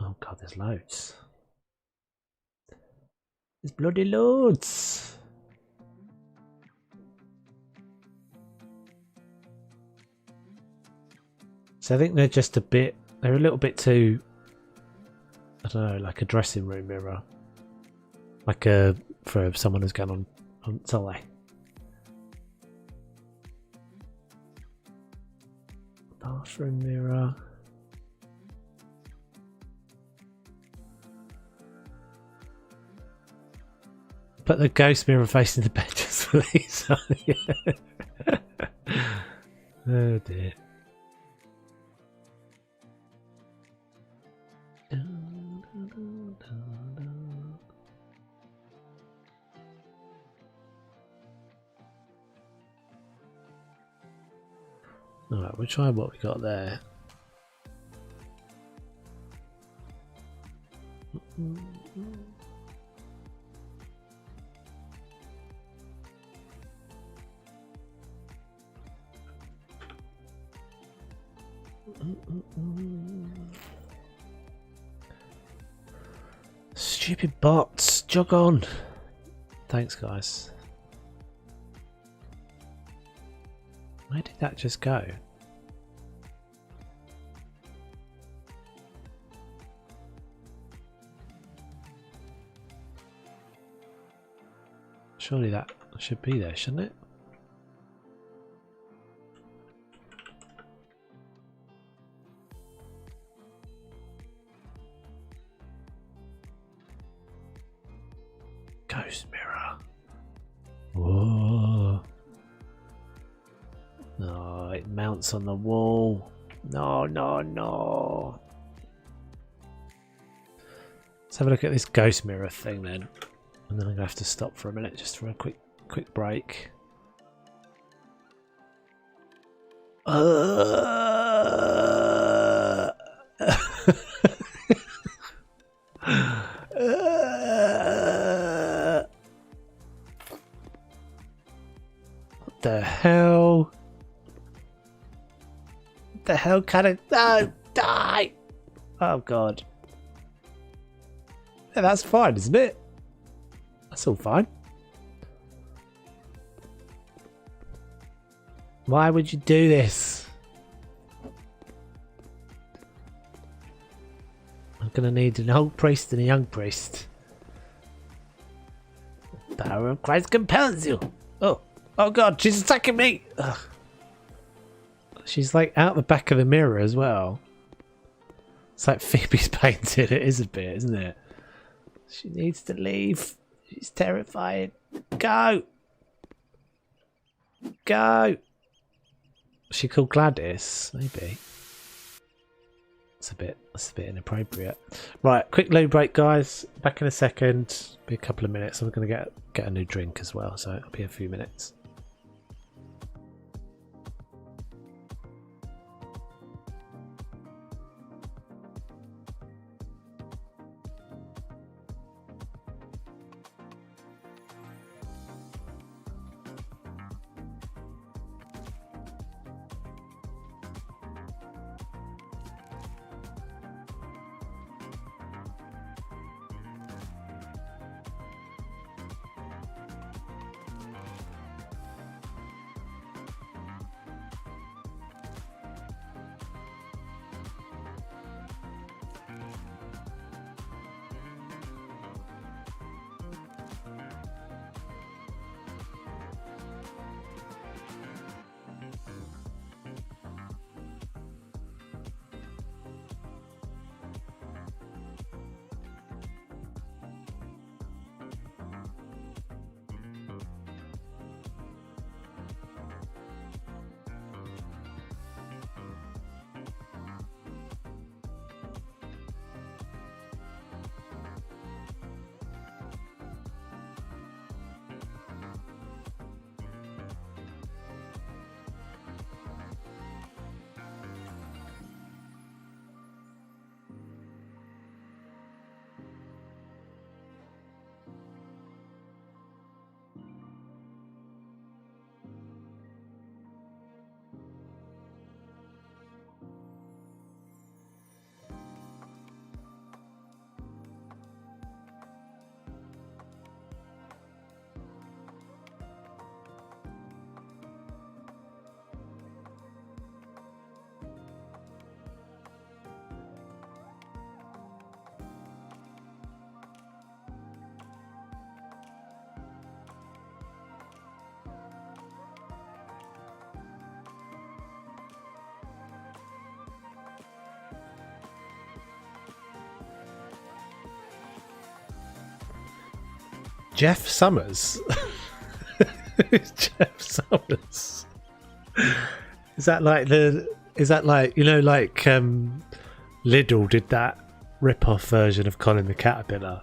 Oh god, there's loads. There's bloody loads. So I think they're just a bit, they're a little bit too, I don't know, like a dressing room mirror. Like a, for someone who's going on holiday. Bathroom mirror. Put the ghost mirror facing the bed just please. Oh dear. Alright, we'll try what we got there. Stupid bots, jog on. Thanks, guys. Where did that just go? Surely that should be there, shouldn't it? Ghost mirror. Whoa. No, it mounts on the wall. No, no, no. Let's have a look at this ghost mirror thing then. And then I'm gonna have to stop for a minute just for a quick break. What the hell? What the hell kind of... No! Die! Oh god. Yeah, that's fine, isn't it? That's all fine. Why would you do this? I'm gonna need an old priest and a young priest. The power of Christ compels you. Oh god, she's attacking me. Ugh. She's like out the back of the mirror as well. It's like Phoebe's painted it is a bit, isn't it? She needs to leave. She's terrifying. Go! Go! Was she called Gladys? Maybe. That's a bit inappropriate. Right, quick load break, guys. Back in a second. Be a couple of minutes. I'm going to get a new drink as well, so it'll be a few minutes. Jeff Summers. Who's Jeff Summers? Is that like you know, like Lidl did that rip-off version of Colin the Caterpillar?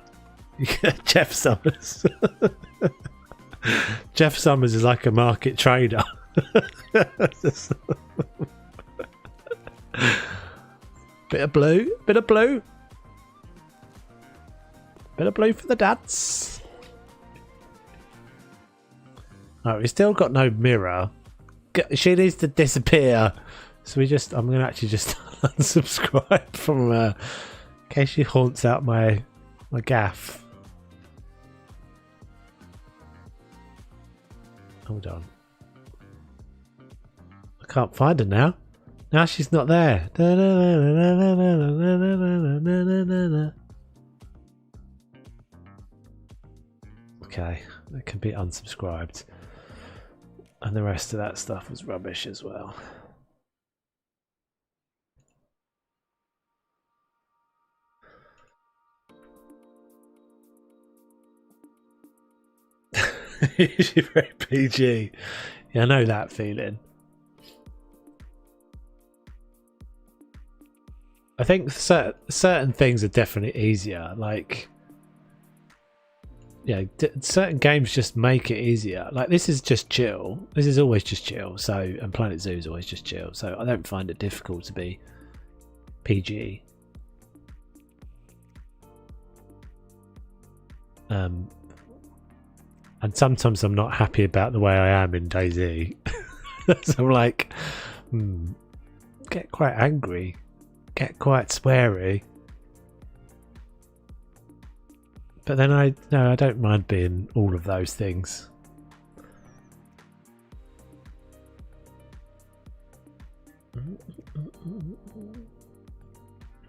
Jeff Summers. Jeff Summers is like a market trader. Bit of blue, bit of blue. Bit of blue for the dads. Oh, we still got no mirror. She needs to disappear. So I'm going to actually just unsubscribe from her in case she haunts out my gaff. Hold on. I can't find her now. Now she's not there. Okay, it can be unsubscribed. And the rest of that stuff was rubbish as well. Usually very PG. Yeah, I know that feeling. I think certain things are definitely easier. Like, yeah, certain games just make it easier. Like, this is just chill. This is always just chill. So, and Planet Zoo is always just chill. So, I don't find it difficult to be PG. And sometimes I'm not happy about the way I am in DayZ. So I'm like, get quite angry, get quite sweary. But then I don't mind being all of those things.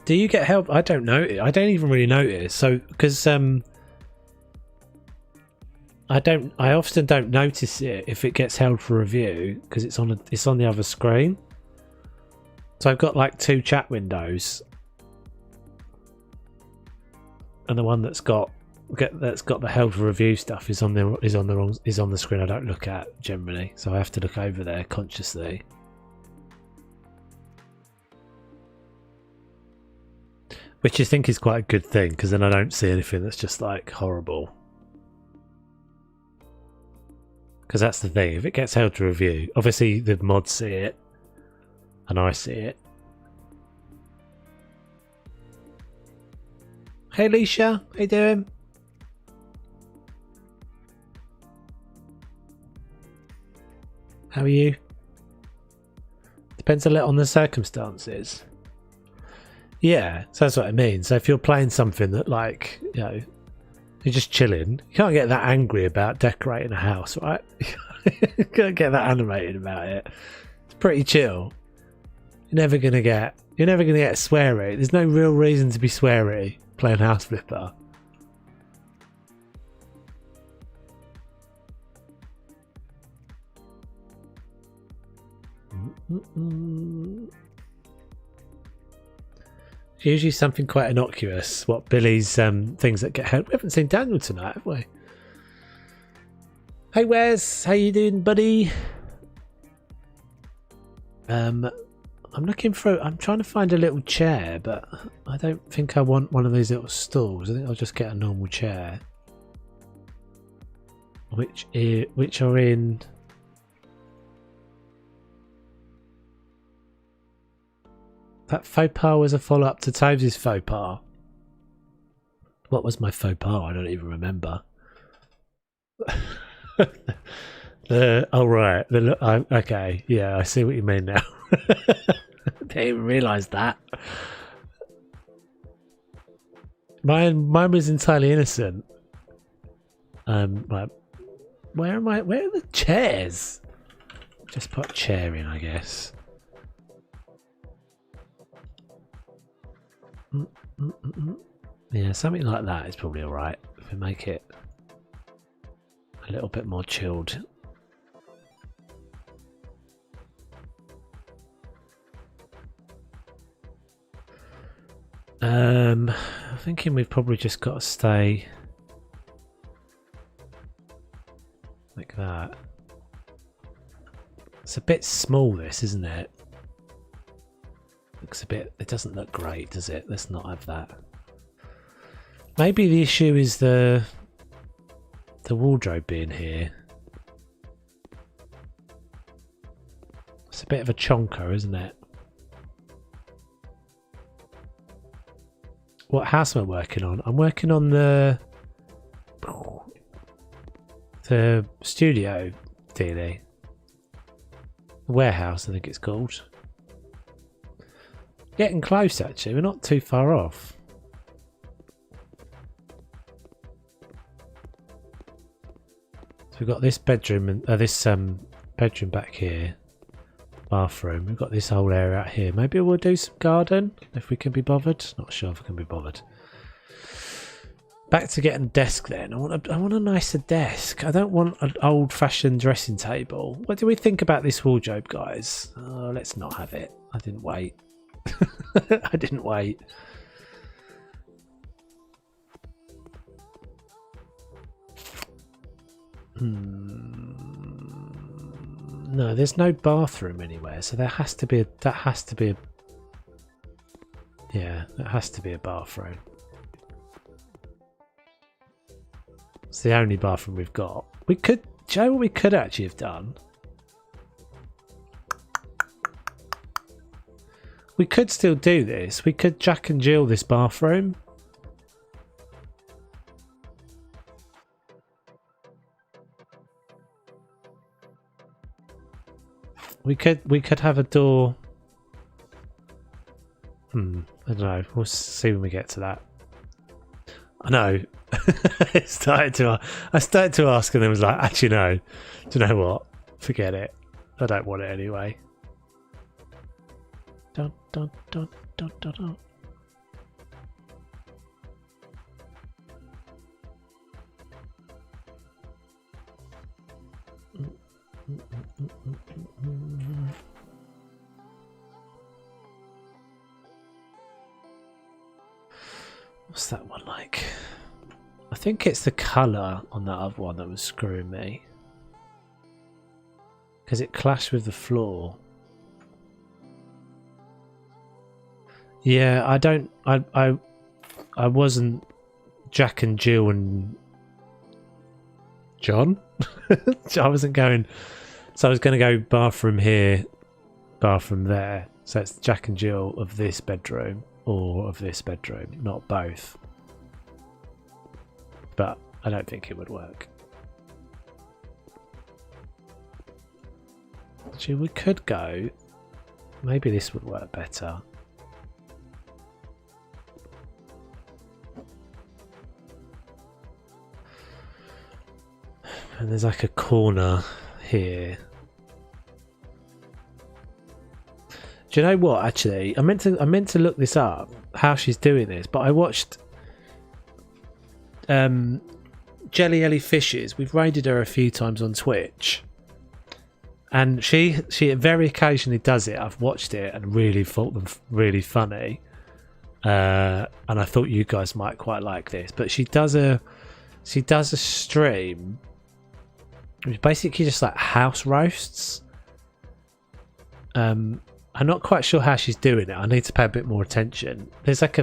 Do you get help? I don't know. I don't even really notice. So because I often don't notice it if it gets held for review because it's on the other screen. So I've got like two chat windows, and the one that's got the held for review stuff is on the screen I don't look at generally. So I have to look over there consciously. Which I think is quite a good thing because then I don't see anything that's just like horrible. Because that's the thing, if it gets held to review, obviously the mods see it, and I see it. Hey Alicia, how you doing? How are you? Depends a lot on the circumstances. Yeah, so that's what I mean. So if you're playing something that, like, you know, you're just chilling, you can't get that angry about decorating a house, right? You can't get that animated about it. It's pretty chill. You're never gonna get sweary. There's no real reason to be sweary playing House Flipper. Usually something quite innocuous. What Billy's things that get held. We haven't seen Daniel tonight, have we? Hey Wes, how you doing, buddy? I'm trying to find a little chair, but I don't think I want one of these little stools. I think I'll just get a normal chair, which are in. That faux pas was a follow-up to Toves' faux pas. What was my faux pas? I don't even remember. Oh right. Okay. Yeah, I see what you mean now. Didn't even realise that. Mine was entirely innocent. Like, where am I? Where are the chairs? Just put a chair in, I guess. Yeah, something like that is probably alright if we make it a little bit more chilled. I'm thinking we've probably just got to stay that. It's a bit small, this, isn't it? Looks a bit... It doesn't look great, does it? Let's not have that. Maybe the issue is the wardrobe being here. It's a bit of a chonker, isn't it? What house am I working on? I'm working on the studio dealie. Warehouse, I think it's called. Getting close, actually. We're not too far off. So we've got this bedroom and this bedroom back here. Bathroom. We've got this whole area out here. Maybe we'll do some garden if we can be bothered. Not sure if we can be bothered. Back to getting a desk then. I want a nicer desk. I don't want an old-fashioned dressing table. What do we think about this wardrobe, guys? Let's not have it. I didn't wait. I didn't wait. No, there's no bathroom anywhere, so there has to be a. That has to be a. Yeah, it has to be a bathroom. It's the only bathroom we've got. We could, do you know what we could actually have done? We could still do this. We could Jack and Jill this bathroom. We could have a door. I don't know. We'll see when we get to that. I know. I started to ask and then was like, actually no. Do you know what? Forget it. I don't want it anyway. Dun, dun, dun, dun, dun, dun. What's that one like? I think it's the colour on that other one that was screwing me. Because it clashed with the floor. Yeah, I wasn't Jack and Jill and John. I wasn't going. So I was going to go bathroom here, bathroom there. So it's Jack and Jill of this bedroom or of this bedroom, not both. But I don't think it would work. Actually, we could go. Maybe this would work better. And there's like a corner here. Do you know what? Actually, I meant to look this up, how she's doing this, but I watched Jelly Ellie Fishes. We've raided her a few times on Twitch, and she very occasionally does it. I've watched it and really thought them really funny, and I thought you guys might quite like this. But she does a stream. It's basically just like house roasts. I'm not quite sure how she's doing it. I need to pay a bit more attention. There's like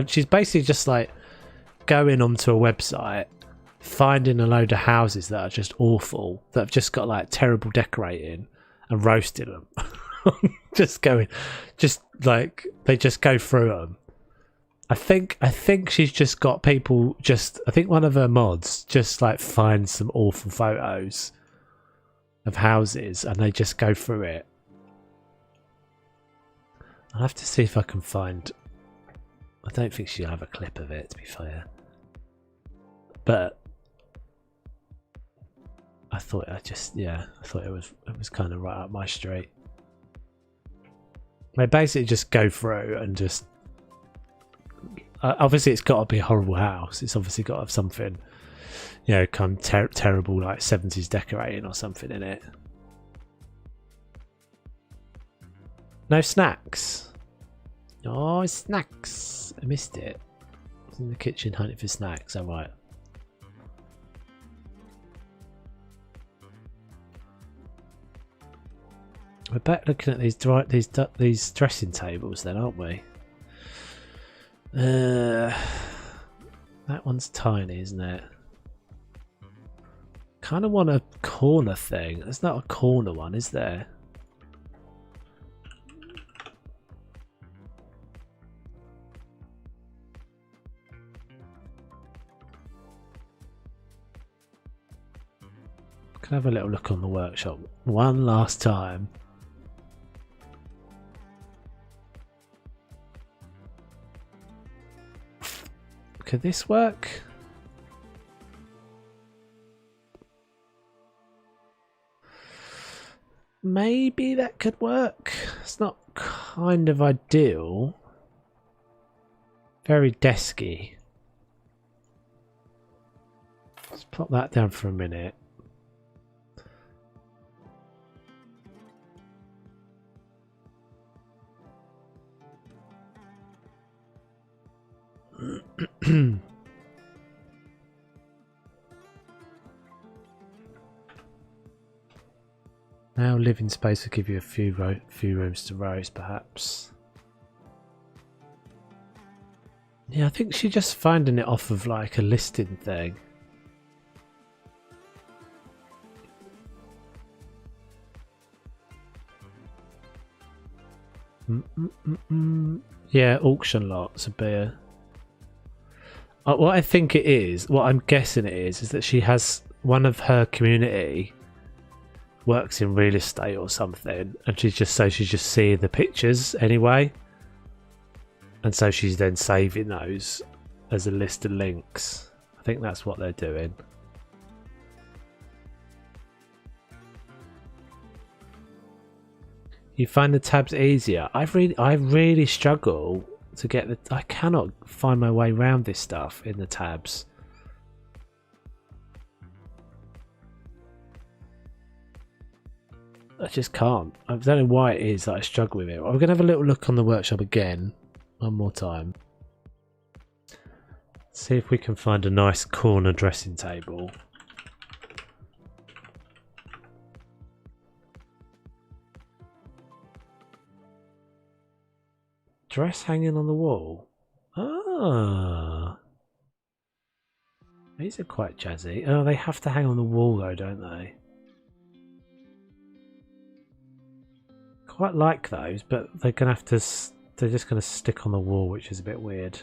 she's basically just like going onto a website, finding a load of houses that are just awful, that have just got like terrible decorating, and roasting them. just like they just go through them. I think she's just got people I think one of her mods just like finds some awful photos of houses and they just go through it. I'll have to see if I can find. I don't think she'll have a clip of it, to be fair. But I thought it was kind of right up my street. They basically just go through and just. Obviously, it's got to be a horrible house. It's obviously got to have something, kind of terrible, like 70s decorating or something in it. No snacks. Oh, snacks. I missed it. I was in the kitchen hunting for snacks. All right. We're back looking at these dressing tables then, aren't we? That one's tiny, isn't it? Kind of want a corner thing. There's not a corner one, is there? Can I have a little look on the workshop one last time? Could this work? Maybe that could work. It's not kind of ideal. Very desky. Let's pop that down for a minute. Now living space will give you a few rooms to roast, perhaps. Yeah, I think she's just finding it off of like a listing thing. Yeah, auction lots of beer. What I think it is, what I'm guessing it is that she has one of her community works in real estate or something, and she's just seeing the pictures anyway, and so she's then saving those as a list of links. I think that's what they're doing. You find the tabs easier. I really struggle to get the. I cannot find my way around this stuff in the tabs. I just can't. I don't know why it is that I struggle with it. I'm going to have a little look on the workshop again, one more time. See if we can find a nice corner dressing table. Dress hanging on the wall. Ah. These are quite jazzy. Oh, they have to hang on the wall though, don't they? Quite like those, but they're gonna have to. They're just gonna stick on the wall, which is a bit weird.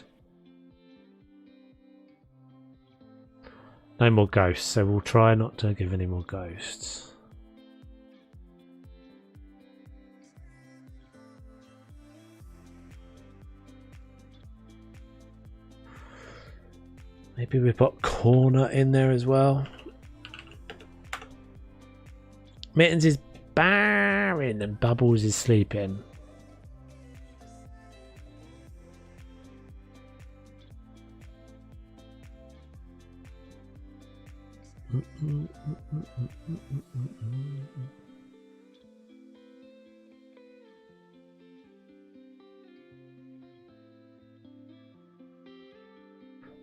No more ghosts, so we'll try not to give any more ghosts. Maybe we put corner in there as well. Mittens is barren and Bubbles is sleeping.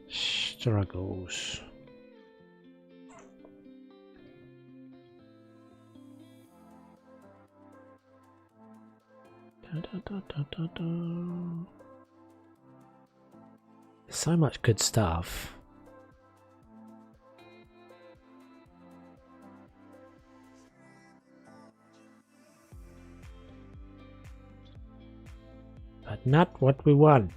Struggles. So much good stuff. But not what we want.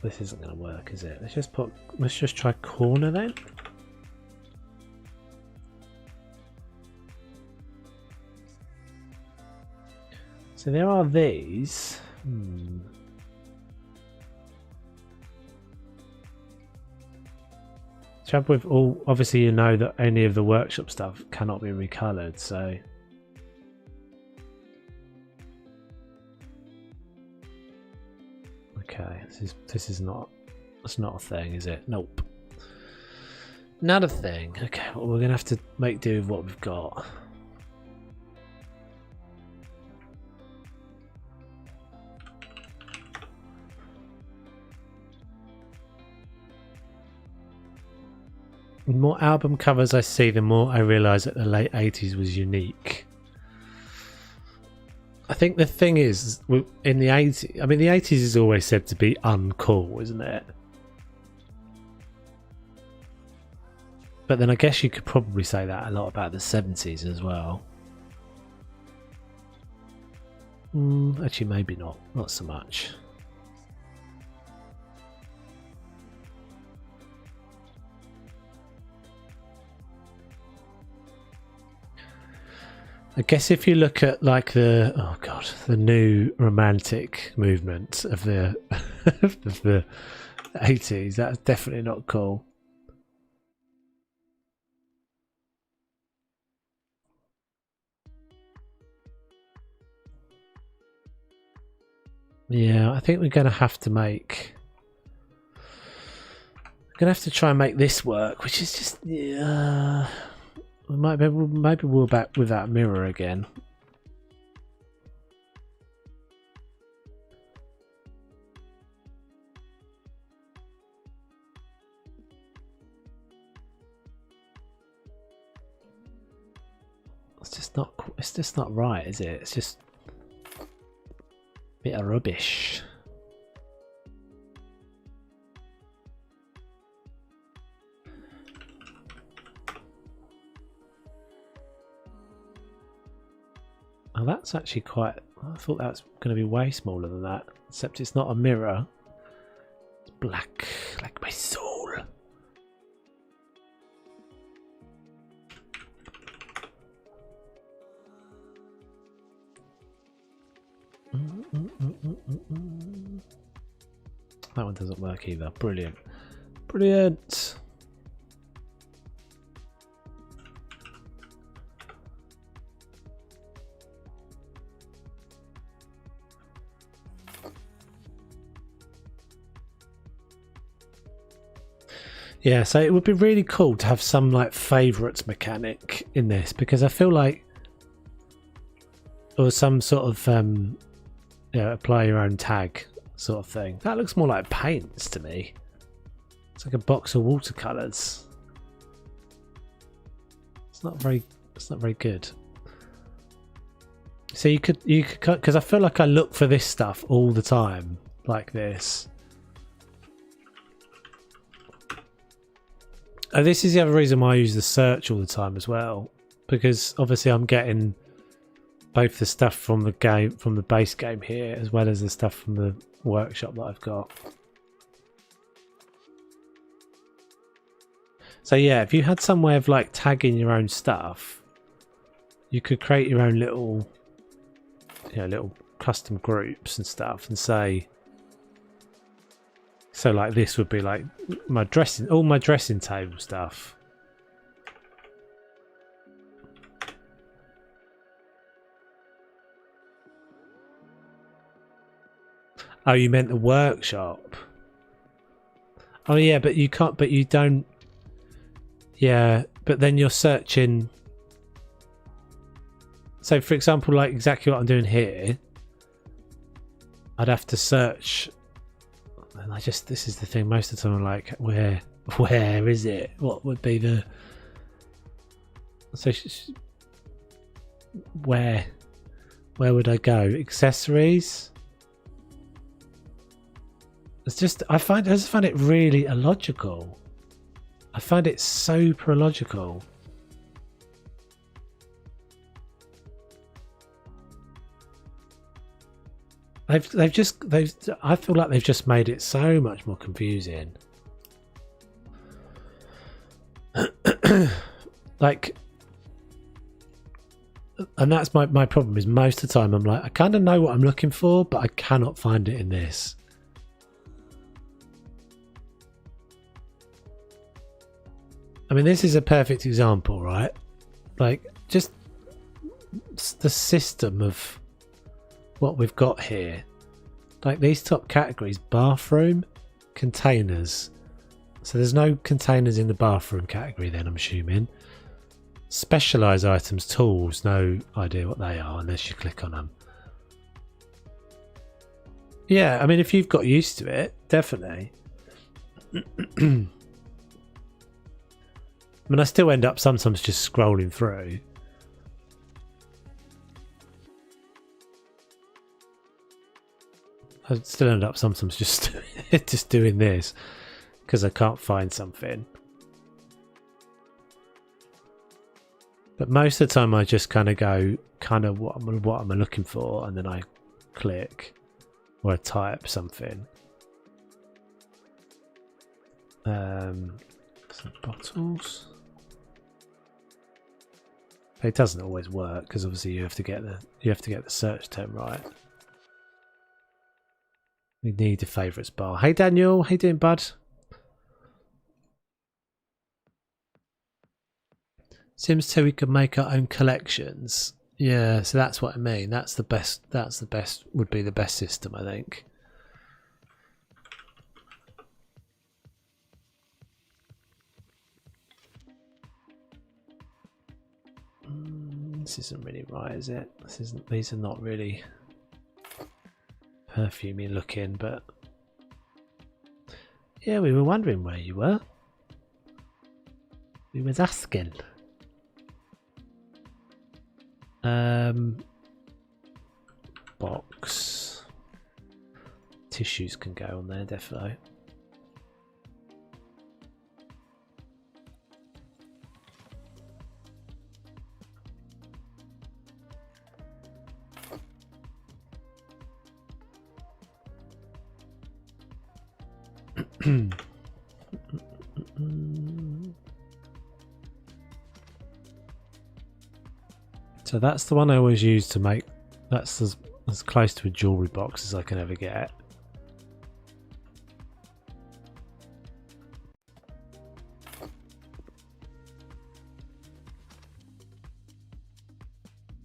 This isn't gonna work, is it? Let's just try corner then. So there are these. Trouble with all, obviously you know that any of the workshop stuff cannot be recolored, so. Okay, this is not, it's not a thing, is it? Nope. Not a thing. Okay, well, we're gonna have to make do with what we've got. The more album covers I see, the more I realise that the late 80s was unique. I think the thing is, in the 80s, I mean, the 80s is always said to be uncool, isn't it? But then I guess you could probably say that a lot about the 70s as well. Actually, maybe not so much. I guess if you look at like the new romantic movement of the of the 80s, that's definitely not cool. Yeah, I think we're going to have to try and make this work, which is just maybe we'll back with that mirror again. It's just not right, is it? It's just a bit of rubbish. Oh, that's actually quite... I thought that was going to be way smaller than that. Except it's not a mirror. It's black, like my soul. That one doesn't work either. Brilliant. Brilliant. Yeah, so it would be really cool to have some like favourites mechanic in this, because I feel like, or some sort of apply your own tag sort of thing. That looks more like paints to me. It's like a box of watercolours. It's not very good. So you could because I feel like I look for this stuff all the time, like this. And this is the other reason why I use the search all the time as well, because obviously I'm getting both the stuff from the game, from the base game here, as well as the stuff from the workshop that I've got. So yeah, if you had some way of like tagging your own stuff, you could create your own little, little custom groups and stuff, and say, so like this would be like all my dressing table stuff. Oh, you meant the workshop. Oh yeah, but you can't, but you don't. Yeah, but then you're searching. So for example, like exactly what I'm doing here, I'd have to search. And this is the thing, most of the time I'm like, where is it? What would be the... So where would I go? Accessories? It's just, I just find it really illogical. I find it super illogical. I feel like they've just made it so much more confusing. Like, and that's my problem, is most of the time I'm like, I kind of know what I'm looking for, but I cannot find it in this. I mean, this is a perfect example, right? Like, just the system of what we've got here. Like these top categories: bathroom, containers. So there's no containers in the bathroom category then, I'm assuming. Specialised items, tools, no idea what they are unless you click on them. Yeah, I mean, if you've got used to it, definitely. I mean, I still end up sometimes just scrolling through. I still end up sometimes just just doing this because I can't find something. But most of the time I just kind of go, what am I looking for, and then I click or I type something. Some bottles. It doesn't always work because obviously you have to get the search term right. We need a favourites bar. Hey Daniel, how you doing, bud? Sims 2 we could make our own collections. Yeah, so that's what I mean. That's the best would be the best system, I think. This isn't really right, is it? These are not really perfumey looking, but yeah, we were wondering where you were. We was asking. Box. Tissues can go on there, definitely. So that's the one I always use to make. That's as close to a jewellery box as I can ever get.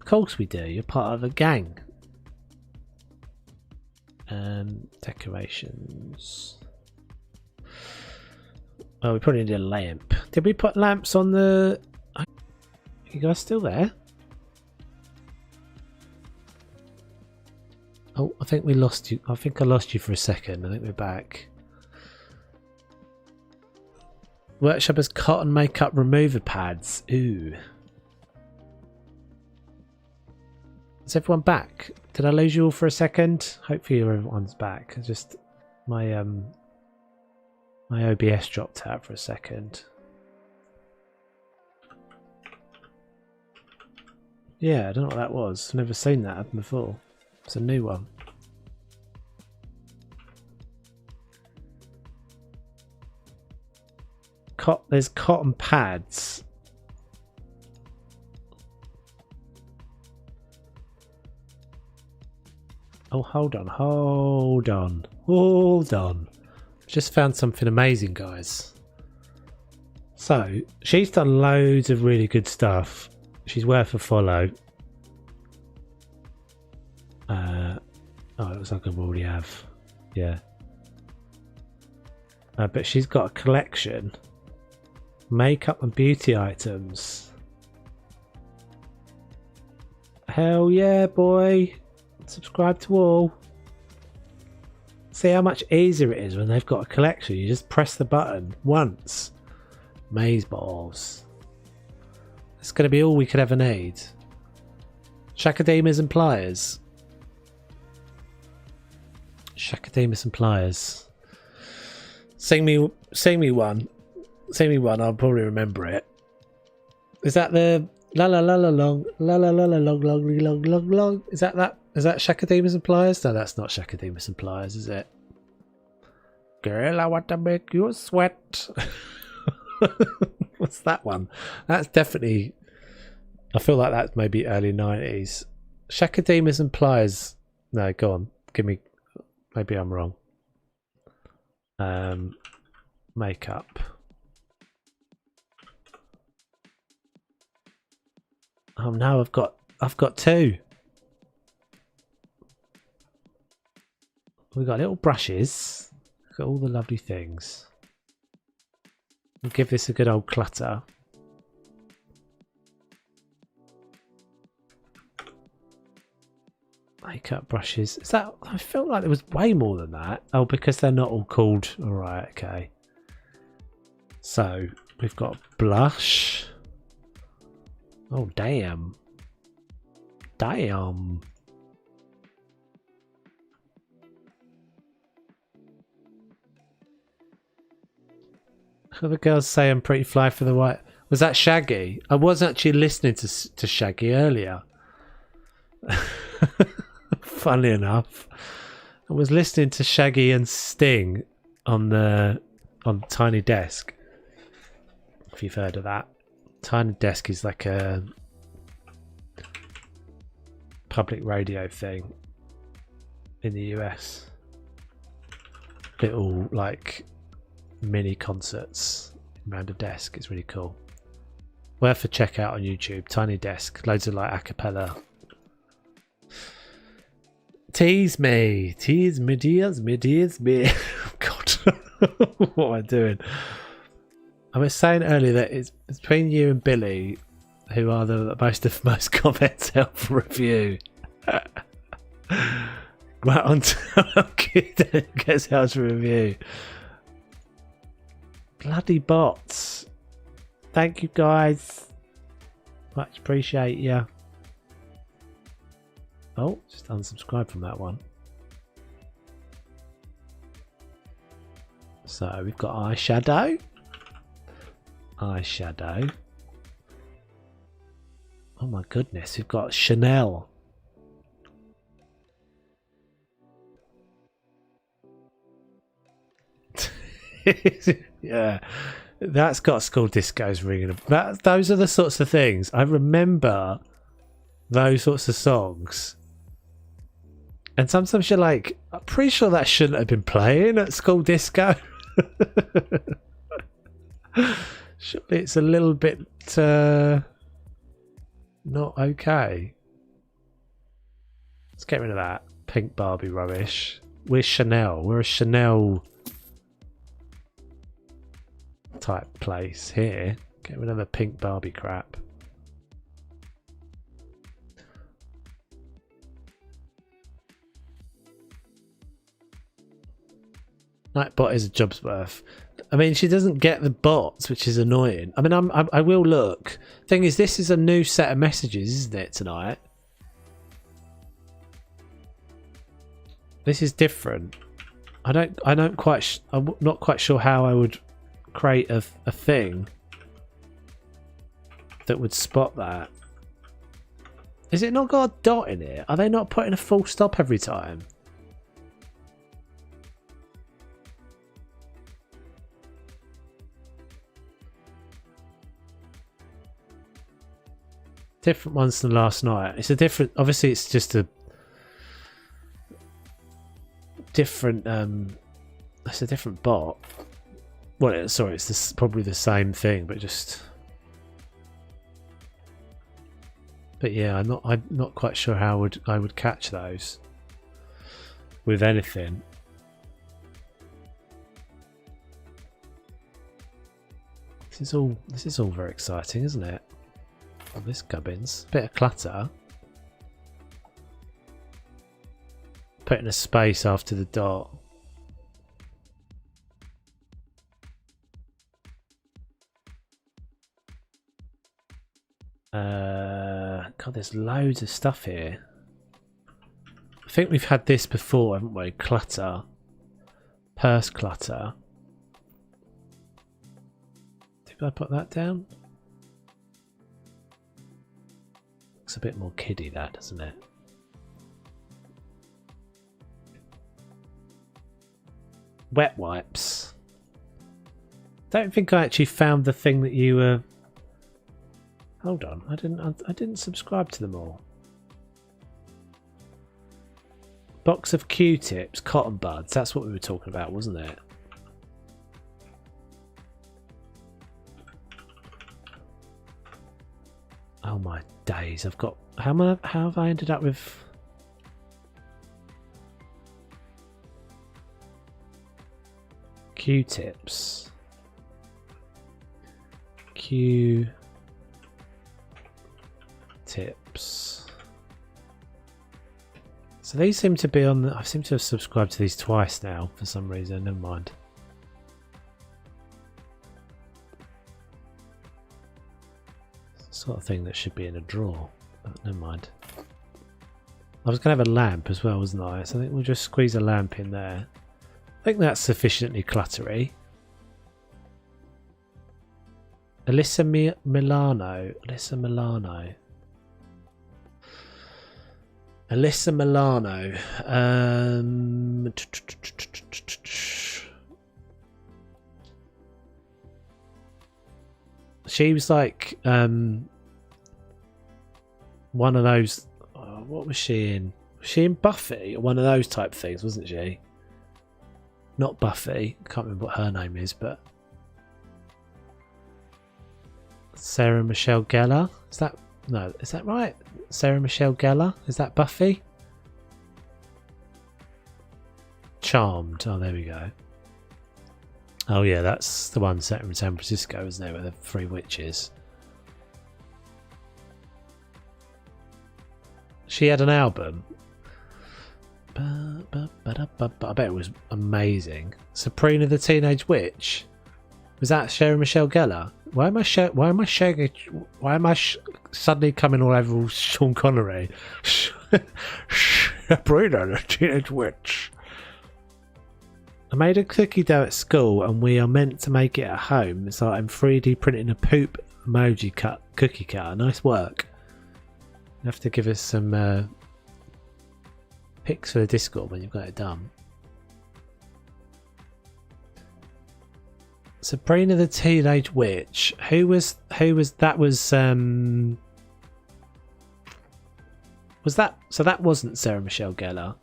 Of course we do. You're part of a gang. Decorations. Oh, we probably need a lamp. Did we put lamps on the... Are you guys still there? Oh, I think we lost you. I think I lost you for a second. I think we're back. Workshop has cotton makeup remover pads. Ooh. Is everyone back? Did I lose you all for a second? Hopefully everyone's back. Just my my OBS dropped out for a second. Yeah, I don't know what that was. I've never seen that happen before. It's a new one. There's cotton pads. Oh, hold on. Just found something amazing, guys. So, she's done loads of really good stuff. She's worth a follow. Oh, it looks like I already have. Yeah. But she's got a collection. Makeup and beauty items. Hell yeah, boy. Subscribe to all. See how much easier it is when they've got a collection. You just press the button once. Maze balls. It's going to be all we could ever need. Shakademas and pliers. Shakademas and pliers. Sing me one. Sing me one. I'll probably remember it. Is that the la la la la long la la la la long long long long long? Is that? Is that Shakademas and pliers? No, that's not Shakademas and pliers, is it? Girl, I want to make you sweat. What's that one? That's definitely... I feel like that's maybe early 90s. Shakademas and pliers. No, go on. Give me... Maybe I'm wrong. Makeup. Oh no, I've got two. We've got little brushes. We've got all the lovely things. We'll give this a good old clutter. Makeup brushes. Is that? I felt like there was way more than that. Oh, because they're not all called. All right, okay. So We've got blush. Oh, damn. Damn. Other girls say I'm pretty fly for the white. Was that Shaggy? I was actually listening to Shaggy earlier. Funnily enough, I was listening to Shaggy and Sting on Tiny Desk. If you've heard of that, Tiny Desk is like a public radio thing in the US. Little like mini concerts around a desk. It's really cool. Worth a check out on YouTube. Tiny Desk. Loads of like a cappella. Tease me, tease me, tease me, tease me. God, what am I doing? I was saying earlier that it's between you and Billy, who are the most comments help review. Right on to gets help to review. Bloody bots. Thank you guys. Much appreciate you. Oh, just unsubscribe from that one. So we've got eyeshadow. Eyeshadow. Oh my goodness, we've got Chanel. Yeah, that's got school discos ringing. Those are the sorts of things. I remember those sorts of songs. And sometimes you're like, I'm pretty sure that shouldn't have been playing at school disco. Surely it's a little bit not okay. Let's get rid of that pink Barbie rubbish. We're Chanel. We're a Chanel type place here. Get rid of the pink Barbie crap. Nightbot is a job's worth. I mean, she doesn't get the bots, which is annoying. I mean, I will look. Thing is, this is a new set of messages, isn't it, tonight? This is different. I'm not quite sure how I would create a thing that would spot that. Is it not got a dot in it? Are they not putting a full stop every time? Different ones than last night. It's a different. Obviously, it's just a different. It's a different bot. Well, sorry, it's probably the same thing, but just. But yeah, I'm not quite sure how I would catch those with anything. This is all very exciting, isn't it? Oh, this gubbins. Bit of clutter. Putting a space after the dot. God, there's loads of stuff here. I think we've had this before, haven't we? Clutter. Purse clutter. Did I put that down? Looks a bit more kiddie, that, doesn't it? Wet wipes. Don't think I actually found the thing that you were. Hold on, I didn't subscribe to them all. Box of Q-tips, cotton buds. That's what we were talking about, wasn't it? Oh my days! I've got how have I ended up with? Q-tips. Q-tips. So these seem to be on. I seem to have subscribed to these twice now for some reason. Never mind. Sort of thing that should be in a drawer, but never mind. I was going to have a lamp as well, wasn't I? So I think we'll just squeeze a lamp in there. I think that's sufficiently cluttery. Alyssa Milano. Alyssa Milano. Alyssa Milano. She was like one of those. What was she in? Was she in Buffy or one of those type things? Wasn't she? Not Buffy. I can't remember what her name is, but Sarah Michelle Gellar. Is that no? Is that right? Sarah Michelle Gellar. Is that Buffy? Charmed. Oh, there we go. Oh yeah, that's the one set in San Francisco, isn't it? With the three witches. She had an album. I bet it was amazing. Sabrina the Teenage Witch. Was that Sarah Michelle Gellar? Why am I suddenly coming all over Sean Connery? Sabrina the Teenage Witch. I made a cookie dough at school and we are meant to make it at home. So I'm 3D printing a poop emoji cookie cutter. Nice work. You have to give us some pics for the Discord when you've got it done. Sabrina the Teenage Witch. Who was that? Was that? So that wasn't Sarah Michelle Gellar.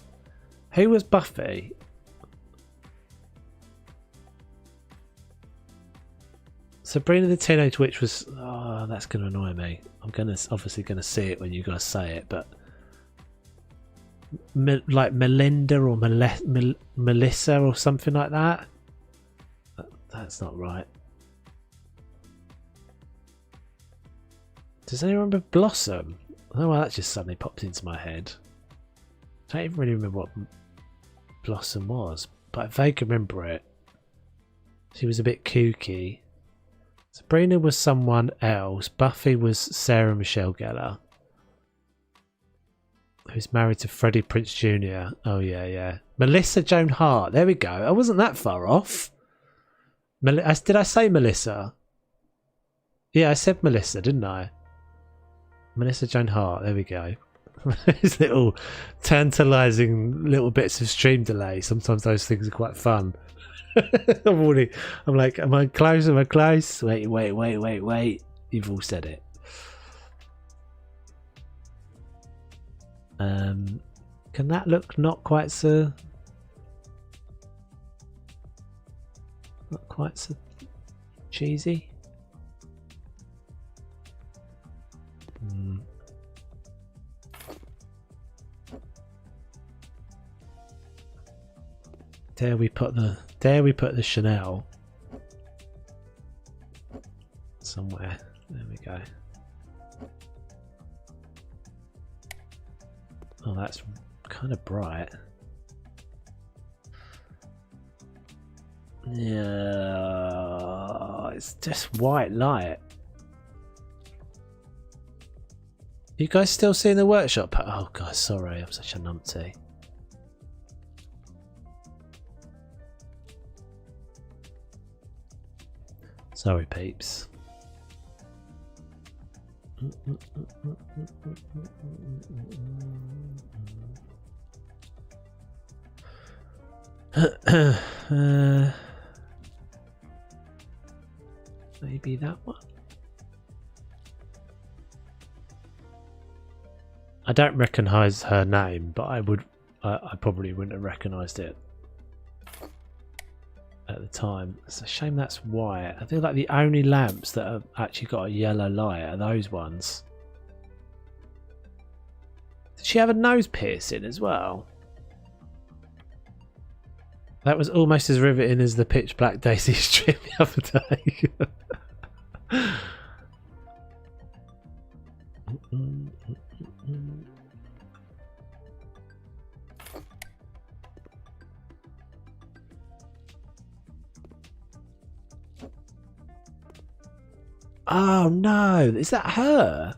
Who was Buffy? Sabrina the Teenage Witch was. Oh, that's going to annoy me. I'm obviously gonna see it when you guys say it, but like Melinda or Melissa or something like that. That's not right. Does anyone remember Blossom? Oh, well, that just suddenly popped into my head. I don't even really remember what Blossom was, but I vaguely remember it. She was a bit kooky. Sabrina was someone else. Buffy was Sarah Michelle Gellar, who's married to Freddie Prinze Jr. Oh yeah, yeah. Melissa Joan Hart. There we go. I wasn't that far off. Did I say Melissa? Yeah, I said Melissa, didn't I? Melissa Joan Hart. There we go. These little tantalising little bits of stream delay. Sometimes those things are quite fun. I'm like, am I close? Am I close? Wait. You've all said it. Can that look not quite so cheesy? Dare we put the Chanel somewhere? There we go. Oh, that's kind of bright. Yeah, it's just white light. You guys still seeing the workshop? Oh god, sorry, I'm such a numpty. Sorry, peeps. Maybe that one. I don't recognise her name, but I probably wouldn't have recognised it at the time. It's a shame that's white. I feel like the only lamps that have actually got a yellow light are those ones. Did she have a nose piercing as well? That was almost as riveting as the Pitch Black Daisy stream the other day. Oh no, is that her?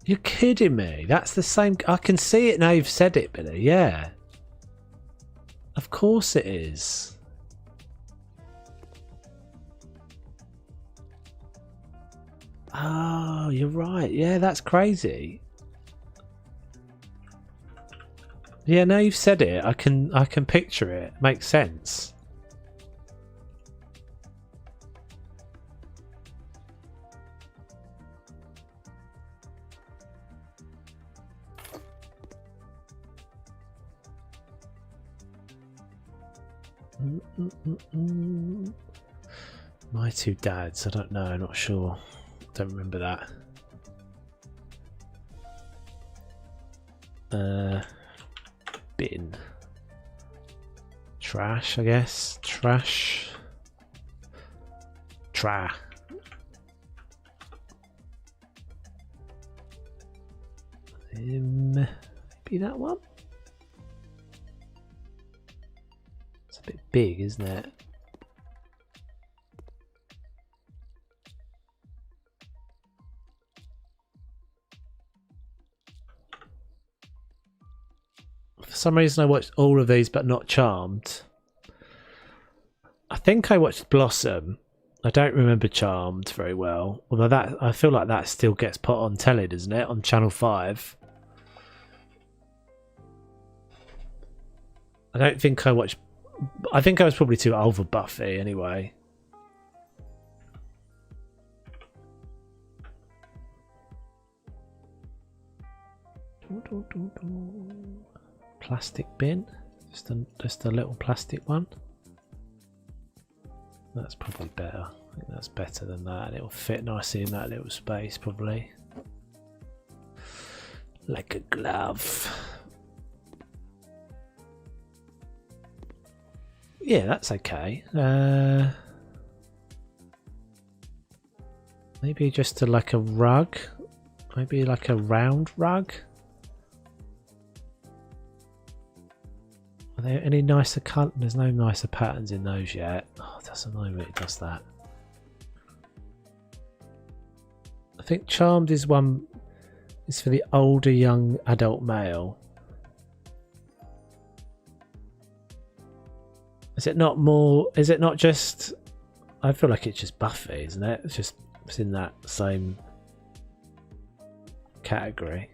You're kidding me. That's the same. I can see it now you've said it, Billy. Yeah. Of course it is. Oh, you're right. Yeah, that's crazy. Yeah, now you've said it, I can picture it. Makes sense. My two dads. I don't know. I'm not sure. Don't remember that. Bin. Trash, I guess. Trash. Tra. Maybe that one? It's a bit big, isn't it? For some reason I watched all of these but not Charmed. I think I watched Blossom. I don't remember Charmed very well. Although that I feel like that still gets put on telly, doesn't it? On Channel 5. I don't think I watched... I think I was probably too old for Buffy anyway. Plastic bin. Just a little plastic one. That's probably better. I think that's better than that. It'll fit nicely in that little space probably. Like a glove. Yeah, that's okay. Maybe just like a rug. Maybe like a round rug. Are there any nicer colours? There's no nicer patterns in those yet. Oh, that's annoying when it does that. I think Charmed is one. Is for the older young adult male. Is it not more? Is it not just? I feel like it's just Buffy, isn't it? It's in that same category.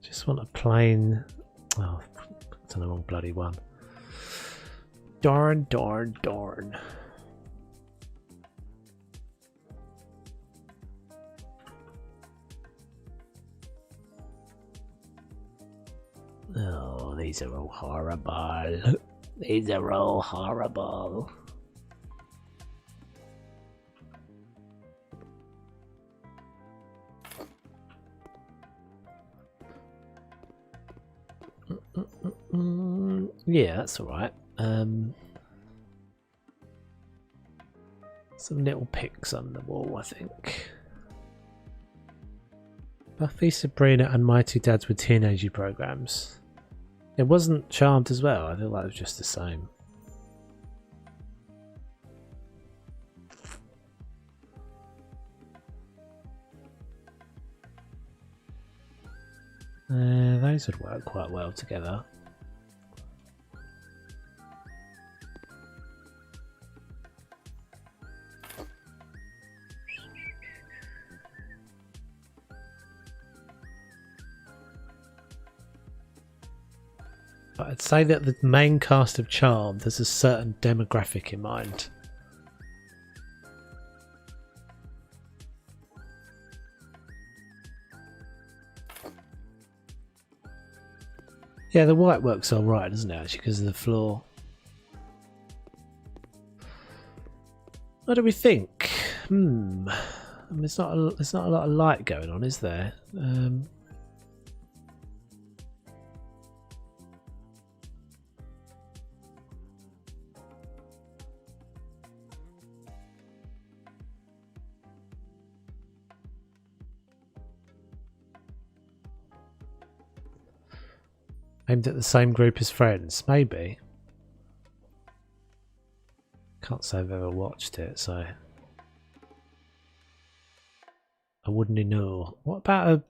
Just want a plain. Oh, it's on the wrong bloody one. Darn, darn, darn. Oh, these are all horrible. These are all horrible. Yeah, that's alright. Some little pics on the wall, I think. Buffy, Sabrina, and My Two Dads were teenagey programs. It wasn't Charmed as well. I feel like it was just the same. Those would work quite well together. But I'd say that the main cast of Charmed has a certain demographic in mind. Yeah, the white works alright, doesn't it, actually, because of the floor. What do we think? I mean, there's not a lot of light going on, is there? Aimed at the same group as Friends, maybe. Can't say I've ever watched it, so I wouldn't know. What about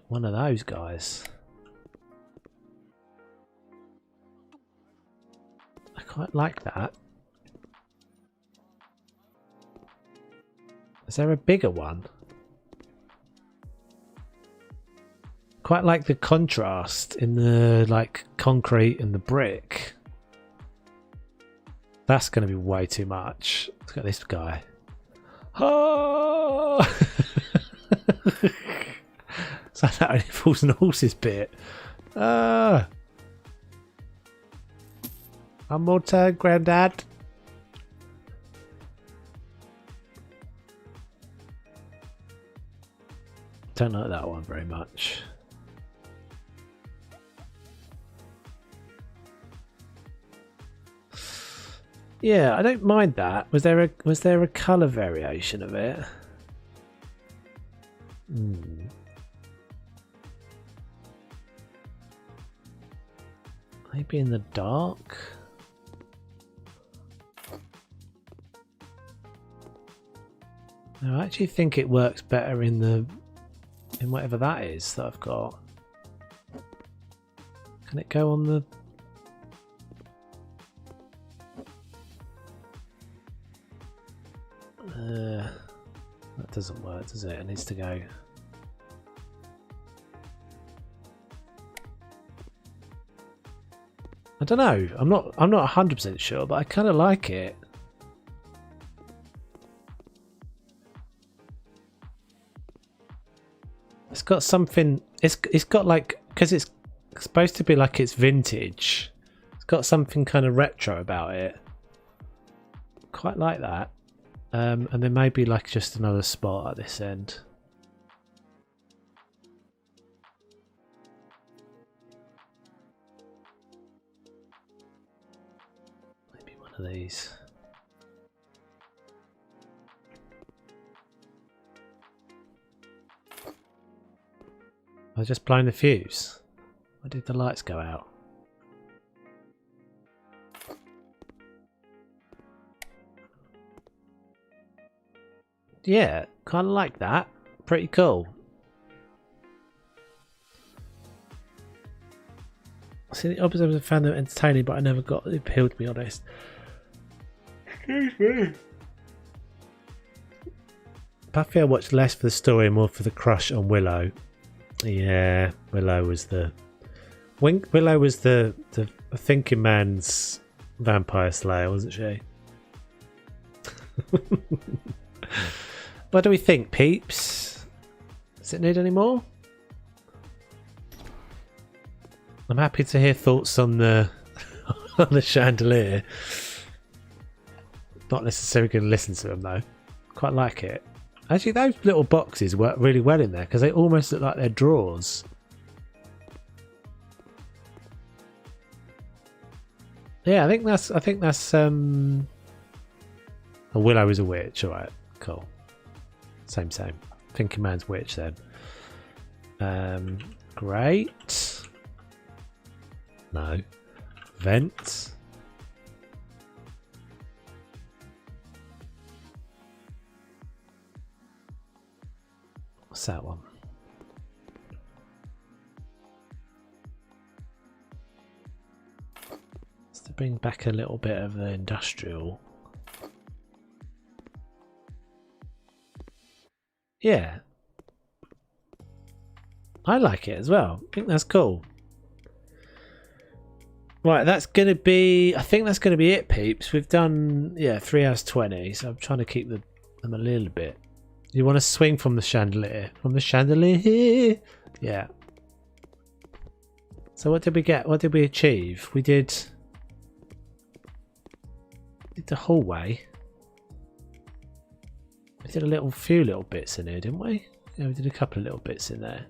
one of those guys? I quite like that. Is there a bigger one? Quite like the contrast in the like concrete and the brick. That's going to be way too much. Look at this guy. Oh! So that only falls on the horse's bit. One more turn, Grandad. Don't like that one very much. Yeah, I don't mind that. Was there a colour variation of it? Maybe in the dark? No, I actually think it works better in whatever that is that I've got. Can it go on the... that doesn't work, does it? It needs to go... I don't know. I'm not 100% sure, but I kind of like it. It's got something. It's got like, because it's supposed to be like it's vintage. It's got something kind of retro about it. Quite like that. And there may be like just another spot at this end. Maybe one of these. I was just blowing the fuse. Why did the lights go out? Yeah, kind of like that. Pretty cool. See, the opposite, I found them entertaining, but I never got it appealed to be honest. Excuse me. Buffy I watched less for the story and more for the crush on Willow. Yeah, Willow was the thinking man's vampire slayer, wasn't she? What do we think, peeps? Does it need any more? I'm happy to hear thoughts on the on the chandelier. Not necessarily going to listen to them though. Quite like it. Actually, those little boxes work really well in there because they almost look like they're drawers. Yeah, I think that's a Willow is a witch. All right, cool. Same. Thinking man's witch then. Great. No. Vent. What's that one? Just to bring back a little bit of the industrial. Yeah. I like it as well. I think that's cool. Right, that's going to be... I think that's going to be it, peeps. We've done, 3 hours 20, so I'm trying to keep them a little bit. You want to swing from the chandelier? From the chandelier? Yeah. So what did we get? What did we achieve? We did the hallway. We did a few little bits in here, didn't we? Yeah, we did a couple of little bits in there.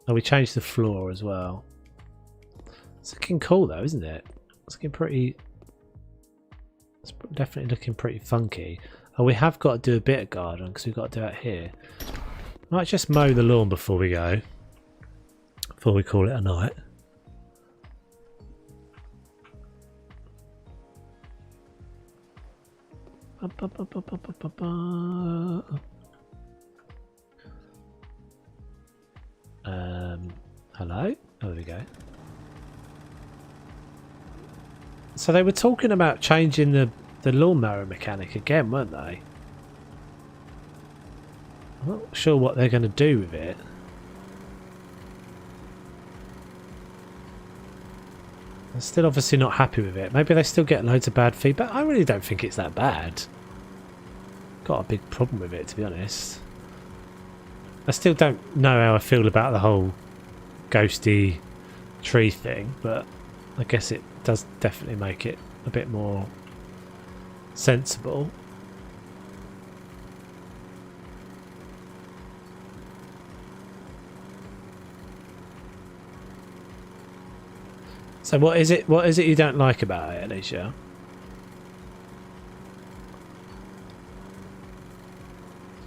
Oh, we changed the floor as well. It's looking cool though, isn't it? It's looking pretty... It's definitely looking pretty funky. Oh, we have got to do a bit of garden because we've got to do it here. Might just mow the lawn before we go. Before we call it a night. Hello? Oh, there we go. So they were talking about changing the lawnmower mechanic again, weren't they? I'm not sure what they're going to do with it. I'm still obviously not happy with it. Maybe they still get loads of bad feedback. I really don't think it's that bad. Got a big problem with it, to be honest. I still don't know how I feel about the whole ghosty tree thing, but I guess it does definitely make it a bit more sensible. So what is it you don't like about it, Alicia?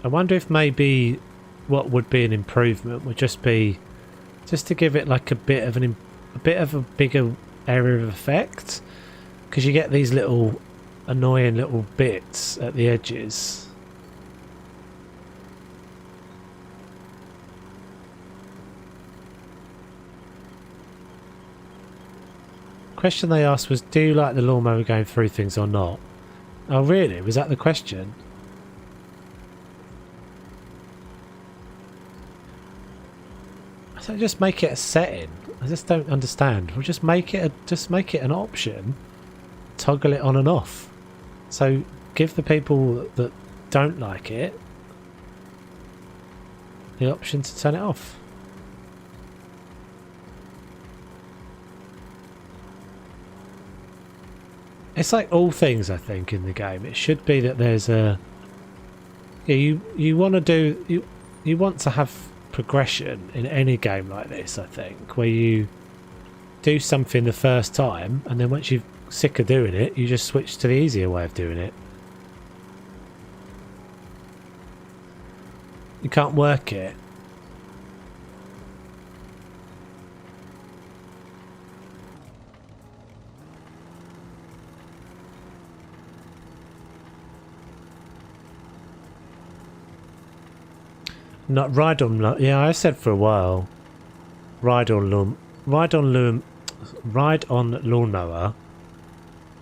I wonder if maybe what would be an improvement would just be just to give it like a bit of a bigger area of effect, because you get these little annoying little bits at the edges. Question they asked was, do you like the lawnmower going through things or not? Oh really? Was that the question? So just make it a setting. I just don't understand. We'll just make it an option. Toggle it on and off. So give the people that don't like it the option to turn it off. It's like all things, I think, in the game. It should be that there's a... Yeah, you want to do... You want to have progression in any game like this, I think, where you do something the first time and then once you're sick of doing it, you just switch to the easier way of doing it. You can't work it. Not ride on. Yeah, I said for a while. Ride on lawnmower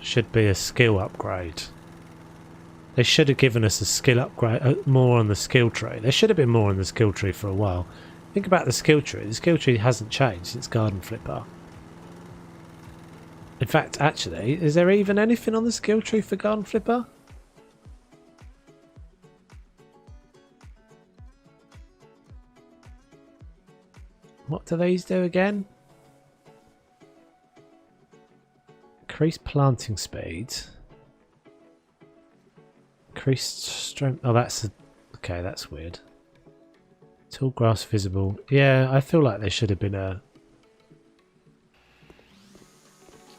should be a skill upgrade. They should have given us a skill upgrade, more on the skill tree. There should have been more on the skill tree for a while. Think about the skill tree. The skill tree hasn't changed since Garden Flipper. In fact, actually, is there even anything on the skill tree for Garden Flipper? What do these do again? Increase planting speed. Increased strength. Oh, that's okay. That's weird. Tall grass visible. Yeah, I feel like there should have been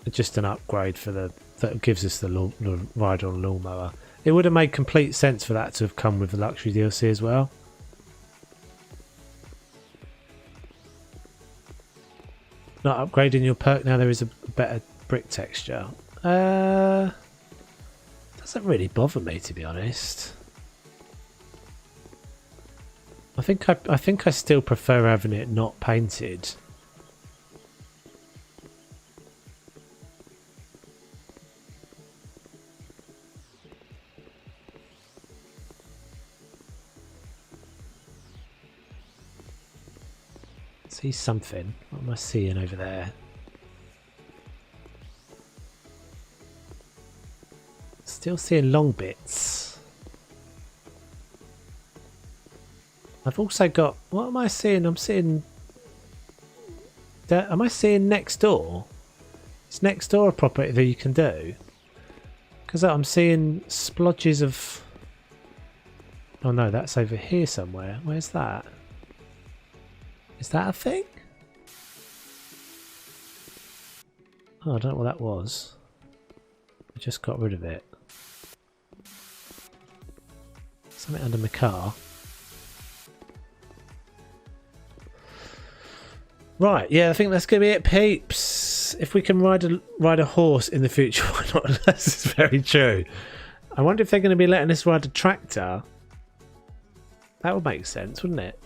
just an upgrade for that gives us the ride on lawnmower. It would have made complete sense for that to have come with the luxury DLC as well. Not upgrading your perk now. There is a better brick texture. Doesn't really bother me, to be honest. I think I still prefer having it not painted. See something. What am I seeing over there? Still seeing long bits. I've also got... What am I seeing? I'm seeing... Am I seeing next door? Is next door a property that you can do? Because I'm seeing splodges of... Oh no, that's over here somewhere. Where's that? Is that a thing? Oh, I don't know what that was. I just got rid of it. Something under my car. Right, yeah, I think that's going to be it, peeps. If we can ride a horse in the future, why not? That's very true. I wonder if they're going to be letting us ride a tractor. That would make sense, wouldn't it?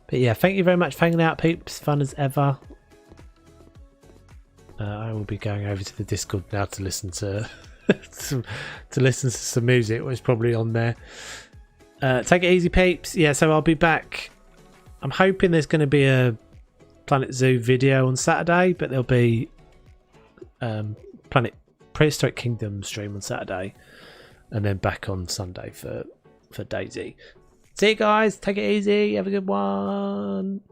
But yeah, thank you very much for hanging out, peeps. Fun as ever. I will be going over to the Discord now to listen to to listen to some music, which is probably on there. Take it easy, peeps. Yeah, so I'll be back. I'm hoping there's going to be a Planet Zoo video on Saturday, but there'll be Planet Prehistoric Kingdom stream on Saturday, and then back on Sunday for Daisy. See you guys. Take it easy. Have a good one.